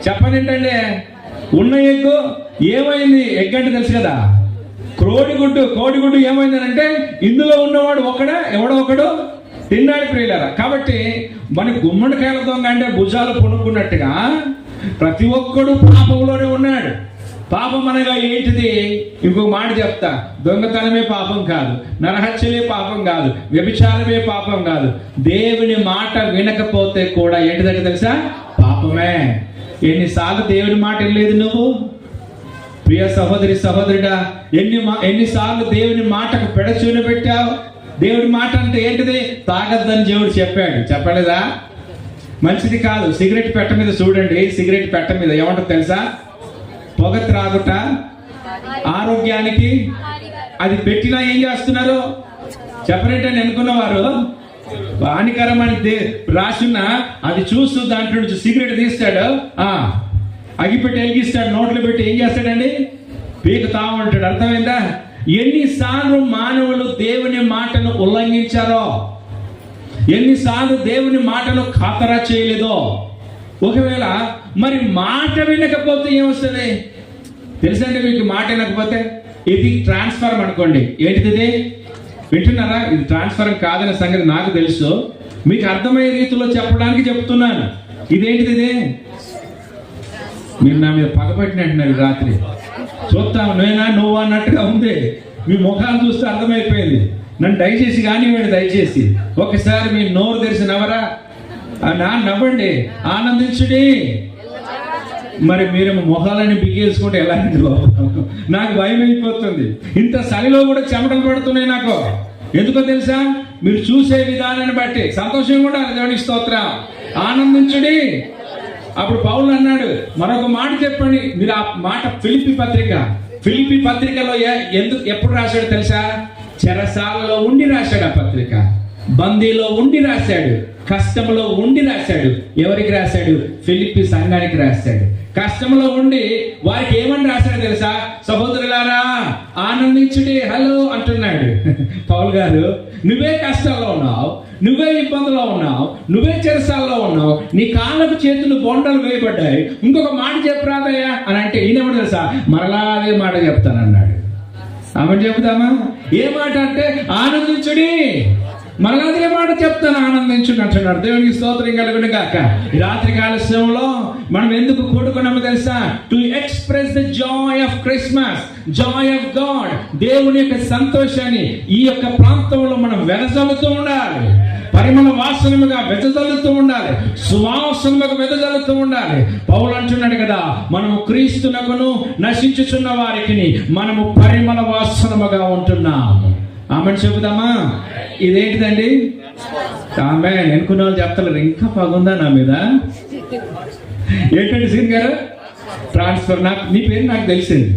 F: చెప్పనేంటండి? ఉన్న ఎగ్గు ఏమైంది? ఎగ్ అంటే తెలుసు కదా, కోడిగుడ్డు ఏమైందని అంటే ఇందులో ఉన్నవాడు ఎవడో ఒకడు తిన్నాడు ప్రియులారా. కాబట్టి మన గుమ్మడికాయల దొంగ అంటే భుజాలు పొనుక్కున్నట్టుగా ప్రతి ఒక్కడు పాపంలోనే ఉన్నాడు. పాపం అనగా ఏంటిది? ఇంకొక మాట చెప్తా, దొంగతనమే పాపం కాదు, నరహత్యలే పాపం కాదు, వ్యభిచారమే పాపం కాదు, దేవుని మాట వినకపోతే కూడా ఏంటిదంటే తెలుసా? పాపమే. ఎన్నిసార్లు దేవుని మాట వినలేదు నువ్వు? ప్రియ సహోదరి సహోదరుడా, ఎన్నిసార్లు దేవుని మాటకు పెడచూని పెట్టావు? దేవుడి మాట అంటే ఏంటిది? తాగద్దని దేవుడు చెప్పలేదా? మంచిది కాదు. సిగరెట్ పెట్ట మీద చూడండి, సిగరెట్ పెట్ట మీద ఏమంటారు తెలుసా? పొగ త్రాగుట ఆరోగ్యానికి. అది పెట్టినా ఏం చేస్తున్నారు చెప్పరేంటని అనుకున్నవారు హానికరమని రాసున్న అది చూస్తూ దాంట్లో నుంచి సిగరెట్ తీస్తాడు, అగిపెట్టి వెలిగిస్తాడు, నోట్లో పెట్టి ఏం చేస్తాడండి? పీకుతా ఉంటాడు. అర్థమైందా? ఎన్నిసార్లు మానవులు దేవుని మాటను ఉల్లంఘించారో, ఎన్నిసార్లు దేవుని మాటను ఖాతరా చేయలేదో. ఒకవేళ మరి మాట వినకపోతే ఏమొస్తుంది తెలుసండి మీకు? మాట వినకపోతే ఇది ట్రాన్స్ఫార్మ్ అనుకోండి. ఏంటిది? వింటున్నారా? ఇది ట్రాన్స్ఫార్మ్ కాదనే సంగతి నాకు తెలుసు, మీకు అర్థమయ్యే రీతిలో చెప్పడానికి చెప్తున్నాను. ఇదేంటిది? మీరు నా మీద పగబట్టినట్టున్నారు రాత్రి. చూస్తాం నేనా నువ్వు అన్నట్టుగా ఉంది. మీ ముఖాలు చూస్తే అర్థమైపోయింది. నన్ను దయచేసి కానివ్వండి, దయచేసి ఒకసారి మీ నోరు తెరిచి నవ్వరా? నవ్వండి, ఆనందించుడి. మరి మీరు మొహాలని బిగేసుకుంటే ఎలా అండి బాబు? నాకు భయం అయిపోతుంది. ఇంత చలిలో కూడా చెమటలు పడుతున్నాయి నాకు. ఎందుకో తెలుసా? మీరు చూసే విధానాన్ని బట్టి సంతోషంగా ఉండాలి. దేవునికి స్తోత్రం. ఆనందించుడి. అప్పుడు పౌలు అన్నాడు, మరొక మాట చెప్పండి. మీరు ఆ మాట ఫిలిప్పీ పత్రికలో ఎప్పుడు రాశాడు తెలుసా? చెరసాలలో ఉండి రాశాడు ఆ పత్రిక. బందీలో ఉండి రాశాడు, కష్టంలో ఉండి రాశాడు. ఎవరికి రాశాడు? ఫిలిప్పీ సంఘానికి రాశాడు. కష్టంలో ఉండి వారికి ఏమని రాశాడు తెలుసా? సహోదరులారా ఆనందించుడి, హలో అంటున్నాడు. పౌలు గారు, నువ్వే కష్టాల్లో ఉన్నావు, నువ్వే ఇబ్బందులో ఉన్నావు, నువ్వే చెరసాల్లో ఉన్నావు, నీ కాళ్ళకు చేతులు బొండలు వేయబడ్డాయి, ఇంకొక మాట చెప్పరాదయ్యా అని అంటే ఈయనెవడు తెలుసా? మరలా అదే మాట చెప్తానన్నాడు. ఆమె చెబుదామా? ఏ మాట అంటే ఆనందించుడి. మరలా అదే మాట చెప్తాను, ఆనందించుడు అంటున్నాడు. దేవునికి స్తోత్రం కలుగును గాక. ఈ రాత్రి కాల సమయంలో మనం ఎందుకు కూడుకున్నామో తెలుసా? To express the Joy of Christmas, Joy of God. దేవుని యొక్క సంతోషాన్ని ఈ యొక్క ప్రాంతంలో మనం వెదజల్లుతూ ఉండాలి. పరిమళ వాసనముగా వెదజల్లుతూ ఉండాలి, సువాసనముగా వెదజల్లుతూ ఉండాలి. పౌలు అంటున్నాడు కదా, మనము క్రీస్తునకును నశించుచున్న వారికి మనము పరిమళ వాసనముగా ఉంటున్నాము. ఆమె చెబుదామా? ఇదేంటిదండి? ఆమె అనుకున్న వాళ్ళు చెప్తారు, ఇంకా పగుందా నా మీద? ఏంటండి సీన్ గారు? ట్రాన్స్ఫర్. నాకు మీ పేరు నాకు తెలిసింది.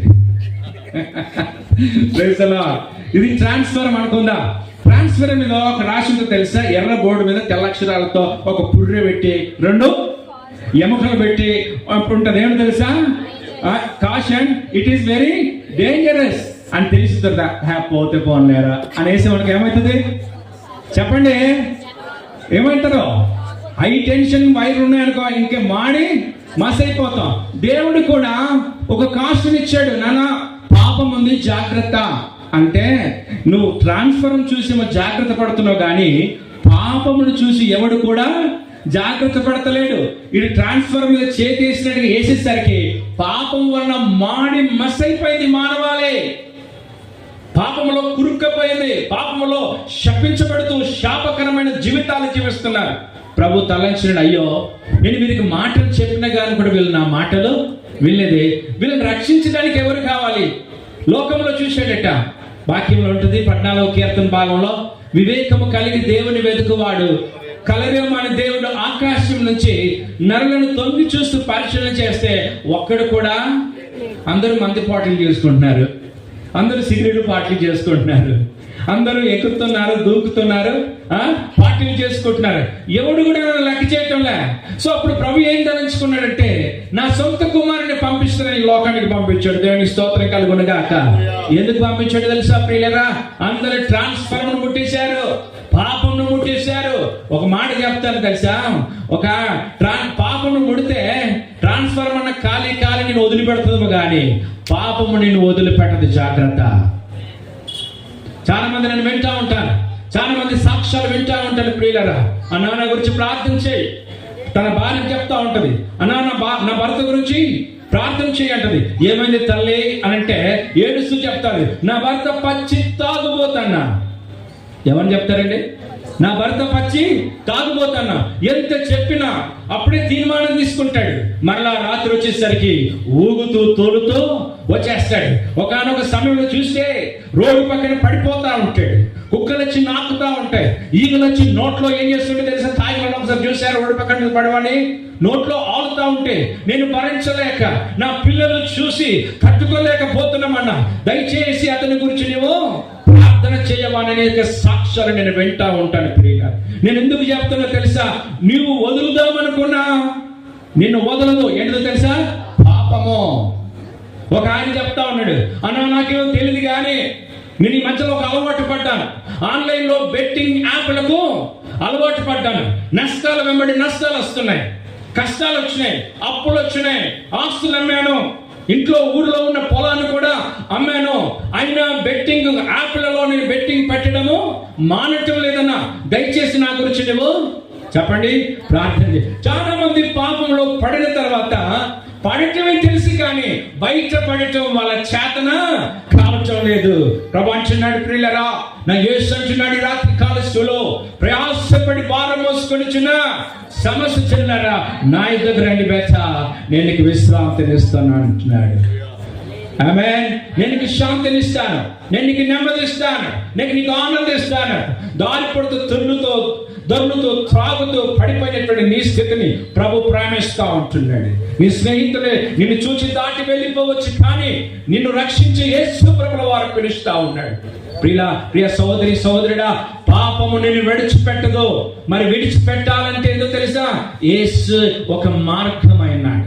F: ఇది ట్రాన్స్ఫర్ అనుకుందా? ట్రాన్స్ఫర్ మీద ఒక రాసి ఉందో తెలుసా? ఎర్ర బోర్డు మీద తెల్ల అక్షరాలతో ఒక పుర్రె పెట్టి 2 ఎముకలు పెట్టి ఉంటుంది. ఏమో తెలుసా? Caution, it is very dangerous అని తెలుస్తుందా? పోతే పోలేరా అనేసి మనకి ఏమవుతుంది చెప్పండి? ఏమంటారు? హై టెన్షన్ వైర్ ఉన్నాయనుకో, ఇంకే మాడి మస్ అయిపోతాం. దేవుడు కూడా ఒక కాషన్ ఇచ్చాడు. నానా పాపం ఉంది, జాగ్రత్త అంటే. నువ్వు ట్రాన్స్ఫర్ చూసి జాగ్రత్త పడుతున్నావు, కానీ పాపమును చూసి ఎవడు కూడా జాగ్రత్త పడతలేడు. ఇది ట్రాన్స్ఫర్ మీద చేసేసినట్టుగా వేసేసరికి పాపం వలన మాడి మస్ అయిపోయింది మానవాళి. పాపములో కురుక్కపోయింది, పాపములో శపించబడుతూ శాపకరమైన జీవితాలు జీవిస్తున్నారు. ప్రభు తలంచిన, అయ్యో నేను వీరికి మాటలు చెప్పిన కానీ కూడా వీళ్ళు నా మాటలు వినలేదే. వీళ్ళని రక్షించడానికి ఎవరు కావాలి? లోకంలో చూసాడట, వాక్యంలో ఉంటుంది 14వ కీర్తన భాగంలో, వివేకము కలిగి దేవుని వెతుకువాడు కలరేమని దేవుడు ఆకాశం నుంచి నరులను తొంగి చూస్తూ పరిశీలన చేస్తే ఒక్కడు కూడా. అందరూ మంది పాటలు చేసుకుంటున్నారు, అందరూ సిగరెట్ పార్టీలు చేసుకుంటున్నారు, అందరూ ఎక్కుతున్నారు, దూకుతున్నారు, పార్టీలు చేసుకుంటున్నారు. ఎవడు కూడా లెక్క చేయటంలే. సో అప్పుడు ప్రభు ఏం తలంచుకున్నాడంటే, నా సొంత కుమారుని పంపిస్తానని లోకానికి పంపించాడు. దేవునికి స్తోత్రం కలుగును గాక. ఎందుకు పంపించాడు తెలుసా ప్రియులరా? అందరూ ట్రాన్స్ఫర్ ముట్టేశారు, పాపంను ముట్టేశారు. ఒక మాట చెప్తాను తెలుసా? ఒక పాపము ముడితే ట్రాన్స్ఫర్ అన్న ఖాళీ నేను వదిలిపెడుతుంది, కానీ పాపము నిన్ను వదిలిపెట్టదు. జాగ్రత్త. చాలా మంది నేను వింటా ఉంటాను, చాలా మంది సాక్ష్యాలు వింటా ఉంటాను. ప్రియులరా, ఆ నాన్న గురించి ప్రార్థన చేయి. తన భార్య చెప్తా ఉంటది, అన్నా నా భర్త గురించి ప్రార్థన చేయి అంటది. ఏమైంది తల్లి అని అంటే ఏడుస్తూ చెప్తారు, నా భర్త పచ్చి తాగుబోతన్నా. ఎవరు చెప్తారండి? నా భర్త పచ్చి తాగుబోతన్నా. ఎంత చెప్పినా అప్పుడే తీర్మానం తీసుకుంటాడు. మరలా రాత్రి వచ్చేసరికి ఊగుతూ తోలుతూ వచ్చేస్తాడు. ఒకనొక సమయంలో చూస్తే రోడ్డు పక్కన పడిపోతా ఉంటాడు, కుక్కలు వచ్చి నాకుతా ఉంటాయి, ఈగలు వచ్చి నోట్లో ఏం చేస్తుంటే తెలుసా? తాగిన ఒకసారి చూశారు, రోడ్డు పక్కన పడవని నోట్లో ఆలుతా ఉంటే నేను భరించలేక నా పిల్లలు చూసి తట్టుకోలేకపోతున్నామన్నా. దయచేసి అతని గురించి నీవు ప్రార్థన చేయమనే సాక్ష్యాలు నేను వింటా ఉంటాను. ప్రియుగా, నేను ఎందుకు చెప్తున్నా తెలుసా? నీవు వదులుదామనుకున్నా నిన్ను వదలదు. ఏంటో తెలుసా? పాపము. ఒక ఆయన చెప్తా ఉన్నాడు, అన్నా నాకేమో తెలియదు కానీ నేను ఈ మధ్యలో ఒక అలవాటు పడ్డాను. ఆన్లైన్లో బెట్టింగ్ యాప్లకు అలవాటు పడ్డాను. నష్టాలు వెంబడి నష్టాలు వస్తున్నాయి, కష్టాలు వచ్చినాయి, అప్పులు వచ్చినాయి, ఆస్తులు అమ్మాను, ఇంట్లో ఊర్లో ఉన్న పొలాన్ని కూడా అమ్మాను. అయినా బెట్టింగ్ యాప్లలో నేను బెట్టింగ్ పెట్టడము మానటం లేదన్నా. దయచేసి నా గురించి నువ్వు చెప్పండి, ప్రార్థన చేయి. చాలా మంది పాపంలో పడిన తర్వాత పడటమే తెలుసు కానీ బయట పడటం వాళ్ళ చేతన కావటం లేదు. ప్రభు అంటున్నాడు, ప్రియులరా, నా యేసు అంటున్నాడు, రాత్రి కాలస్తులో ప్రయాసపడి భారం మోసుకొనిచున్న సమస్య చెల్లారా నా యుద్ధకు రండి బెచ్చ, నేను నీకు విశ్రాంతిని ఇస్తాను అంటున్నాడు. ఆమేన్. నేను నీకు శాంతినిస్తాను, నేను నీకు నెమ్మదిస్తాను, నేను నీకు ఆనందిస్తాను. దారి పడుతూ దొర్లుతూ త్రాగుతూ పడిపోయినటువంటి నీ స్థితిని ప్రభు ప్రేమిస్తా ఉంటున్నాడు. నీ స్నేహితులే నిన్ను చూసి దాటి వెళ్ళిపోవచ్చు, కానీ నిన్ను రక్షించే యేసు ప్రభుల వారు పిలుస్తా ఉన్నాడు. ప్రియ సహోదరి సహోదరుడా, పాపము నిన్ను విడిచిపెట్టదు. మరి విడిచిపెట్టాలంటే ఏదో తెలుసా? యేసు ఒక మార్గమైనాడు.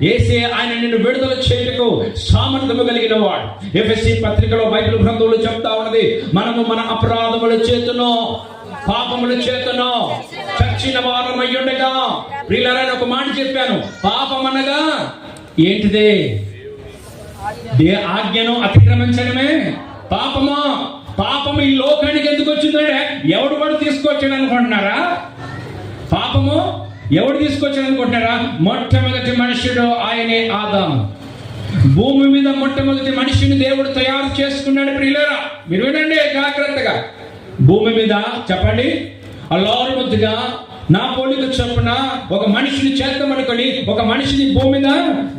F: యేసే ఆయన నిన్ను విడుదల చేయటకు సామర్థ్యము కలిగిన వాడు. ఎఫెసీ పత్రికలో బైబిల్ గ్రంథంలో చెప్తా ఉన్నది, మనము మన అపరాధముల చేతును పాపముల చేతును చచ్చిన వారమై ఉండగా. ప్రియులారా, ఒక మాట చెప్పాను, పాపం అనగా ఏంటిదే? ఆజ్ఞను అతిక్రమించడమే పాపము. పాపము ఈ లోకానికి ఎందుకు వచ్చిందంటే ఎవడు వాడు తీసుకొచ్చాడు అనుకుంటున్నారా? పాపము ఎవడు తీసుకొచ్చాడు అనుకుంటున్నారా? మొట్టమొదటి మనుషుడు ఆయనే ఆదాము. భూమి మీద మొట్టమొదటి మనిషిని దేవుడు తయారు చేసుకున్నాడు. ప్రియులారా, మీరు వినండి జాగ్రత్తగా. భూమి మీద చెప్పండి, అల్లారుముద్దుగా నా పోలిక చొప్పున ఒక మనిషిని చేద్దామనుకొని ఒక మనిషిని భూమి మీద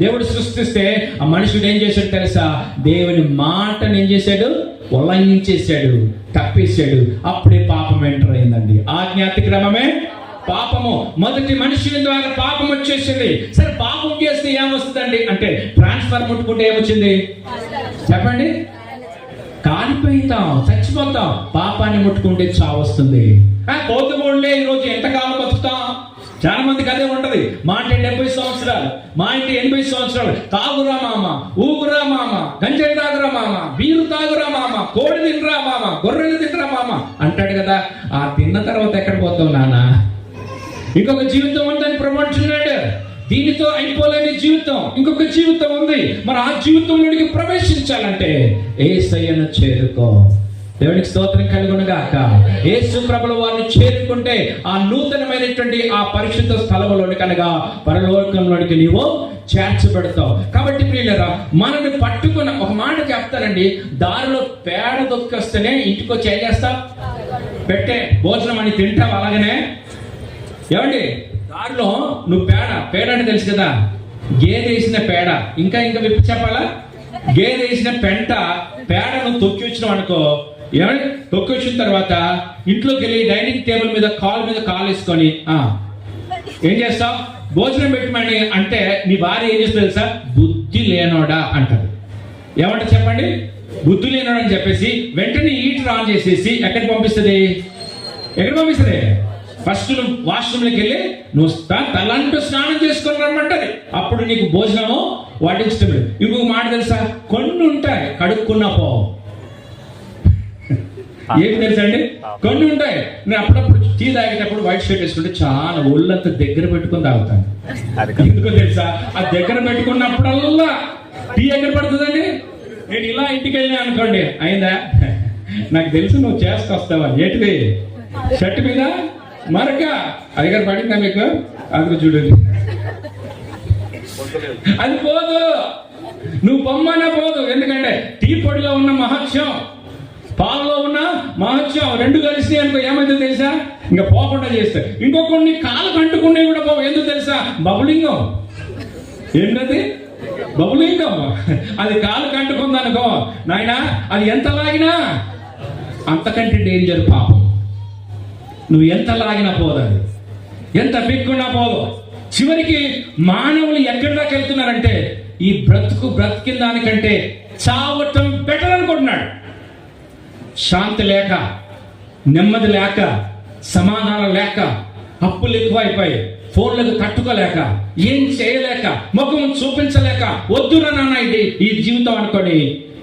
F: దేవుడు సృష్టిస్తే ఆ మనుషుడు ఏం చేశాడు తెలుసా? దేవుని మాటను ఏం చేశాడు? ఉల్లంఘించేశాడు, తప్పేశాడు. అప్పుడే పాపం ఎంటర్ అయిందండి. ఆజ్ఞాతిక్రమమే పాపము. మొదటి మనుషుల ద్వారా పాపం వచ్చేసింది. సరే, పాపం చేస్తే ఏమొస్తుందండి అంటే ట్రాన్స్ఫర్ ముట్టుకుంటే ఏమొచ్చింది చెప్పండి? కాలిపోతాం, చచ్చిపోతాం. పాపాన్ని ముట్టుకుంటే చావు వస్తుంది. కోతుమూడులే ఈరోజు ఎంతకాలం బతుకుతాం? చాలా మందికి అదే ఉంటది. మా ఇంటి 70 సంవత్సరాలు, మా ఇంటి 80 సంవత్సరాలు. తాగురా మామ, ఊగురా మామ, గంజాయి తాగురా మామ, బీరు తాగురా మామ, కోడి తినరా మామ, గొర్రెలు తినరా మామ అంటాడు కదా. ఆ తిన్న తర్వాత ఎక్కడ పోతావు నాన్న? ఇంకొక జీవితం ఉందని ప్రమాణించున్నాడు. దీనితో అయిపోలేని జీవితం, ఇంకొక జీవితం ఉంది. మరి ఆ జీవితంలోనికి ప్రవేశించాలంటే యేసయ్యను చేరుకో. దేవునికి స్తోత్రం కలుగునుగాక. యేసు ప్రభుల వారిని చేరుకుంటే ఆ నూతనమైనటువంటి ఆ పరిశుద్ధ స్థలములోని కనుక పరలోకంలోనికి నీవు చేర్చబడతావు. కాబట్టి ప్రియులారా, మనల్ని పట్టుకున్న ఒక మాట చెప్తానండి, దారిలో పేడ దొక్కొస్తేనే ఇంటికి వచ్చి ఏం చేస్తావు? పెట్టే భోజనం అని తింటావు. అలాగనే ఏమండి, దారిలో నువ్వు పేడ అంటే తెలుసు కదా, గేదె వేసిన పేడ. ఇంకా విప్పి చెప్పాలా? గేదె వేసిన పేడను తొక్కి వచ్చినావు అనుకో, ఏమండి, తొక్కి వచ్చిన తర్వాత ఇంట్లోకి వెళ్ళి డైనింగ్ టేబుల్ మీద కాలు వేసుకొని ఏం చేస్తావు? భోజనం పెట్టమని అంటే నీ భార్య ఏం చేస్తుంది తెలుసా? బుద్ధి లేనోడా అంటారు. ఏమంటారు చెప్పండి? బుద్ధి లేనోడా అని చెప్పేసి వెంటనే హీటర్ ఆన్ చేసేసి ఎక్కడికి పంపిస్తుంది? ఫస్ట్ నువ్వు వాష్రూమ్లోకి వెళ్ళి నువ్వు తలంటూ స్నానం చేసుకొని రమ్మంటది. అప్పుడు నీకు భోజనము వాటించడం లేదు. ఇంకొక మాట తెలుసా? కొన్ని ఉంటాయి కడుక్కున్నా పో. ఏమి తెలుసా అండి? కొన్ని ఉంటాయి. నేను అప్పుడప్పుడు టీ తాగేటప్పుడు వైట్ షర్ట్ వేసుకుంటే చాలా ఒళ్ళంతా దగ్గర పెట్టుకుని తాగుతాను. ఎందుకో తెలుసా? ఆ దగ్గర పెట్టుకున్నప్పుడల్లా టీ ఎక్కడ పడుతుందండి? నేను ఇలా ఇంటికి వెళ్ళినా అనుకోండి, అయిందా? నాకు తెలుసు నువ్వు చేసుకొస్తావా. ఏంటిది? షర్ట్ మీద మరక అదిగారు పడిందా మీకు? అది చూడండి, అది పోదు. నువ్వు బొమ్మనే పోదు. ఎందుకంటే టీ పొడిలో ఉన్న మహత్యం, పాలలో ఉన్న మహత్యం రెండు కలిసి అనుకో ఏమైందో తెలుసా? ఇంకా పోకుండా చేస్తాయి. ఇంకో కొన్ని కాలు కంటుకునేవి కూడా పోవు. ఎందుకు తెలుసా? బబులింగం. ఏంటది? బబులింగం. అది కాలు కంటుకుందనుకో నాయనా, అది ఎంత లాగినా అంతకంటే డేంజర్ పాపం. నువ్వు ఎంత లాగినా పోదు, ఎంత పిక్కున్నా పోదు. చివరికి మానవులు ఎక్కడి దాకా వెళ్తున్నారంటే ఈ బ్రతికిన దానికంటే చావటం బెటర్ అనుకుంటున్నాడు. శాంతి లేక, నెమ్మది లేక, సమాధానం లేక, అప్పులు ఎక్కువైపోయి, ఫోన్లకు తట్టుకోలేక, ఏం చేయలేక, ముఖం చూపించలేక, వద్దురా నాన్న ఈ జీవితం అనుకోని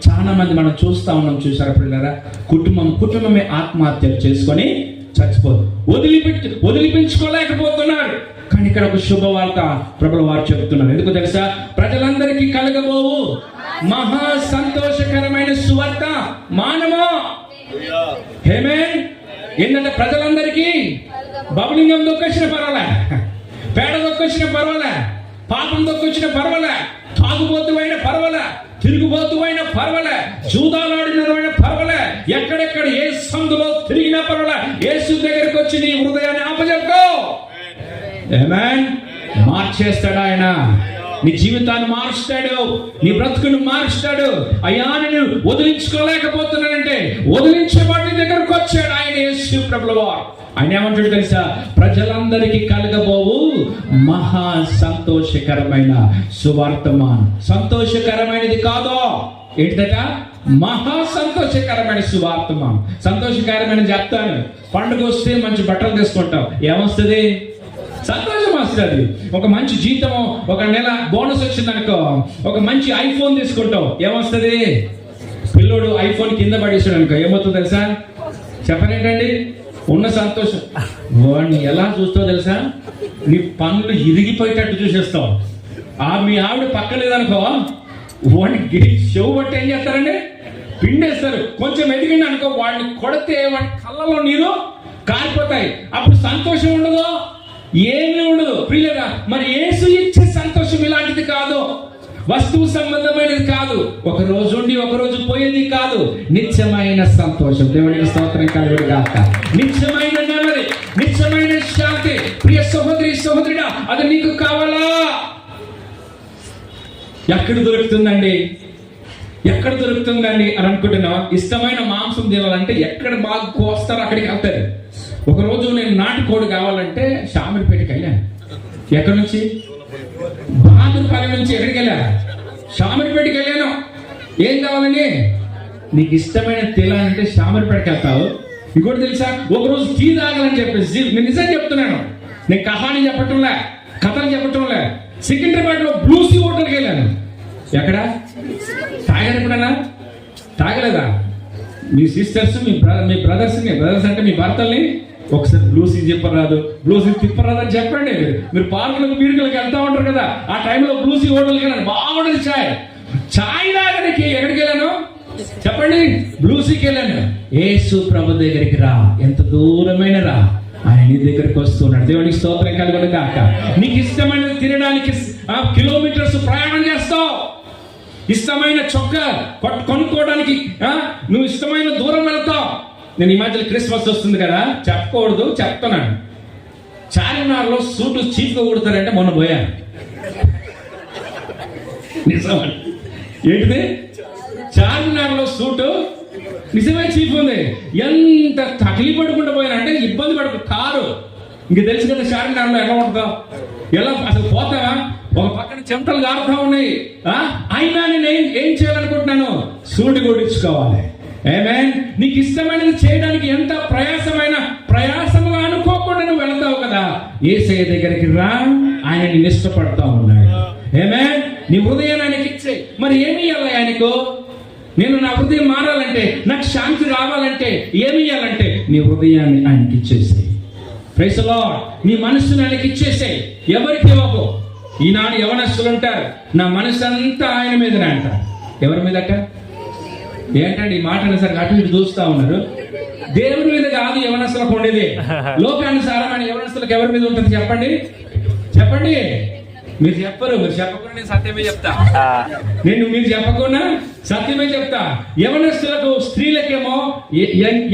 F: చాలా మంది మనం చూస్తా ఉన్నాం. చూసారా పిల్లరా? కుటుంబమే ఆత్మహత్యలు చేసుకొని చచ్చిపోదు, వదిలిపించుకోలేకపోతున్నారు. కానీ ఇక్కడ ఒక శుభవార్త ప్రభుల వారు చెప్తున్నారు. ఎందుకు తెలుసా? ప్రజలందరికీ కలగబోవు మహా సంతోషకరమైన సువార్త మానవా. హేమేన్. ఏంటంటే ప్రజలందరికీ బబులింగం దొక్కొచ్చిన పర్వాలే, పేడ దొక్కొచ్చిన పర్వాలే, పాపం దొక్కొచ్చిన పర్వాలే, తాగుబోతువైన పర్వాలే, తిరుగుబోతువైన పర్వాలే, జూదాలాడిన పర్వాలే, ఎక్కడెక్కడ ఏ సందులో తిరిగినా పర్వాలే, యేసు దగ్గరికి వచ్చి నీ హృదయాన్ని ఆపజెప్పుకో. ఆమేన్. మార్చేస్తాడు ఆయన. నీ జీవితాన్ని మారుస్తాడు, నీ బ్రతుకును మారుస్తాడు. అయ్యా నేను వదిలించుకోలేకపోతున్నానంటే వదిలించబడి దగ్గరకు వచ్చాడు ఆయన, యేసు ప్రభువు. ఆయన ఏమంటాడు తెలుసా? ప్రజలందరికీ కలగబోవు మహా సంతోషకరమైన సువార్తమానం. సంతోషకరమైనది కాదో ఏంటట? మహా సంతోషకరమైన సువార్తమానం. సంతోషకరమైన చెప్తాను. పండుగ వస్తే మంచి బట్టలు తీసుకుంటాం, ఏమొస్తుంది? సంతోషం వస్తుంది. ఒక మంచి జీతము, ఒక నెల బోనస్ వచ్చింది అనుకో, ఒక మంచి ఐఫోన్ తీసుకుంటావు, ఏమొస్తుంది? పిల్లోడు ఐఫోన్ కింద పడేసాడు అనుకో, ఏమవుతుంది తెలుసా? చెప్పనేంటండి? ఉన్న సంతోషం వాడిని ఎలా చూస్తావు తెలుసా? నీ పనులు ఇరిగిపోయేటట్టు చూసేస్తావు. మీ ఆవిడ పక్క లేదనుకో, వాడిని చెవు బట్టి ఏం చేస్తారండి? పిండేస్తారు. కొంచెం ఎదిగింది అనుకో, వాడిని కొడితే వాడి కళ్ళలో నీరు కారిపోతాయి. అప్పుడు సంతోషం ఉండదు, ఏమీ ఉండదు. ప్రియులరా, మరి యేసు ఇచ్చే సంతోషం ఇలాంటిది కాదు, వస్తువు సంబంధమైనది కాదు, ఒక రోజు ఉండి ఒక రోజు పోయేది కాదు. నిత్యమైన సంతోషం. దేవునికి స్తోత్రం కలుగును గాక. నిత్యమైన నెమ్మది, నిత్యమైన శాంతి. ప్రియ సహోదరి సహోదరుడా, అది నీకు కావాలా? ఎక్కడ దొరుకుతుందండి? ఎక్కడ దొరుకుతుందండి అని అనుకుంటున్నా? ఇష్టమైన మాంసం తినాలంటే ఎక్కడ బాగా కోస్తారో అక్కడికి వెళ్తారు. ఒకరోజు నేను నాటుకోడి కావాలంటే షామిలిపేటకి వెళ్ళాను. ఎక్కడి నుంచి? బహాదూర్పాలెం నుంచి. ఎక్కడికి వెళ్ళా? షామిలిపేటకి వెళ్ళాను. ఏం కావాలని? నీకు ఇష్టమైన తినాలంటే షామిలిపేటకి వెళ్తావు. ఇంకోటి తెలుసా? ఒకరోజు టీ తాగాలని చెప్పేసి, నేను నిజం చెప్తున్నాను, నేను కహాని చెప్పటంలే, కథలు చెప్పటంలే. సికింద్రాబాద్ లో బ్లూసీ హోటల్కి వెళ్ళాను. ఎక్కడ? తాగారు ఎప్పుడన్నా? తాగలేదా? మీ సిస్టర్స్, మీ బ్రదర్స్ అంటే మీ భర్తల్ని ఒకసారి బ్లూసీ చెప్పరాదు, బ్లూసీ తిప్పరాదు అని చెప్పండి. మీరు పార్కులకు పీరుకలకు వెళ్తా ఉంటారు కదా, ఆ టైంలో బ్లూసీ హోటల్కి వెళ్ళాను. బాగుండదు చాయ్. చాయ్ తాగడానికి ఎక్కడికి వెళ్ళాను చెప్పండి? బ్లూసీకి వెళ్ళాను. యేసు ప్రభు దగ్గరికి రా, ఎంత దూరమైన రా, ఆయన నీ దగ్గరికి వస్తున్నాడు. దేవునికి స్తోత్రం కలుగును గాక. నీకు ఇష్టమైనది తినడానికి కిలోమీటర్స్ ప్రయాణం చేస్తావు. ఇష్టమైన చొక్కా కొనుక్కోవడానికి నువ్వు ఇష్టమైన దూరం వెళ్తావు. నేను ఈ మధ్యలో క్రిస్మస్ వస్తుంది కదా, చెప్పకూడదు, చెప్తున్నాను. చార్మినార్లో సూటు చీప్గా కుడతారంటే మొన్న పోయాను. నిజమండి. ఏంటిది? చార్మినార్లో సూటు నిజమే చీప్ ఉంది. ఎంత తగిలి పడుకుంటూ పోయానంటే ఇబ్బంది పడుకు కారు. ఇంక తెలుసు కదా చార్మినార్లో ఎలా ఉంటుందో, ఎలా అసలు పోతావా? ఒక పక్కన చెమటలు కారుతా ఉన్నాయి. అయినా నేను ఏం చేయాలనుకుంటున్నాను? సూటి కొట్టించుకోవాలి. ఆమేన్. నీకు ఇష్టమైనది చేయడానికి ఎంత ప్రయాసముగా అనుకోకుండా నువ్వు వెళ్తావు కదా, యేసయ్య దగ్గరికి రా, ఆయన నిన్ను ఇష్టపడతా ఉన్నాడు. ఆమేన్. నీ హృదయాన్ని ఆయనకి ఇచ్చే. మరి ఏమి ఇవ్వాలి ఆయనకు? నేను నా హృదయం మారాలంటే, నాకు శాంతి రావాలంటే ఏమి ఇవ్వాలంటే నీ హృదయాన్ని ఆయనకి ఇచ్చేసేయి. Praise the lord. నీ మనస్సుని ఆయనకి ఇచ్చేసేయి. ఎవరికి ఇవ్వకు. ఈనాడు యవనస్తులు ఉంటారు, నా మనసు అంతా ఆయన మీదనే అంటారు. ఎవరి మీదట? ఏంటంటే ఈ మాట అనేసరికి అటు ఇటు చూస్తా ఉన్నారు. దేవుడి మీద కాదు యవనస్తులకు ఉండేది. లోకానుసారమైన యవనస్తులకు ఎవరి మీద ఉంటుంది చెప్పండి? చెప్పండి. మీరు చెప్పరు. మీరు చెప్పకుండా నేను సత్యమే చెప్తా. మీరు చెప్పకుండా సత్యమే చెప్తా. యవనస్తులకు, స్త్రీలకేమో,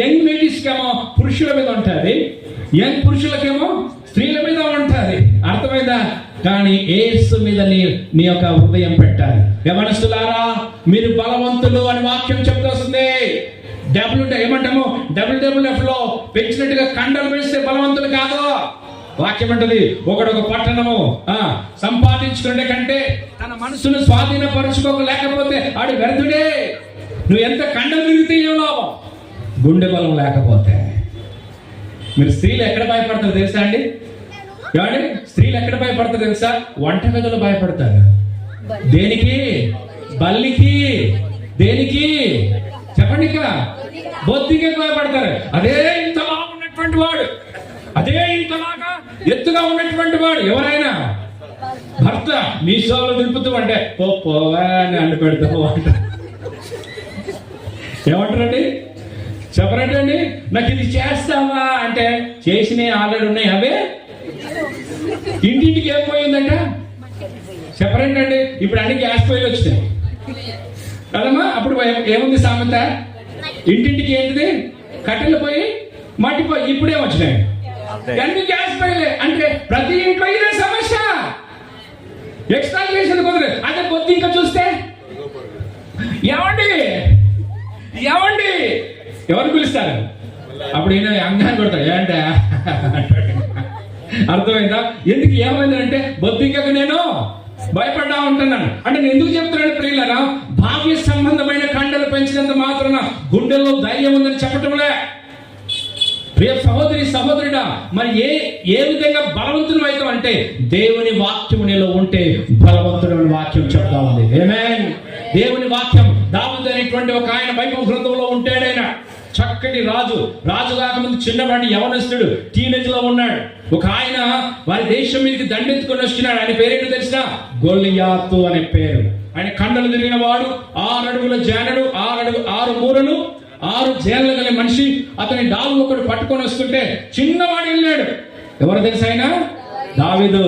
F: యంగ్ లేడీస్ కేమో పురుషుల మీద ఉంటుంది, యంగ్ పురుషులకేమో స్త్రీల మీద ఉంటుంది. అర్థమైందా? కానీ యేసు మీద నీ యొక్క హృదయం పెట్టాలి. యవనస్తులారా, మీరు బలవంతులు అని వాక్యం చెప్తూ వస్తుంది. ఏమంటాము? WWF లో పెంచినట్టుగా కండలు పెంచితే బలవంతులు కాదు. వాక్యం అంటది, ఒకడొక పట్టణము సంపాదించుకునే కంటే తన మనసును స్వాధీనపరుచుకోలేకపోతే ఆడు వ్యర్థుడే. నువ్వు ఎంత కండలు తిరిగితే ఏం లాభం? గుండె బలం లేకపోతే. మీరు స్త్రీలు ఎక్కడ భయపడతారు తెలుసా అండి? ఏమండి? స్త్రీలు ఎక్కడ భయపడతారు తెలుసా? వంట గదిలో భయపడతారు. దేనికి? బల్లికి. దేనికి చెప్పండి? ఇక్కడ బొత్తికి భయపడతారు. అదే ఇంతలా ఉన్నటువంటి వాడు, అదే ఇంతలాగా ఎత్తుగా ఉన్నటువంటి వాడు ఎవరైనా భర్త మీ షోలో నిలుపుతూ అంటే పోవా అని అండి పెడతావు అంటారు. ఏమంటారండి? చెప్పరండి. నాకు ఇది చేస్తావా అంటే చేసినవి ఆల్రెడీ ఉన్నాయి, అవే ఇంటింటికి ఏం పోయిందంట చెప్పరండి. ఇప్పుడు అన్ని గ్యాస్ పొయ్యిలు వచ్చినాయి కదమ్మా. అప్పుడు ఏముంది సామెత? ఇంటింటికి ఏంటిది? కట్టెలు పోయి, మట్టి పోయి. ఇప్పుడేం వచ్చినాయి? అన్ని గ్యాస్ పైలే. అంటే ప్రతి ఇంట్లో ఇదే సమస్య. ఎక్స్ట్రా చేసేది కుదరదు. అదే కొద్ది ఇంకా చూస్తే ఏమండి ఎవరు పిలుస్తారు? అప్పుడు ఈయన అంగాన్ని కొడతాడు. ఏంటా అర్థమైందా? ఎందుకు ఏమైంది అంటే బొద్దింకకు నేను భయపడ్డా ఉంటున్నాను. అంటే నేను ఎందుకు చెప్తున్నాను ప్రియులారా? భావ్య సంబంధమైన కండలు పెంచినంత మాత్రాన గుండెల్లో ధైర్యం ఉందని చెప్పటంలే. ప్రియ సహోదరి సహోదరుడా, మరి ఏ విధంగా బలవంతులు అవుతాం అంటే దేవుని వాక్యం నీలో ఉంటే బలవంతుడైన వాక్యం చెప్తా ఉంది. ఆమేన్. దేవుని వాక్యం. దావీదు అనేటువంటి ఒక ఆయన బైబిల్ గ్రంథంలో ఉంటాడైనా చక్కటి రాజు కాకముందు చిన్నవాడి యవనస్తుడు, టీనేజ్ లో ఉన్నాడు. ఒక ఆయన వారి దేశం మీదకి దండెత్తుకొని వస్తున్నాడు. ఆయన పేరేంటో తెలిసిన? గొలియాతు అనే పేరు. ఆయన కండలు తిరిగిన వాడు, 6 అడుగుల జానడు, 6 మూరలు, 6 జేళ్ళ గల మనిషి. అతని డాలు ఒకడు పట్టుకొని వస్తుంటే చిన్నవాడు వెళ్ళాడు. ఎవరు తెలుసా ఆయన? దావీదు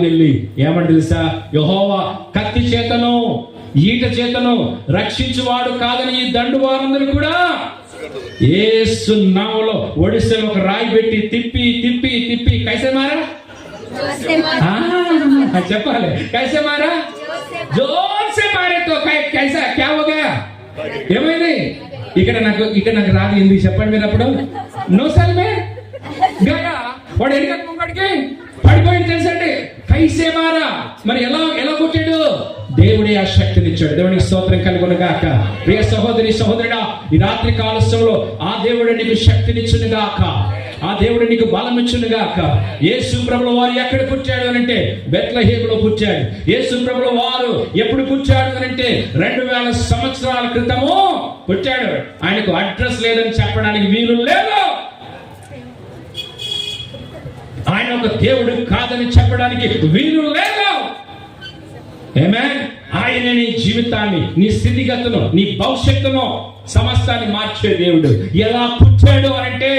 F: వెళ్ళి ఏమంటే తెలుసా? యెహోవా కత్తి చేతను ఈట చేతను రక్షించువాడు కాదని ఈ దండు వారందరూ కూడా యేసు నామములో ఒడిశలో ఒక రాయి పెట్టి తిప్పి కైసే మారా చెప్పాలి. కైసే మారా? జోర్సే మారే తో కైసా క్యా హో గయా? ఏమైంది? ఇక్కడ నాకు రాదు. ఎందుకు చెప్పండి మీరు? అప్పుడు నోసల్మే గయా. వాడు ఎన్నిక ముంగడికి పడిపోయింది తెలుసండి. కైసే మారా? మరి ఎలా కొట్టాడు? దేవుడే ఆ శక్తిని ఇచ్చాడు. దేవునికి స్తోత్రం కలుగును గాక. ప్రియ సహోదరి సహోదరుడా, ఈ రాత్రి కాలస్యంలో ఆ దేవుడు నీకు శక్తినిచ్చును గాక. ఆ దేవుడు నీకు బలం ఇచ్చును గాక. యేసు ప్రభుల వారు ఎక్కడ పుట్టాడు అనంటే బెత్లెహేములో పుట్టాడు. యేసు ప్రభుల వారు ఎప్పుడు పుట్టాడు అనంటే 2000 సంవత్సరాల క్రితము పుట్టాడు. ఆయనకు అడ్రస్ లేదని చెప్పడానికి వీలు లేదు. ఆయన ఒక దేవుడు కాదని చెప్పడానికి వీలు లేదు. ఆమేన్. ఆయన నీ జీవితాన్ని, నీ స్థితిగతును, నీ భవిష్యత్తును, సమస్తాన్ని మార్చే దేవుడు. ఎలా పుట్టాడు అంటే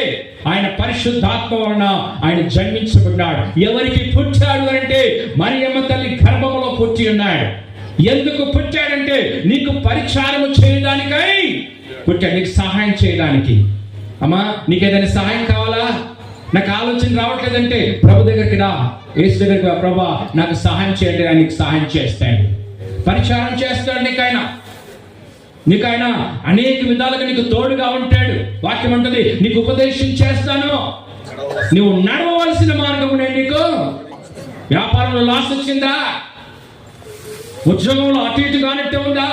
F: ఆయన పరిశుద్ధాత్మ వలన ఆయన జన్మించబడ్డాడు. ఎవరికి పుట్టాడు అంటే మరియమ్మ తల్లి గర్భములో పుట్టి ఉన్నాడు. ఎందుకు పుట్టాడంటే నీకు పరిచారము చేయడానికై పుట్టాడు. నీకు సహాయం చేయడానికి. అమ్మా, నీకేదైనా సహాయం కావాలా? నాకు ఆలోచన రావట్లేదంటే ప్రభు దగ్గరికి రా. యేసు దగ్గరికి రా. ప్రభా నాకు సహాయం చేయండి. ఆయన నీకు సహాయం చేస్తాడు, పరిచారం చేస్తాడు. నీకు ఆయన అనేక విధాలుగా నీకు తోడుగా ఉంటాడు. వాక్యం అంటది నీకు ఉపదేశం చేస్తాను, నువ్వు నడవవలసిన మార్గం నేను నీకు. వ్యాపారంలో లాస్ వచ్చిందా? ఉద్యోగంలో అటు ఇటు కానట్టు ఉందా?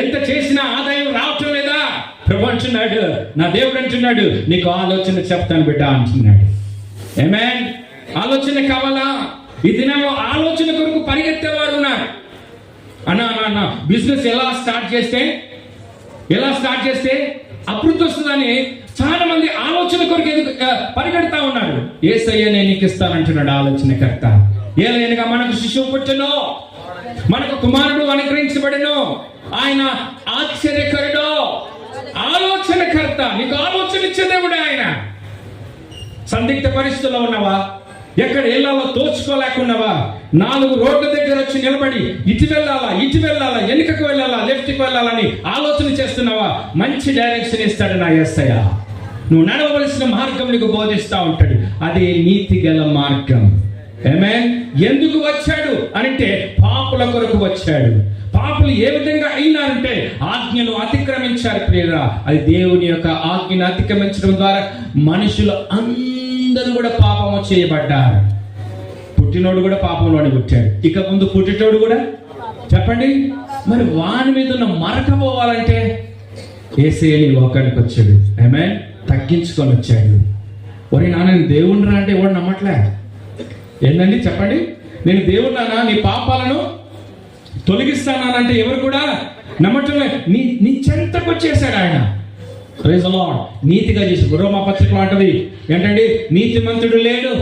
F: ఎంత చేసినా ఆదాయం రావటం లేదా? ప్రభు అంటున్నాడు, నా దేవుడు అంటున్నాడు, నీకు ఆలోచన చెప్తాను బిడ్డ అంటున్నాడు. ఆమేన్. ఆలోచన కావాలా? ఈ దినంలో ఆలోచన కొరకు పరిగెత్తేవారు ఉన్నారు. అన్నా బిజినెస్ ఎలా స్టార్ట్ చేస్తే అభివృద్ధి వస్తుందని చాలా మంది ఆలోచన కొరకు పరిగెడతా ఉన్నారు. యేసయ్య నేను నీకు ఇస్తానంటున్నాడు ఆలోచనకర్త. ఏలైనగా మనకు శిశువు పుట్టెను, మనకు కుమారుడు అనుగ్రహించబడెను. ఆయన ఆశ్చర్యకరుడు, ఆలోచనకర్త. నీకు ఆలోచన ఇచ్చే దేవుడే ఆయన. సందిగ్ధ పరిస్థితుల్లో ఉన్నావా? ఎక్కడ వెళ్ళాలో తోచుకోలేకున్నావా? 4 రోడ్ల దగ్గర వచ్చి నిలబడి ఇటు వెళ్ళాలా, వెనుకకు వెళ్ళాలా, లెఫ్ట్కి వెళ్ళాలని ఆలోచన చేస్తున్నావా? మంచి డైరెక్షన్ ఇస్తాడు నా యేసయ్య. నువ్వు నడవవలసిన మార్గం నీకు బోధిస్తా ఉంటాడు. అదే నీతి గల మార్గం. ఆమేన్. ఎందుకు వచ్చాడు అంటే పాపుల కొరకు వచ్చాడు. పాపులు ఏ విధంగా అయినారంటే ఆజ్ఞను అతిక్రమించారు ప్రియులారా. అది దేవుని యొక్క ఆజ్ఞను అతిక్రమించడం ద్వారా మనుషులు అందరూ కూడా పాపము చేయబడ్డారు. పుట్టినోడు కూడా పాపంలోనే పుట్టాడు. ఇక ముందు పుట్టినోడు కూడా చెప్పండి. మరి వాని మీద ఉన్న మరక పోవాలంటే యేసయ్య ఈ లోకానికి వచ్చాడు. ఆమేన్. తగ్గించుకొని వచ్చాడు. ఒరే నాన్న నేను దేవుణ్ణి అంటే ఎవడు నమ్మట్లే. ఏంటండి చెప్పండి? నేను దేవుణ్ణానా, నీ పాపాలను తొలగిస్తానంటే ఎవరు కూడా నమ్మటంలే. నీ చెంతకు వచ్చేసాడు ఆయన. Praise the Lord. నీతిగా చేసి రోమా పత్రికలో అంటది ఏంటండి? నీతిమంతుడు లేడు,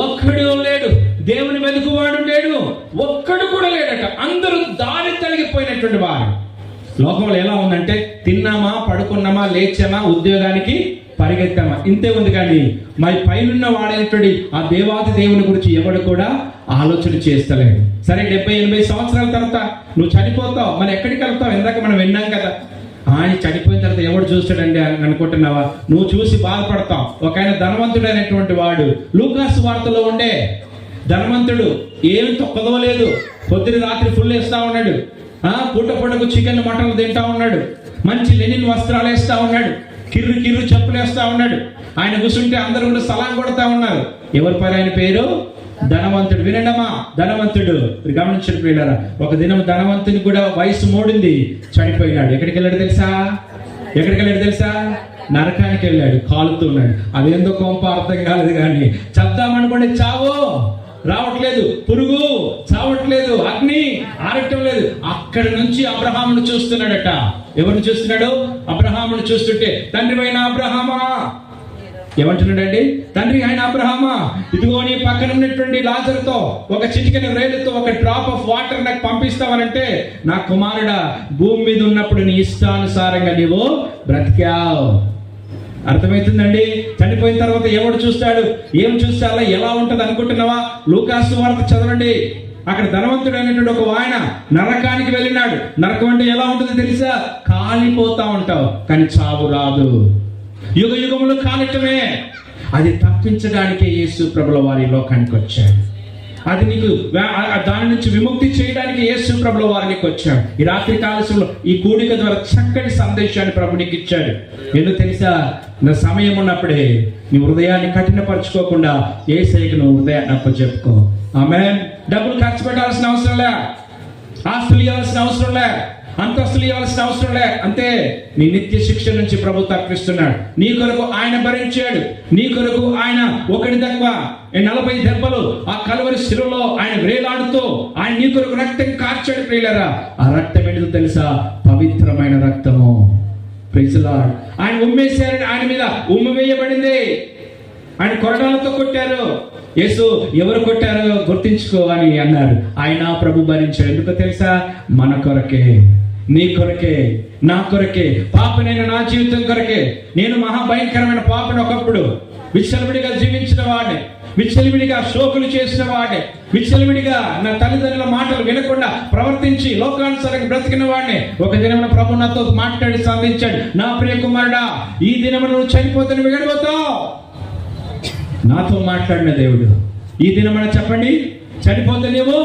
F: ఒక్కడు లేడు, దేవుని వెతుకువాడు లేడు, ఒక్కడు కూడా లేడట. అందరూ దారి తొలగిపోయినటువంటి వారు. లోకంలో ఎలా ఉందంటే తిన్నామా, పడుకున్నామా, లేచామా, ఉద్యోగానికి పరిగెత్తామా, ఇంతే ఉంది. కానీ మరి పైనున్న వాడైనటువంటి ఆ దేవాది దేవుని గురించి ఎవడు కూడా ఆలోచన చేస్తలేడు. సరే 70-80 సంవత్సరాల తర్వాత నువ్వు చనిపోతావు, మరి ఎక్కడికి వెళ్తావు? ఇందాక మనం విన్నాం కదా, ఆయన చనిపోయిన తర్వాత ఎవడు చూస్తాడండి అని అనుకుంటున్నావా? నువ్వు చూసి బాధపడతావు. ఒక ఆయన ధనవంతుడైనటువంటి వాడు లూకాసు వార్తలో ఉండే ధనవంతుడు, ఏమి తొక్కదోలేదు, పొద్దున రాత్రి ఫుల్ వేస్తా ఉన్నాడు, పూట పూటకు చికెన్ మటన్లు తింటా ఉన్నాడు, మంచి లెనిన్ వస్త్రాలు వేస్తా ఉన్నాడు, కిర్రు చెప్పులు వేస్తా ఉన్నాడు. ఆయన కూర్చుంటే అందరూ కూడా సలాం కొడతా ఉన్నారు. ఎవరి పేరు? ఆయన పేరు ధనవంతుడు. వినండమ్మా, ధనవంతుడు. గమనించండి పిల్లరా, ఒక దినం ధనవంతుని కూడా వయసు మోడింది, చనిపోయినాడు. ఎక్కడికి వెళ్ళాడు తెలుసా? నరకానికి వెళ్ళాడు, కాలుతూ ఉన్నాడు. అదేందో కొంప అర్థం కాలేదు, కానీ చద్దామనుకోండి చావు రావట్లేదు, పురుగు చావట్లేదు, అగ్ని ఆరటం లేదు. అక్కడి నుంచి అబ్రహామును చూస్తున్నాడట. ఎవరిని చూస్తున్నాడు? అబ్రహామును చూస్తుంటే, తండ్రి అయిన అబ్రహామా ఏమంటున్నాడండి? తండ్రి అయిన అబ్రహామా, ఇదిగో నీ పక్కన ఉన్నటువంటి లాజరుతో ఒక చిటికెన రేలుతో ఒక డ్రాప్ ఆఫ్ వాటర్ నాకు పంపిస్తావనంటే, నా కుమారుడా, భూమి మీద ఉన్నప్పుడు నీ ఇష్టానుసారంగా నీవు బ్రతికావు. అర్థమవుతుందండి? చనిపోయిన తర్వాత ఎవడు చూస్తాడు? ఏం చూస్తారా? ఎలా ఉంటది అనుకుంటున్నావా? లూకాసు వార్త చదవండి. అక్కడ ధనవంతుడు అనేటువంటి ఒక ఆయన నరకానికి వెళ్ళినాడు. నరకం అంటే ఎలా ఉంటుందో తెలుసా? కాలిపోతా ఉంటావు, కానీ చావు రాదు. యుగ యుగములు కాలటమే. అది తప్పించడానికే యేసు ప్రభుల వారి లోకానికి వచ్చాడు. అది నీకు దాని నుంచి విముక్తి చేయడానికి యేసు ప్రభుల వారికి వచ్చాడు. ఈ రాత్రి కాలశంలో ఈ కూడిక ద్వారా చక్కటి సందేశాన్ని ప్రభు నీకు ఇచ్చాడు. ఎందుకు తెలుసా? నా సమయం ఉన్నప్పుడే నీ హృదయాన్ని కఠినపరచుకోకుండా యేసయ్యకు నువ్వు హృదయాన్ని అప్పచెప్పుకో. ఆమేన్. డబ్బులు ఖర్చు పెట్టాల్సిన అవసరం లే, ఆస్తులు ఇవ్వాల్సిన అవసరం లే, అంతస్తులు ఇవ్వాల్సిన అవసరం లే. అంతే, నీ నిత్య శిక్ష నుంచి ప్రభు తప్పిస్తున్నాడు. నీ కొరకు ఆయన భరించాడు. నీ కొరకు ఆయన ఒకటి తక్కువ 40 దెబ్బలు ఆ కలువరి శిలువలో ఆయన వేలాడుతూ ఆయన నీ కొరకు రక్తం కార్చాడు. ప్రియులారా, ఆ రక్తం ఏంటో తెలుసా? పవిత్రమైన రక్తము. Praise Lord. ఆయన ఉమ్మేశారని ఆయన మీద ఉమ్మ వేయబడింది. ఆయన కొరడాలతో కొట్టారు. యేసు ఎవరు కొట్టారో గుర్తించుకో అని అన్నారు. ఆయన ప్రభు భరించాడు. ఎందుకో తెలుసా? మన కొరకే, నీ కొరకే, నా కొరకే, పాపనైన నా జీవితం కొరకే. నేను మహాభయంకరమైన పాపను ఒకప్పుడు విచ్చలవిడిగా జీవించిన వాడిని, విచ్చలవిడిగా శోకులు చేసిన వాడిని, విచ్చలవిడిగా నా తల్లిదండ్రుల మాటలు వినకుండా ప్రవర్తించి లోకానుసారంగా బ్రతికిన వాడిని. ఒక దినమున ప్రభు నాతో మాట్లాడి సంధించాడు. నా ప్రియ కుమారుడా, ఈ దినమున నువ్వు చనిపోతే నువ్వు ఎక్కడిపోతావు? నాతో మాట్లాడిన దేవుడు ఈ దినమని చెప్పండి, చనిపోతే నీవు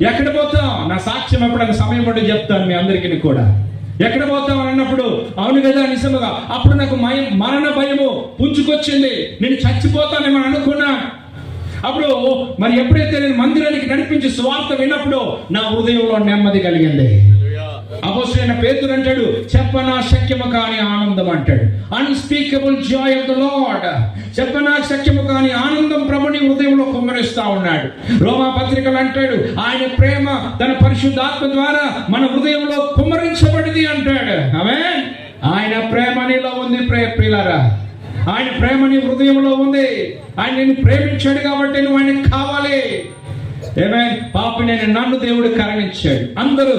F: ఎక్కడ పోతావు? నా సాక్ష్యం ఎప్పుడైనా సమయం పడి చెప్తాను మీ అందరికీ కూడా. ఎక్కడ పోతావు అని అన్నప్పుడు, అవును కదా నిజముగా అప్పుడు నాకు మరణ భయము పుంజుకొచ్చింది. నేను చచ్చిపోతానేమని అనుకున్నా. అప్పుడు మరి ఎప్పుడైతే నేను మందిరానికి నడిపించి సువార్త విన్నప్పుడు నా హృదయంలో నెమ్మది కలిగింది. అపోస్తలుడైన పేతురు అంటాడు, చెప్పనా శక్యము కాని ఆనందం అంటాడు. Unspeakable Joy of the lord. చెప్పనా శక్యము కాని ఆనందం ప్రభుని హృదయంలో కుమ్మరిస్తా ఉన్నాడు. రోమా పత్రికలు అంటాడు, ఆయన ప్రేమ తన పరిశుద్ధాత్మ ద్వారా మన హృదయంలో కుమ్మరించబడింది అంటాడు. ఆమేన్. ఆయన ప్రేమ నీలో ఉంది ప్రియులారా. ఆయన ప్రేమ నీ హృదయంలో ఉంది. ఆయన నిన్ను ప్రేమించాడు కాబట్టి నువ్వు ఆయనకు కావాలి. ఆమేన్. పాపినైన నన్ను దేవుడు కరుణించాడు. అందరూ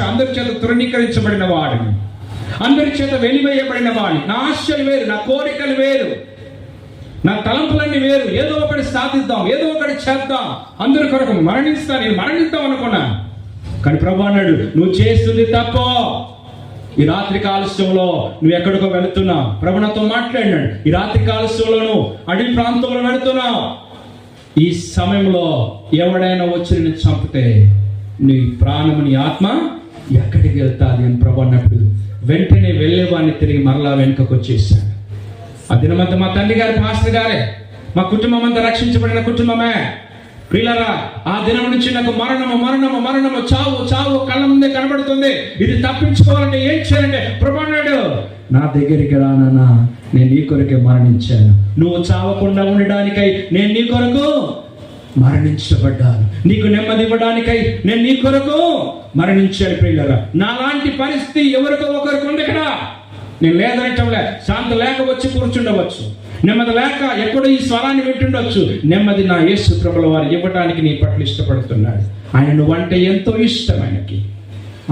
F: అందరి చేత తృణీకరించబడిన వాడిని, అందరి చేత వెలివేయబడిన వాడిని. నా ఆశలు వేరు, నా కోరికలు వేరు, నా తలంపులన్నీ వేరు. ఏదో ఒకటి సాధిద్దాం, ఏదో ఒకటి చేద్దాం, అందరి కొరకు నేను మరణిద్దాం అనుకున్నా. కానీ ప్రభు అన్నాడు, నువ్వు చేస్తుంది తప్పో. ఈ రాత్రి కాలస్యంలో నువ్వు ఎక్కడికో వెళుతున్నావు. ప్రభు నాతో మాట్లాడినాడు. ఈ రాత్రి కాలస్యంలో నువ్వు అడవి ప్రాంతంలో వెళుతున్నావు. ఈ సమయంలో ఎవడైనా వచ్చి నిన్ను చంపితే నీ ప్రాణము, నీ ఆత్మ ఎక్కడికి వెళ్తాది అని ప్రభు అన్నప్పుడు వెంటనే వెళ్ళేవాడిని తిరిగి మరలా వెనుకకు వచ్చేసాడు. ఆ దినమంతా మా తండ్రి గారి పాస్టర్ గారే, మా కుటుంబం అంతా రక్షించబడిన కుటుంబమే. ప్రియులారా, ఆ దినం నుంచి నాకు మరణము చావు కళ్ళ ముందే కనబడుతుంది. ఇది తప్పించుకోవాలంటే ఏం చేయాలంటే ప్రభు అన్నాడు, నా దగ్గరికి రానా, నేను నీ కొరకే మరణించాను. నువ్వు చావకుండా ఉండడానికై నేను నీ కొరకు మరణించబడ్డాను. నీకు నెమ్మది ఇవ్వడానికై నేను నీ కొరకు మరణించాను. ప్రియులారా, నాలాంటి పరిస్థితి ఎవరికో ఒకరికి ఉంది కదా. నేను లేదనటంలే, శాంతి లేక వచ్చి కూర్చుండవచ్చు, నెమ్మది లేక ఎక్కడో ఈ స్వరాన్ని వింటుండొచ్చు. నెమ్మది నా యేసు ప్రభుల వారు ఇవ్వడానికి నీ పట్ల ఇష్టపడుతున్నాడు. ఆయన నువ్వంటే ఎంతో ఇష్టం ఆయనకి.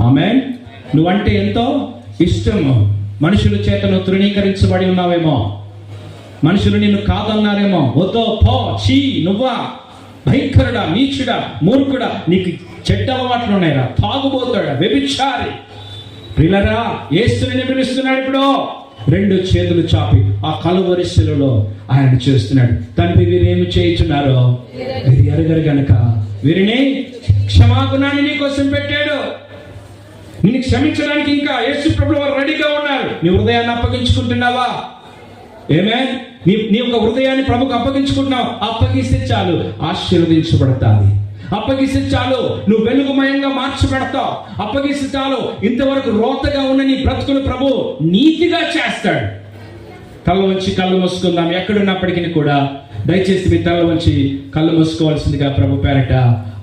F: ఆమేన్. నువ్వంటే ఎంతో ఇష్టము. మనుషుల చేత నువ్వు తృణీకరించబడి ఉన్నావేమో, మనుషులు నిన్ను కాదన్నారేమో, వద్దో పో, చీ, నువ్వా, భయంకరుడా, నీచుడా, మూర్ఖుడా, నీకు చెడ్డ అలవాట్లు ఉన్నాయిరా, తాగుబోతాడా, వ్యభిచారి. ప్రియులారా, యేసుని పిలుస్తున్నాడు. ఇప్పుడు 2 చేతులు చాపి ఆ కలువరి శిలువలో ఆయన చూస్తున్నాడు. తండ్రి, వీరేమి చేయుచున్నారో వీరు ఎరగరు గనక వీరిని క్షమాగుణాన్ని నీ కోసం పెట్టాడు. నిన్ను క్షమించడానికి ఇంకా యేసు ప్రభువు వారు రెడీగా ఉన్నారు. నీ హృదయాన్ని అప్పగించుకుంటున్నావా? ఆమేన్. నీ యొక్క హృదయాన్ని ప్రభుకు అప్పగించుకుంటున్నావు. అప్పగిస్తే చాలు ఆశీర్వదించబడతాది. అప్పగిస్తే చాలు నువ్వు వెలుగుమయంగా మార్చబడతావు. అప్పగిస్తే చాలు ఇంతవరకు రోతగా ఉన్న నీ బ్రతుకులు ప్రభు నీతిగా చేస్తాడు. తల వంచి కళ్ళు మూసుకుందాం. ఎక్కడున్నప్పటికీ కూడా దయచేసి మీ తల వంచి కళ్ళు మూసుకోవాల్సిందిగా ప్రభు పేరట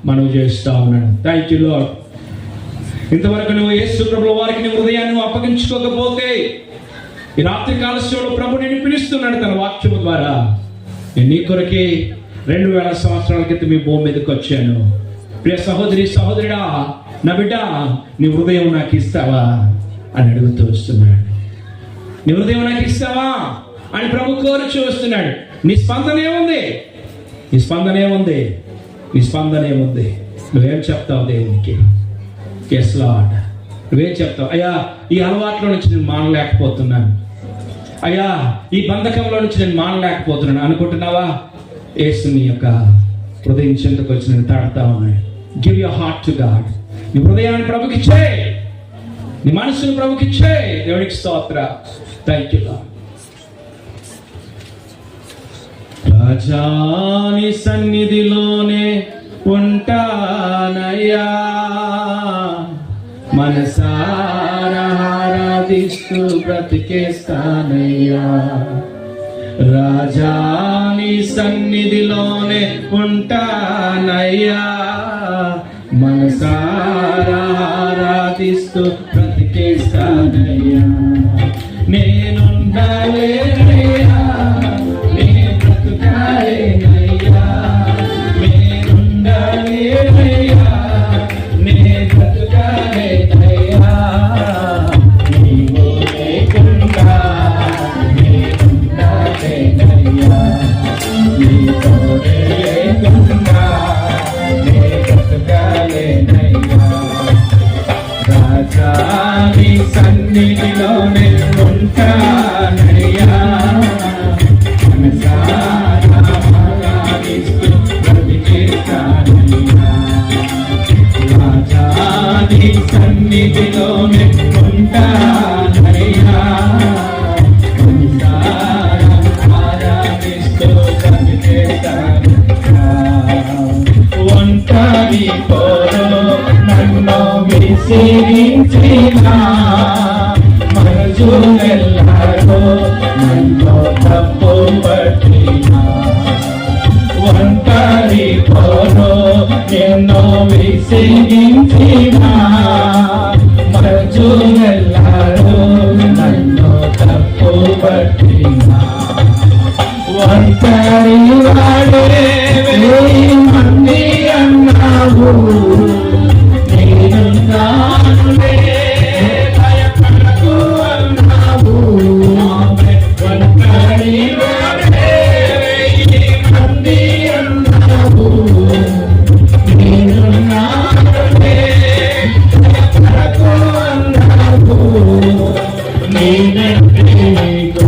F: మనవి చేస్తా ఉన్నాను. Thank you lord. ఇంతవరకు నువ్వు యేసు ప్రభువు వారికి నీ హృదయాన్ని అప్పగించుకోకపోతే ఈ రాత్రి కాలశంలో ప్రభు నేను పిలుస్తున్నాడు తన వాక్యము ద్వారా. నేను నీ కొరకే 2000 సంవత్సరాల క్రితం మీ భూమి మీదకి వచ్చాను. ప్రియ సహోదరి సహోదరుడా, నా బిడ్డ, నీ హృదయం నాకు ఇస్తావా అని అడుగుతూ వస్తున్నాడు. నీ హృదయం నాకు ఇస్తావా అని ప్రభు కోరుచూ వస్తున్నాడు. నీ స్పందన ఏముంది? నీ స్పందన ఏముంది? నీ స్పందన ఏముంది? నువ్వేం చెప్తావు దేవునికి? ఎస్ లార్డ్, నువ్వేం చెప్తావు? అయ్యా, ఈ అలవాట్లో నుంచి నేను మానలేకపోతున్నాను, అయ్యా ఈ బంధకంలో నుంచి నేను మానలేకపోతున్నాను అనుకుంటున్నావా? యేసుని యొక్క హృదయం చెంతకు వచ్చి నేను తాడుతా ఉన్నాడు. Give your heart to God. నీ హృదయాన్ని ప్రభుకి ఇచ్చే, నీ మనసును ప్రభుకి ఇచ్చే. దేవునికి స్తోత్ర. Thank you lord. రాజాని సన్నిధిలోనే ఉంటానయ్యా, మనసారా ఆరాధిస్తూ బ్రతికేస్తానయ్యా. రాజాని సన్నిధిలోనే ఉంటానయ్యా, మనసారా ఆరాధిస్తూ బ్రతికేస్తానయ్యా. నేనుండాలేనయ్యా, నే బ్రతుకాలేనయ్యా. నేనుండాలేనయ్యా, నే బ్రతుకాలేనయ్యా. నీవు లేకుండా నేనుండాలేనయ్యా, నీ తోడే లేకుండా నే బ్రతుకాలేనయ్యా. రాజాని సన్నిధిలోనే ఉంటానయ్యా, మనసారా ఆరాధిస్తూ బ్రతికేస్తానయ్యా. రాజాని సన్నిధిలోనే ఉంటానయ్యా, మనసారా ఆరాధిస్తూ బ్రతికేస్తానయ్యా. ఒంటరి పోరు నన్ను విసిరించినా, మనుషులెల్లరూ నన్ను తప్పు పట్టినా. ఒంటరి పోరు నిన్ను విసిరించినా, మనుషులెల్లరూ నన్ను తప్పు పట్టినా. ఒంటరి వాడే వెయ్యి మంది అన్నావు, నేనున్నానులే భయపడకు అన్నావు. ఒంటరి వాడే వెయ్యి మంది అన్నావు, నేనున్నానులే భయపడకు అన్నావు. నేనంటే నీకు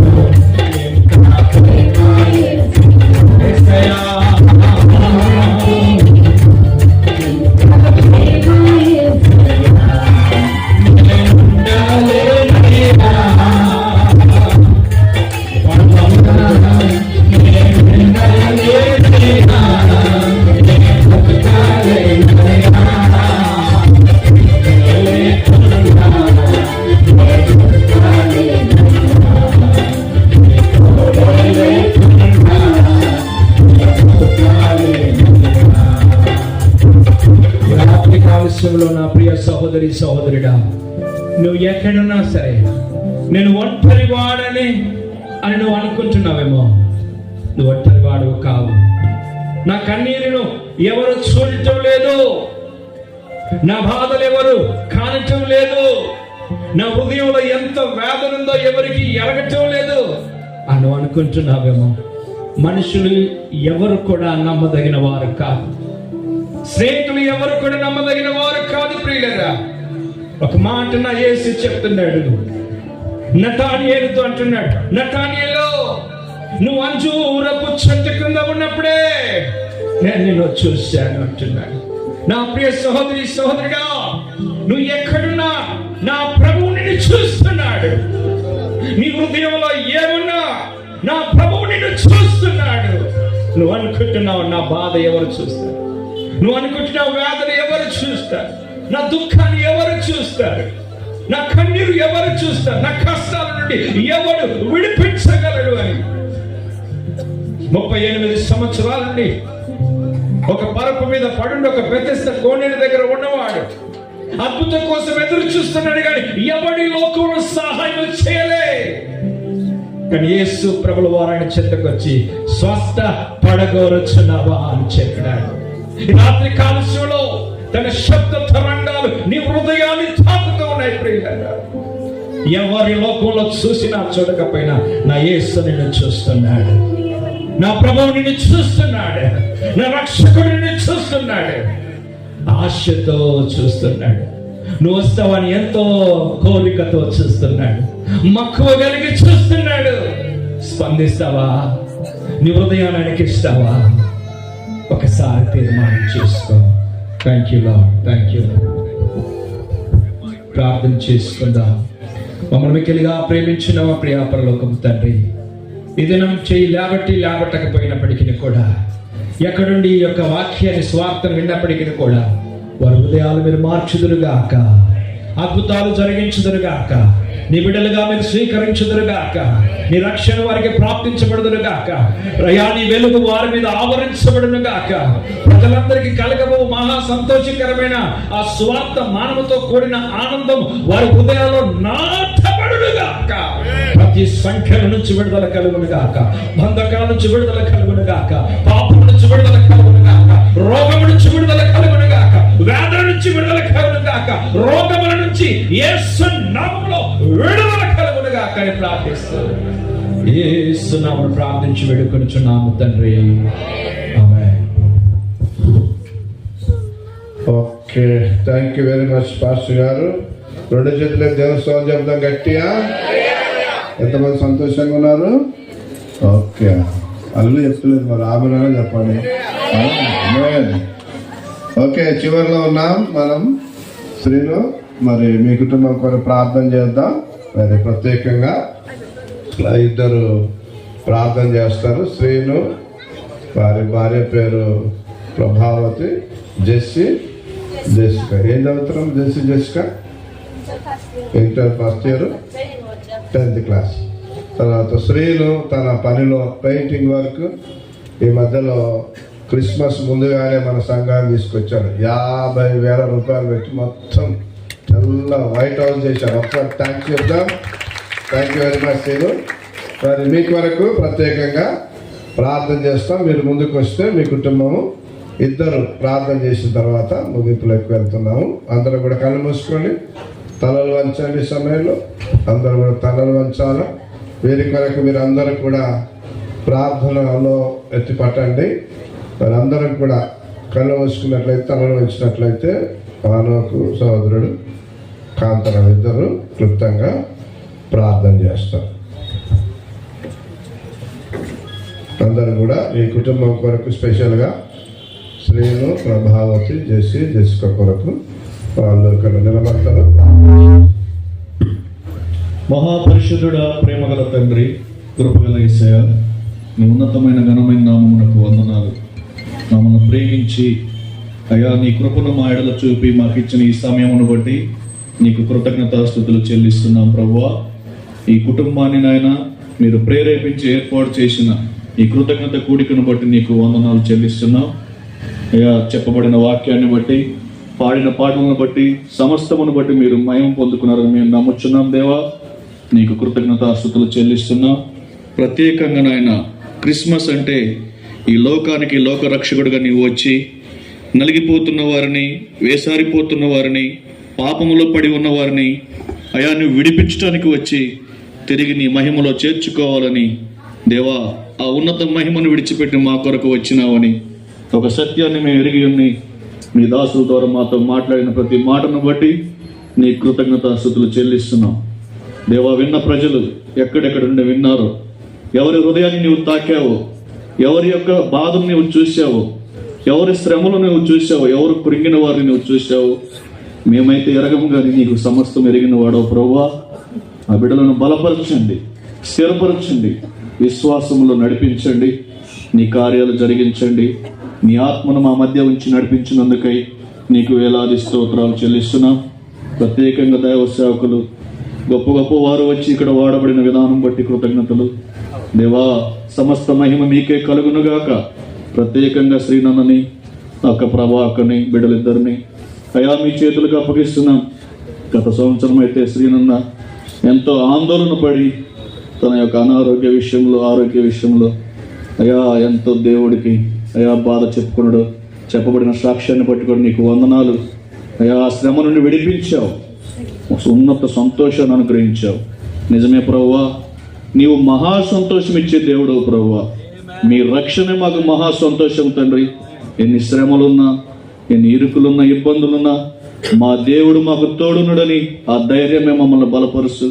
F: నా ప్రియ సహోదరి సహోదరుడా, నువ్వు ఎక్కడున్నా సరే నేను ఒంటరి వాడని అని నువ్వు అనుకుంటున్నావేమో. నువ్వు ఒంటరి వాడు కావు. నా కన్నీరును ఎవరు చూడటం లేదు, నా బాధలు ఎవరు కానటం లేదు, నా హృదయంలో ఎంత వేదన ఉందో ఎవరికి ఎరగటం లేదు అని నువ్వు అనుకుంటున్నావేమో. మనుషులు ఎవరు కూడా నమ్మదగిన వారు కాదు, స్నేహితులు ఎవరు కూడా నమ్మదగిన వారు కాదు. ప్రియులరా, ఒక మాట నా యేసు చెప్తున్నాడు, నతానియేలుతో అంటున్నాడు, నతానియేలు, నువ్వు అంజూరపు చెట్టు కింద ఉన్నప్పుడే నేను నిన్ను చూశాను అంటున్నాడు. నా ప్రియ సహోదరి సహోదరుడా, నువ్వు ఎక్కడున్నా నా ప్రభువు నిన్ను చూస్తున్నాడు. నీ హృదయంలో ఏమున్నా నా ప్రభువు నిన్ను చూస్తున్నాడు. నువ్వు అనుకుంటున్నావు నా బాధ ఎవరు చూస్తారు, నువ్వు అనుకుంటున్నావు వేదన ఎవరు చూస్తారు, నా దుఃఖాన్ని ఎవరు చూస్తారు, నా కన్నీరు ఎవరు చూస్తారు, నా కష్టాల నుండి ఎవరు విడిపించగలడు అని 38 సంవత్సరాల నుండి ఒక పరపు మీద పడుండి ఒక బెతెస్దా కోనేరు దగ్గర ఉన్నవాడు అద్భుతం కోసం ఎదురు చూస్తున్నాడు, కానీ ఎవడి లోకంలో సహాయం చేయలే. కానీ యేసు ప్రభుల వారు ఆయన చెంతకు వచ్చి స్వస్థ పడగోరుచున్నావా అని చెప్పాడు. రాత్రి కాలశంలో తన శబ్ద తరంగాలు నీ హృదయాన్ని తాకుతూ ఉన్నాయి. ప్రియులారా, ఎవరి లోకంలో చూసినా చూడకపోయినా నా యేసు నిన్ను చూస్తున్నాడు, నా ప్రభువు నిన్ను చూస్తున్నాడు, నా రక్షకుడు నిన్ను చూస్తున్నాడు, ఆశతో చూస్తున్నాడు. నువ్వు వస్తావని ఎంతో కోరికతో చూస్తున్నాడు, మక్కువ కలిగి చూస్తున్నాడు. స్పందిస్తావా? నీ హృదయానికి ఇస్తావా? ఒకసారి తీర్మానం చేసుకో. Thank you lord, thank you. ప్రార్థన చేసుకుందాం. మమ్మల్ని మిక్కిలిగా ప్రేమించిన మా ప్రియ పరలోకపు తండ్రి, ఈ దినం చేయి లేబట్టకపోయినప్పటికీ కూడా, ఎక్కడుండి ఈ యొక్క వాక్యాన్ని స్వార్థం విన్నప్పటికీ కూడా వారి హృదయాలు మీరు మార్చుదురుగాక, అద్భుతాలు జరిగించుదురుగాక, నీ బిడ్డలుగా మీరు స్వీకరించుదురుగాక, నీ రక్షణ వారికి ప్రాప్తించబడుదురుగాక, నీ వెలుగు వారి మీద ఆవరించబడునుగాక, ప్రజలందరికీ కలగబో మహా సంతోషకరమైన ఆ స్వార్థ మానవతో కూడిన ఆనందం వారి హృదయాల్లో నాటబడునుగాక. ప్రతి సంఖ్యల నుంచి విడుదల కలుగునుగాక, బంధకాల నుంచి విడుదల కలుగునుగాక, పాపం నుంచి విడుదల కలుగునుగాక, రోగం నుంచి విడుదల కలుగునుగాక, వేదన నుంచి విడుదల కలుగునుగాక, రోగముల నుంచి యేసు నామములో విడుదల కలుగునుగాక అని ప్రార్థిస్తాను. యేసు నామములో ప్రార్థించి వేడుకొనుచున్నాము తండ్రి, ఆమేన్.
B: Okay, thank you very much pastor గారు. 2 చేతులకు దేవుని స్తోత్రం చెప్తాం గట్టిగా. ఎంతమంది సంతోషంగా ఉన్నారు? ఓకే, అల్లు చెప్తలేదు మరి, ఆమె చెప్పండి. ఓకే, చివరిలో ఉన్నాం మనం. శ్రీను, మరి మీ కుటుంబం కొరకు ప్రార్థన చేద్దాం. మరి ప్రత్యేకంగా ఇద్దరు ప్రార్థన చేస్తారు. శ్రీను, వారి భార్య పేరు ప్రభావతి, జెసికా. ఏం చదువుతున్నాం? Jessica inter first year, 10th class. తర్వాత శ్రీను తన పనిలో పెయింటింగ్ వర్క్. ఈ మధ్యలో క్రిస్మస్ ముందుగానే మన సంఘాన్ని తీసుకొచ్చాడు. 50,000 రూపాయలు పెట్టి మొత్తం తెల్ల వైట్ హౌస్ చేశాడు. ఒకసారి థ్యాంక్స్ చెప్దాం. Thank you very much Srinu. మరి మీ కొరకు ప్రత్యేకంగా ప్రార్థన చేస్తాం. మీరు ముందుకు వస్తే మీ కుటుంబము ఇద్దరు ప్రార్థన చేసిన తర్వాత ముగింపులోకి వెళ్తున్నాము. అందరూ కూడా కళ్ళు మూసుకొని తలలు వంచండి. సమయంలో అందరూ కూడా తలలు వంచాలి. వీరి కొరకు మీరు అందరూ కూడా ప్రార్థనలో ఎత్తి పట్టండి. మరి అందరం కూడా కళ్ళు మూసుకున్నట్లయితే, తలలు వంచినట్లయితే ఆనోకు సహోదరుడు, కాంతరం ఇద్దరు క్లుప్తంగా ప్రార్థన చేస్తారు. అందరూ కూడా ఈ కుటుంబం కొరకు స్పెషల్గా శ్రీను, ప్రభావతి, జెసికా కొరకు వాళ్ళు ఇక్కడ నిలబడతారు.
G: మహాపరిశుద్ధుడా, ప్రేమగల తండ్రి, కృపగల యేసయ్య, నీ ఉన్నతమైన ఘనమైన నామమునకు వందనాలు. మమ్మల్ని ప్రేమించి అయ్యా నీ కృపను మా ఎడల చూపి మాకు ఇచ్చిన ఈ సమయమును బట్టి నీకు కృతజ్ఞతాస్తుతులు చెల్లిస్తున్నాం ప్రభువా. ఈ కుటుంబాన్ని నాయన మీరు ప్రేరేపించి ఏర్పాటు చేసిన ఈ కృతజ్ఞత కూడికను బట్టి నీకు వందనాలు చెల్లిస్తున్నాం అయ్యా. చెప్పబడిన వాక్యాన్ని బట్టి, పాడిన పాటలను బట్టి, సమస్తమును బట్టి మీరు మహిమ పొందుకున్నారని మేము నమ్ముచున్నాం దేవా. నీకు కృతజ్ఞతాస్తుతులు చెల్లిస్తున్నాం. ప్రత్యేకంగా నాయన క్రిస్మస్ అంటే ఈ లోకానికి లోకరక్షకుడిగా నీవు వచ్చి నలిగిపోతున్న వారిని, వేసారిపోతున్న వారిని, పాపములో పడి ఉన్న వారిని అయా నువ్వు విడిపించడానికి వచ్చి తిరిగి నీ మహిమలో చేర్చుకోవాలని దేవా, ఆ ఉన్నత మహిమను విడిచిపెట్టి మా కొరకు వచ్చినావని ఒక సత్యాన్ని మేము ఎరిగి ఉన్ని మీ దాసుల ద్వారా మాతో మాట్లాడిన ప్రతి మాటను బట్టి నీ కృతజ్ఞతాస్తుతులు చెల్లిస్తున్నాం. దేవా, విన్న ప్రజలు ఎక్కడెక్కడ నుండి విన్నారు, ఎవరి హృదయాన్ని నీవు తాకావు, ఎవరి యొక్క బాధను నీవు చూసావు, ఎవరి శ్రమలు నువ్వు చూసావు, ఎవరు కృంగిన వారిని నువ్వు చూసావు. మేమైతే ఎరగము కానీ నీకు సమస్తం ఎరిగిన వాడో ప్రభువా. ఆ బిడ్డలను బలపరచండి, స్థిరపరచండి, విశ్వాసములో నడిపించండి, నీ కార్యాలు జరిగించండి. నీ ఆత్మను మా మధ్య ఉంచి నడిపించినందుకై నీకు వేలాది స్తోత్రాలు చెల్లిస్తున్నాం. ప్రత్యేకంగా దైవ సేవకులు గొప్ప గొప్ప వారు వచ్చి ఇక్కడ వాడబడిన విధానం బట్టి కృతజ్ఞతలు. దేవా, సమస్త మహిమ మీకే కలుగునుగాక. ప్రత్యేకంగా శ్రీనన్నని, అక్క ప్రభాకని, బిడ్డలిద్దరిని అయా మీ చేతులకు అప్పగిస్తున్నాం. గత సంవత్సరం అయితే శ్రీనన్న ఎంతో ఆందోళన పడి తన యొక్క అనారోగ్య విషయంలో, ఆరోగ్య విషయంలో అయా ఎంతో దేవుడికి అయా బాధ చెప్పుకున్నాడు. చెప్పబడిన సాక్ష్యాన్ని పట్టుకొని నీకు వందనాలు. అయా శ్రమ నుండి విడిపించావు, ఉన్నత సంతోషాన్ని అనుగ్రహించావు. నిజమే ప్రభువా, నీవు మహా సంతోషం ఇచ్చే దేవుడవు ప్రభువా. మీ రక్షణే మాకు మహా సంతోషం తండ్రి. ఎన్ని శ్రమలున్నా, ఎన్ని ఇరుకులున్నా, ఇబ్బందులున్నా మా దేవుడు మాకు తోడునుడని ఆ ధైర్యమే మమ్మల్ని బలపరుస్తూ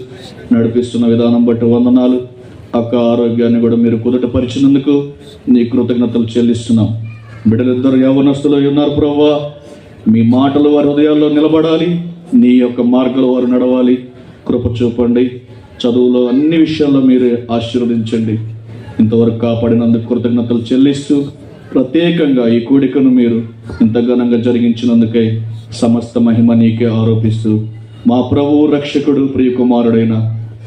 G: నడిపిస్తున్న విధానం బట్టి వందనాలు. అక్క ఆరోగ్యాన్ని కూడా మీరు కుదుటపరిచినందుకు నీ కృతజ్ఞతలు చెల్లిస్తున్నాం. బిడ్డలిద్దరు యవ్వనస్తులు ఉన్నారు ప్రభువా. మీ మాటలు వారి హృదయాల్లో నిలబడాలి, నీ యొక్క మార్గాలు వారు నడవాలి. కృప చూపండి. చదువులో అన్ని విషయాల్లో మీరే ఆశీర్వదించండి. ఇంతవరకు కాపాడినందుకు కృతజ్ఞతలు చెల్లిస్తూ ప్రత్యేకంగా ఈ కూడికను మీరు ఇంత ఘనంగా జరిగించినందుకై సమస్త మహిమ నీకే ఆరోపిస్తూ మా ప్రభువు రక్షకుడు ప్రియకుమారుడైన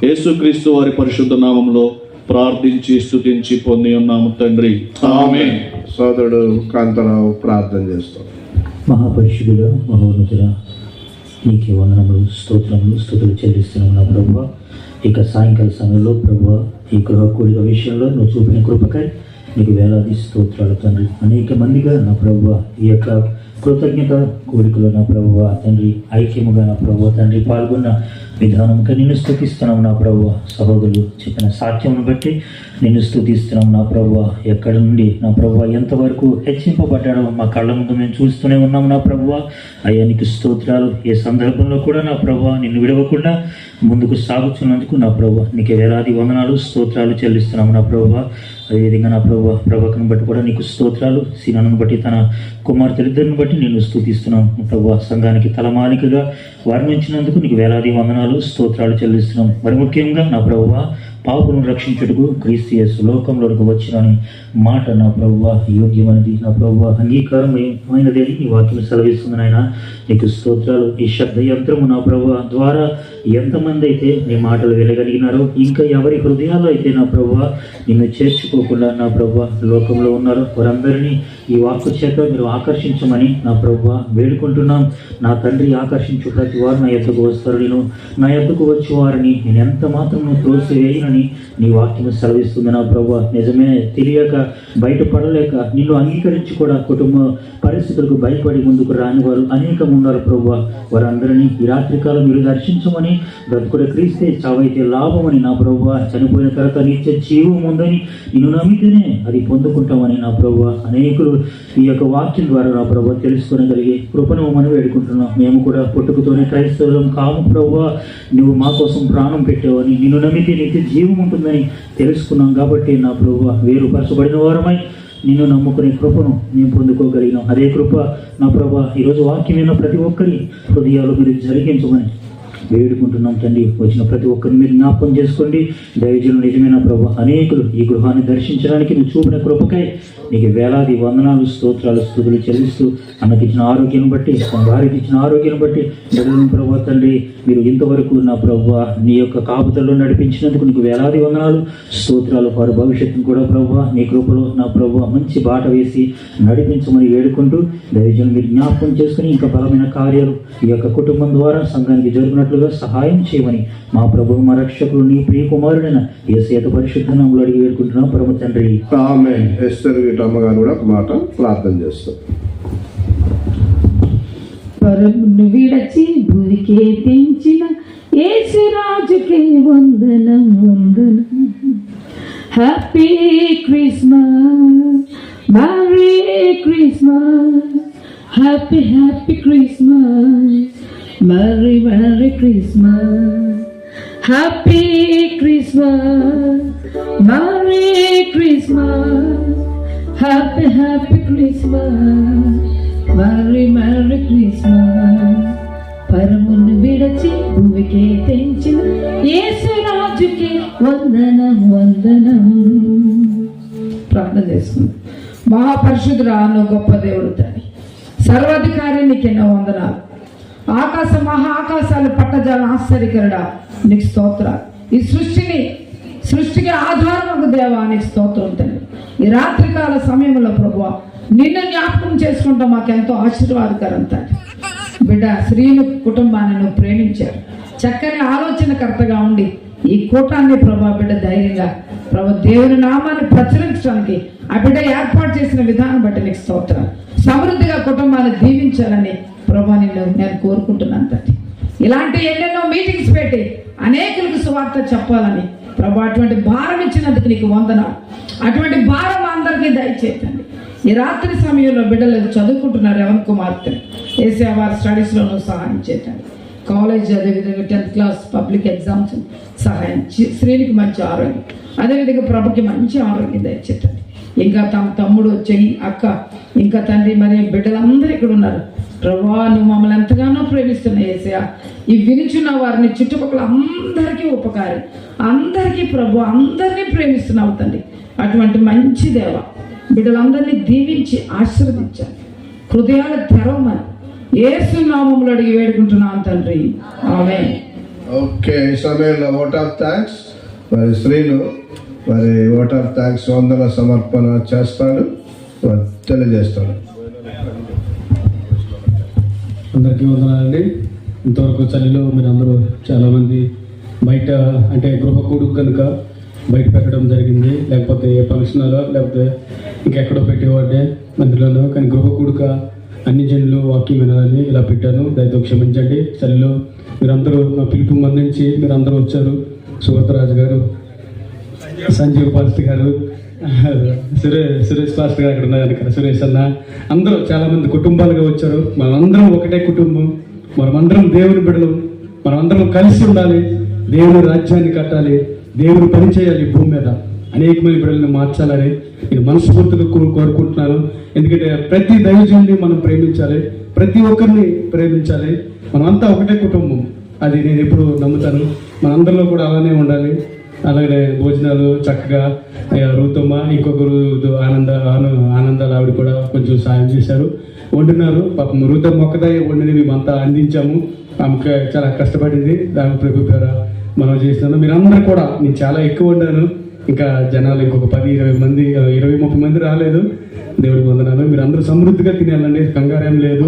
G: యేసుక్రీస్తు వారి పరిశుద్ధ నామంలో ప్రార్థించి స్తుతించి పొంది ఉన్నాము తండ్రి, ఆమేన్.
B: సోదరుడు కాంతారావు ప్రార్థన చేస్తాం.
H: మహాపరిశుద్ధుల మహోన్నతుల నీకే వందనములు, స్తోత్రములు, స్తుతులు చెల్లిస్తున్నాము నా ప్రభువా. ఇక సాయంకాల సమయంలో ప్రభువా, ఈ గృహ కూడిక విషయంలో నువ్వు చూపిన కృపకై నీకు వేలాది స్తోత్రాలు తండ్రి. అనేక మందిగా నా ప్రభువా ఈ యొక్క కృతజ్ఞత కూడికలో నా ప్రభువా తండ్రి ఐక్యముగా నా ప్రభువా తండ్రి పాల్గొన్న విధానంగా నిన్ను స్తుతిస్తున్నాం నా ప్రభువా. సహోదరులు చెప్పిన సాక్ష్యమును బట్టి నిన్ను స్తుతిస్తున్నాం నా ప్రభువా. ఎక్కడి నుండి నా ప్రభువా ఎంతవరకు హెచ్చింపబడ్డాడో మా కళ్ళ ముందు మేము చూస్తూనే ఉన్నాం నా ప్రభువా. అయ్యా నీకు స్తోత్రాలు. ఏ సందర్భంలో కూడా నా ప్రభువా నిన్ను విడవకుండా ముందుకు సాగుతున్నందుకు నా ప్రభువా నీకు వేలాది వందనాలు, స్తోత్రాలు చెల్లిస్తున్నాం నా ప్రభువా. అదేవిధంగా నా ప్రభువా ప్రభాకర్ని బట్టి కూడా నీకు స్తోత్రాలు. సీనాను బట్టి తన కుమార్తెలిద్దరిని బట్టి నేను స్తుతిస్తున్నాం ప్రభువా. సంఘానికి తలమానికగా వర్ణించినందుకు నీకు వేలాది వందనాలు, స్తోత్రాలు చెల్లిస్తున్నాం. మరి ముఖ్యంగా నా ప్రభువా పాపులను రక్షించుటకు క్రీస్తు యేసు లోకంలోకి వచ్చినని మాట నా ప్రభువా యోగ్యమైనది, నా ప్రభువా అంగీకారమైనది అని నీ వాక్యం సెలవిస్తుంది నాయన. నీకు స్తోత్రాలు. ఈ శబ్ద యంత్రము నా ప్రభువా ద్వారా ఎంతమంది అయితే నీ మాటలు వినగలిగినారో, ఇంకా ఎవరి హృదయాల్లో అయితే నా ప్రభువా నిన్ను చేర్చుకోకుండా నా ప్రభువా లోకంలో ఉన్నారో వారందరినీ ఈ వాక్కు చేత మీరు ఆకర్షించమని నా ప్రభువా వేడుకుంటున్నాం. నా తండ్రి ఆకర్షించు ప్రతి వారు నా యొద్దకు వస్తారు. నేను నా యొద్దకు వచ్చి వారిని నేను ఎంత మాత్రం త్రోసివేయనని నీ వాక్యం సెలవిస్తుంది నా ప్రభువా. నిజమే తెలియక బయటపడలేక నిన్ను అంగీకరించి కూడా కుటుంబ పరిస్థితులకు భయపడి ముందుకు రాని వారు అనేకం ఉన్నారు ప్రభువా. వారందరినీ ఈ రాత్రికాలం మీరు దర్శించమని, బ్రతుకుడ క్రీస్తే చావైతే లాభమని నా ప్రభువా, చనిపోయిన తర్వాత నిత్య జీవం ఉందని నిన్ను నమ్మితేనే అది పొందుకుంటామని నా ప్రభువా అనేకులు ఈ యొక్క వాక్యం ద్వారా నా ప్రభువా తెలుసుకోగలిగే కృపను మనం వేడుకుంటున్నాం. మేము కూడా పుట్టుకతోనే క్రైస్తవులం కాము ప్రభువా. నువ్వు మా కోసం ప్రాణం పెట్టావని, నిన్ను నమ్మితే నిత్య జీవం ఉంటుందని తెలుసుకున్నాం. కాబట్టి నా ప్రభువా వేరుపరచబడిన వారమై నిన్ను నమ్ముకునే కృపను మేము పొందుకోగలిగినాం. అదే కృప నా ప్రభా ఈరోజు వాక్యం విన్న ప్రతి ఒక్కరి హృదయాలు మీరు జరిగించమని వేడుకుంటున్నాం తండ్రి. వచ్చిన ప్రతి ఒక్కరిని మీరు జ్ఞాపకం చేసుకోండి. దైవజనులు నిజమైన ప్రభు అనేకులు ఈ గృహాన్ని దర్శించడానికి నువ్వు చూపిన కృపకై నీకు వేలాది వందనాలు, స్తోత్రాలు, స్తుతులు చెల్లిస్తూ అన్నకిచ్చిన ఆరోగ్యం బట్టి, వారికి ఇచ్చిన ఆరోగ్యం బట్టి బిడ్డలను ప్రభు తండ్రి మీరు ఇంతవరకు నా ప్రభు నీ యొక్క కాపుదల్లో నడిపించినందుకు నీకు వేలాది వందనాలు, స్తోత్రాలు. వారి భవిష్యత్తును కూడా ప్రభు నీ కృపలో నా ప్రభు మంచి బాట వేసి నడిపించమని వేడుకుంటూ దైవజనులు మీరు జ్ఞాపకం చేసుకుని ఇంకా బలమైన కార్యాలు ఈ యొక్క కుటుంబం ద్వారా సంఘానికి జరిగినట్లుగా సహాయం చేయమని మా ప్రభు మా రక్షకులు నీ ప్రియ కుమారుడైన యేసయ్య పరిశుద్ధ నామములో అడిగి వేడుకుంటున్నాం పరమ తండ్రి,
B: ఆమేన్. ఎస్తర్ అమ్మగారు కూడా ఒక మాట ప్రార్థన చేస్తాం.
E: పరమును విడచి భూమికి తెంచిన యేసు రాజుకే వందనం వందనం. Happy Christmas, marry Christmas, happy happy Christmas. Merry, Merry Christmas. Happy Christmas. Merry Christmas. Happy, Happy Christmas. Merry, Merry Christmas. పరమును విడచి భూమికే తెంచిన యేసురాజుకే వందనం వందనం. ప్రార్థన చేసుకుందాం. మహాపరిశుద్ధుడా, నువ్వు గొప్ప దేవుడు తండ్రి, సర్వాధికారి, నీకు ఎన్నో వందనాలు. ఆకాశ మహాకాశాలు పట్టజాల ఆశ్చర్యకరుడా, నీకు స్తోత్రాలు. ఈ సృష్టికి ఆధారము దేవా, నీకు స్తోత్రం తండ్రి. ఈ రాత్రికాల సమయంలో ప్రభువా, నిన్ను జ్ఞాపకం చేసుకుంటాం మాకెంతో ఆశీర్వాదకరం తండ్రి. బిడ్డ శ్రీను కుటుంబాన్ని నువ్వు ప్రేమించారు, చక్కని ఆలోచనకర్తగా ఉండి ఈ కూటాన్ని ప్రభా బిడ్డ ధైర్యంగా ప్రభు దేవుని నామాన్ని ప్రచురించడానికి ఆ బిడ్డ ఏర్పాటు చేసిన విధానం బట్టి నీకు స్తోత్రం. సమృద్ధిగా కుటుంబాన్ని దీవించాలని ప్రభా నేను కోరుకుంటున్నాను తండ్రి. ఇలాంటి ఎన్నెన్నో మీటింగ్స్ పెట్టి అనేకులకు సువార్త చెప్పాలని ప్రభా అటువంటి భారం ఇచ్చినందుకు నీకు వందనాలు. అటువంటి భారం అందరికీ దయచేయండి. ఈ రాత్రి సమయంలో బిడ్డలు చదువుకుంటున్నారు, ఎవరి కుమార్తె ఏసీఆర్ వారి స్టడీస్లోనూ సహాయం చేయండి. కాలేజ్, అదేవిధంగా 10th క్లాస్ పబ్లిక్ ఎగ్జామ్స్ సహాయం. శ్రీనికి మంచి ఆరోగ్యం, అదేవిధంగా ప్రభుకి మంచి ఆరోగ్యం దయచేయండి. ఇంకా తమ తమ్ముడు, చెల్లి, అక్క, ఇంకా తండ్రి, మరి బిడ్డలందరూ ఇక్కడ ఉన్నారు. ప్రభా, నువ్వు మమ్మల్ని ఎంతగానో ప్రేమిస్తున్నావు యేసయ్యా. ఈ వినుచున్న వారిని చుట్టుపక్కల అందరికీ ఉపకారి, అందరికీ ప్రభు, అందరినీ ప్రేమిస్తున్నావు తండ్రి. అటువంటి మంచి దేవ బిడ్డలందరినీ దీవించి ఆశీర్వదించాలి, హృదయాలు తెరవమని యేసు నామములో అడిగి వేడుకుంటున్నాను తండ్రి, ఆమేన్.
B: ఓకే, ఈ సమయంలో ఓట్ ఆఫ్ థ్యాంక్స్ మరి శ్రీను మరి ఓట్ ఆఫ్ థ్యాంక్స్ వందన సమర్పణ చేస్తాడు, తెలియజేస్తాడు.
A: అందరికీ వందనాలండి. ఇంతవరకు చలిలో మీరు అందరూ చాలామంది బయట అంటే గృహ కూడుకు కనుక బయట పెట్టడం జరిగింది, లేకపోతే ఏ ఫంక్షన్లో లేకపోతే ఇంకెక్కడో పెట్టేవాడే మందిలోనో, కానీ గృహ కూడుక అన్ని జనులు వాక్యం వినాలని ఇలా పెట్టాను. దయతో క్షమించండి. చలిలో మీరందరూ నా పిలుపు మందించి మీరందరూ వచ్చారు. సుగతరాజు గారు, సంజీవ్ పాస్టర్ గారు, సురేష్ పాస్టర్ గారు అక్కడ ఉన్నారు కదా, సురేష్ అన్న, అందరూ చాలామంది కుటుంబాలుగా వచ్చారు. మనమందరం ఒకటే కుటుంబం, మనమందరం దేవుని బిడ్డలు, మనమందరం కలిసి ఉండాలి, దేవుని రాజ్యాన్ని కట్టాలి, దేవుని పని చేయాలి, భూమి మీద అనేకమైన బిడ్డలను మార్చాలని నేను మనస్ఫూర్తిగా కోరుకుంటున్నాను. ఎందుకంటే ప్రతి దైవజనుడిని మనం ప్రేమించాలి, ప్రతి ఒక్కరిని ప్రేమించాలి. మనమంతా ఒకటే కుటుంబం, అది నేను ఎప్పుడు నమ్ముతాను. మనందరిలో కూడా అలానే ఉండాలి. అలాగే భోజనాలు చక్కగా రూతమ్మ, ఇంకొకరు ఆనందాలు ఆవిడ కూడా కొంచెం సాయం చేశారు, వండినారు. పాపం రూతమ్మ ఒక్కదాయి వండిని మేమంతా అందించాము. ఆమెకు చాలా కష్టపడింది, దాని ప్రభు పేర మనం చేసినాను. మీరందరూ కూడా, నేను చాలా ఎక్కువ వండాను, ఇంకా జనాలు ఇంకొక 10-20 మంది 20-30 మంది రాలేదు. దేవుడికి వందనాలు. మీరు అందరూ సమృద్ధిగా తినేయాలండి, కంగారేం లేదు.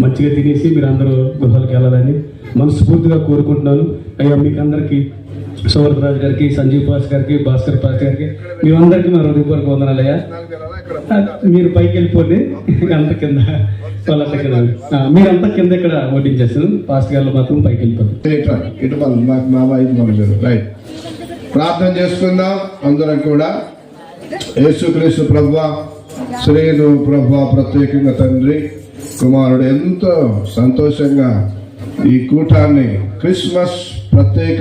A: మంచిగా తినేసి మీరు అందరూ గృహాలకు వెళ్ళాలని మనస్ఫూర్తిగా కోరుకుంటున్నాను. అయ్యా మీకు అందరికీ, సువర్ధరాజు గారికి, సంజీవ్ పాస్ గారికి, భాస్కర్ పాస్ గారికి, మీరందరికీ మా హృదయపూర్వక వందనాలు. అయ్యా మీరు పైకి వెళ్ళిపోండి, అంత కింద వాళ్ళంతా కింద, మీరంతా కింద ఇక్కడ వడ్డించేస్తాను. పాస్ గారు మాత్రం పైకి వెళ్ళిపోతాం.
B: ఇటు మా వైపు మన రైట్. ప్రార్థన చేసుకుందాం అందరం కూడా. యేసుక్రీస్తు ప్రభువా, శ్రీను ప్రభువా, ప్రత్యేకంగా తండ్రి కుమారుడు ఎంతో సంతోషంగా ఈ కూటాన్ని క్రిస్మస్ ప్రత్యేక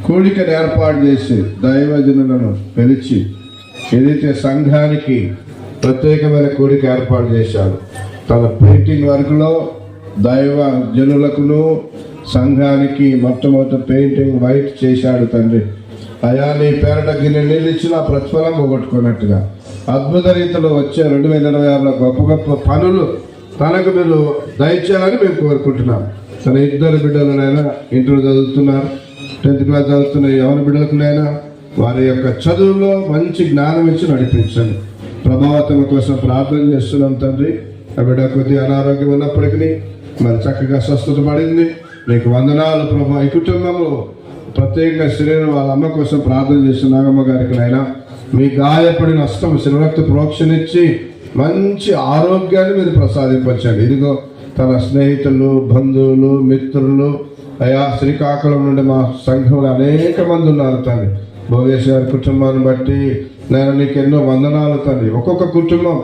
B: కూడికను ఏర్పాటు చేసి దైవజనులను పిలిచి ఏదైతే సంఘానికి ప్రత్యేకమైన కూడిక ఏర్పాటు చేశాడు, తన పెయింటింగ్ వర్క్లో దైవ జనులకును సంఘానికి మొట్టమొదటి పెయింటింగ్ వైట్ చేశాడు తండ్రి. అయా నీ పేరట గిన్నె నీళ్ళు ఇచ్చిన ప్రతిఫలం పోగొట్టుకున్నట్టుగా అద్భుత రీతిలో వచ్చే 2026లో గొప్ప గొప్ప పనులు తనకు మీరు దయచేయాలని మేము కోరుకుంటున్నాం. తన 2 బిడ్డలనైనా ఇంటర్ చదువుతున్నారు, 10th క్లాస్ చదువుతున్న యవన బిడ్డలకునైనా వారి యొక్క చదువులో మంచి జ్ఞానం ఇచ్చి నడిపించండి. ప్రభావతమ కోసం ప్రార్థన చేస్తున్నాం తండ్రి. ఆ బిడ్డ కొద్దిగా అనారోగ్యం ఉన్నప్పటికీ మరి చక్కగా స్వస్థత పడింది, నీకు వందనాలు ప్రభా. ఈ కుటుంబంలో ప్రత్యేకంగా శ్రీను వాళ్ళ అమ్మ కోసం ప్రార్థన చేసిన నాగమ్మ గారికి అయినా మీ గాయపడిన హస్తం శివరక్త ప్రోక్షణించి మంచి ఆరోగ్యాన్ని మీరు ప్రసాదించండి. ఇదిగో తన స్నేహితులు, బంధువులు, మిత్రులు, అయా శ్రీకాకుళం నుండి మా సంఘంలో అనేక మంది ఉన్నారు తండ్రి. భోగేశ్ గారి కుటుంబాన్ని బట్టి నేను నీకు ఎన్నో వందనాలు తండ్రి. ఒక్కొక్క కుటుంబం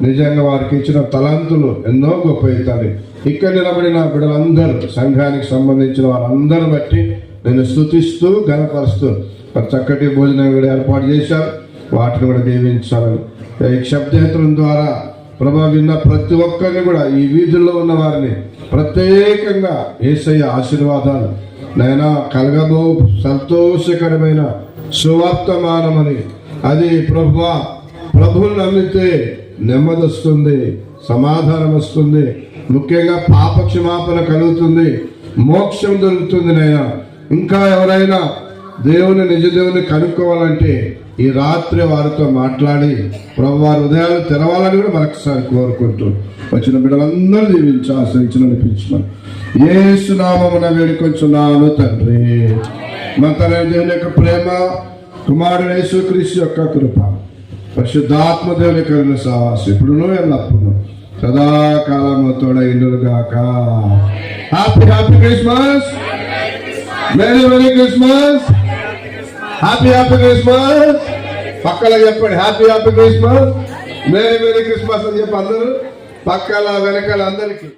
B: నిజంగా వారికి ఇచ్చిన తలంతులు ఎన్నో గొప్ప తండ్రి. ఇక్కడ నిలబడిన బిడ్డలందరూ, సంఘానికి సంబంధించిన వారందరూ బట్టి నేను స్తుతిస్తూ ఘనపరుస్తూ చక్కటి భోజనం కూడా ఏర్పాటు చేశారు. వాటిని కూడా దీవించాలని ఈ శబ్దయాత్రం ద్వారా ప్రభా విన్న ప్రతి ఒక్కరిని కూడా, ఈ వీధుల్లో ఉన్న వారిని ప్రత్యేకంగా యేసయ్య ఆశీర్వాదాలు నైనా కలగబో సంతోషకరమైన సువర్తమానమని, అది ప్రభువుని నమ్మితే నెమ్మది వస్తుంది, సమాధానం వస్తుంది, ముఖ్యంగా పాప క్షమాపణ కలుగుతుంది, మోక్షం దొరుకుతుంది. నైనా ఇంకా ఎవరైనా దేవుని నిజ దేవుని కనుక్కోవాలంటే ఈ రాత్రి వారితో మాట్లాడి ప్రభు వారి హృదయాలు తెరవాలని కూడా మరొకసారి కోరుకుంటూ వచ్చిన బిడ్డలందరూ దీవించి ఆశ్రయించి నడిపించమని యేసు నామమున వేడుకొంచున్నాను తండ్రి. మన తండ్రి దేవుని యొక్క ప్రేమ, కుమారుడు యేసుక్రీస్తు యొక్క కృప, పరిశుద్ధాత్మ దేవుని కరుణ సహవాసం ఇప్పుడును ఎల్లప్పుడూ సదాకాలము తోడైండుగాక. Happy happy Christmas, merry merry Christmas, happy happy Christmas. పక్కల చెప్పండి happy happy Christmas, merry merry Christmas అని చెప్పి అందరూ పక్కల వెనకాల అందరికీ.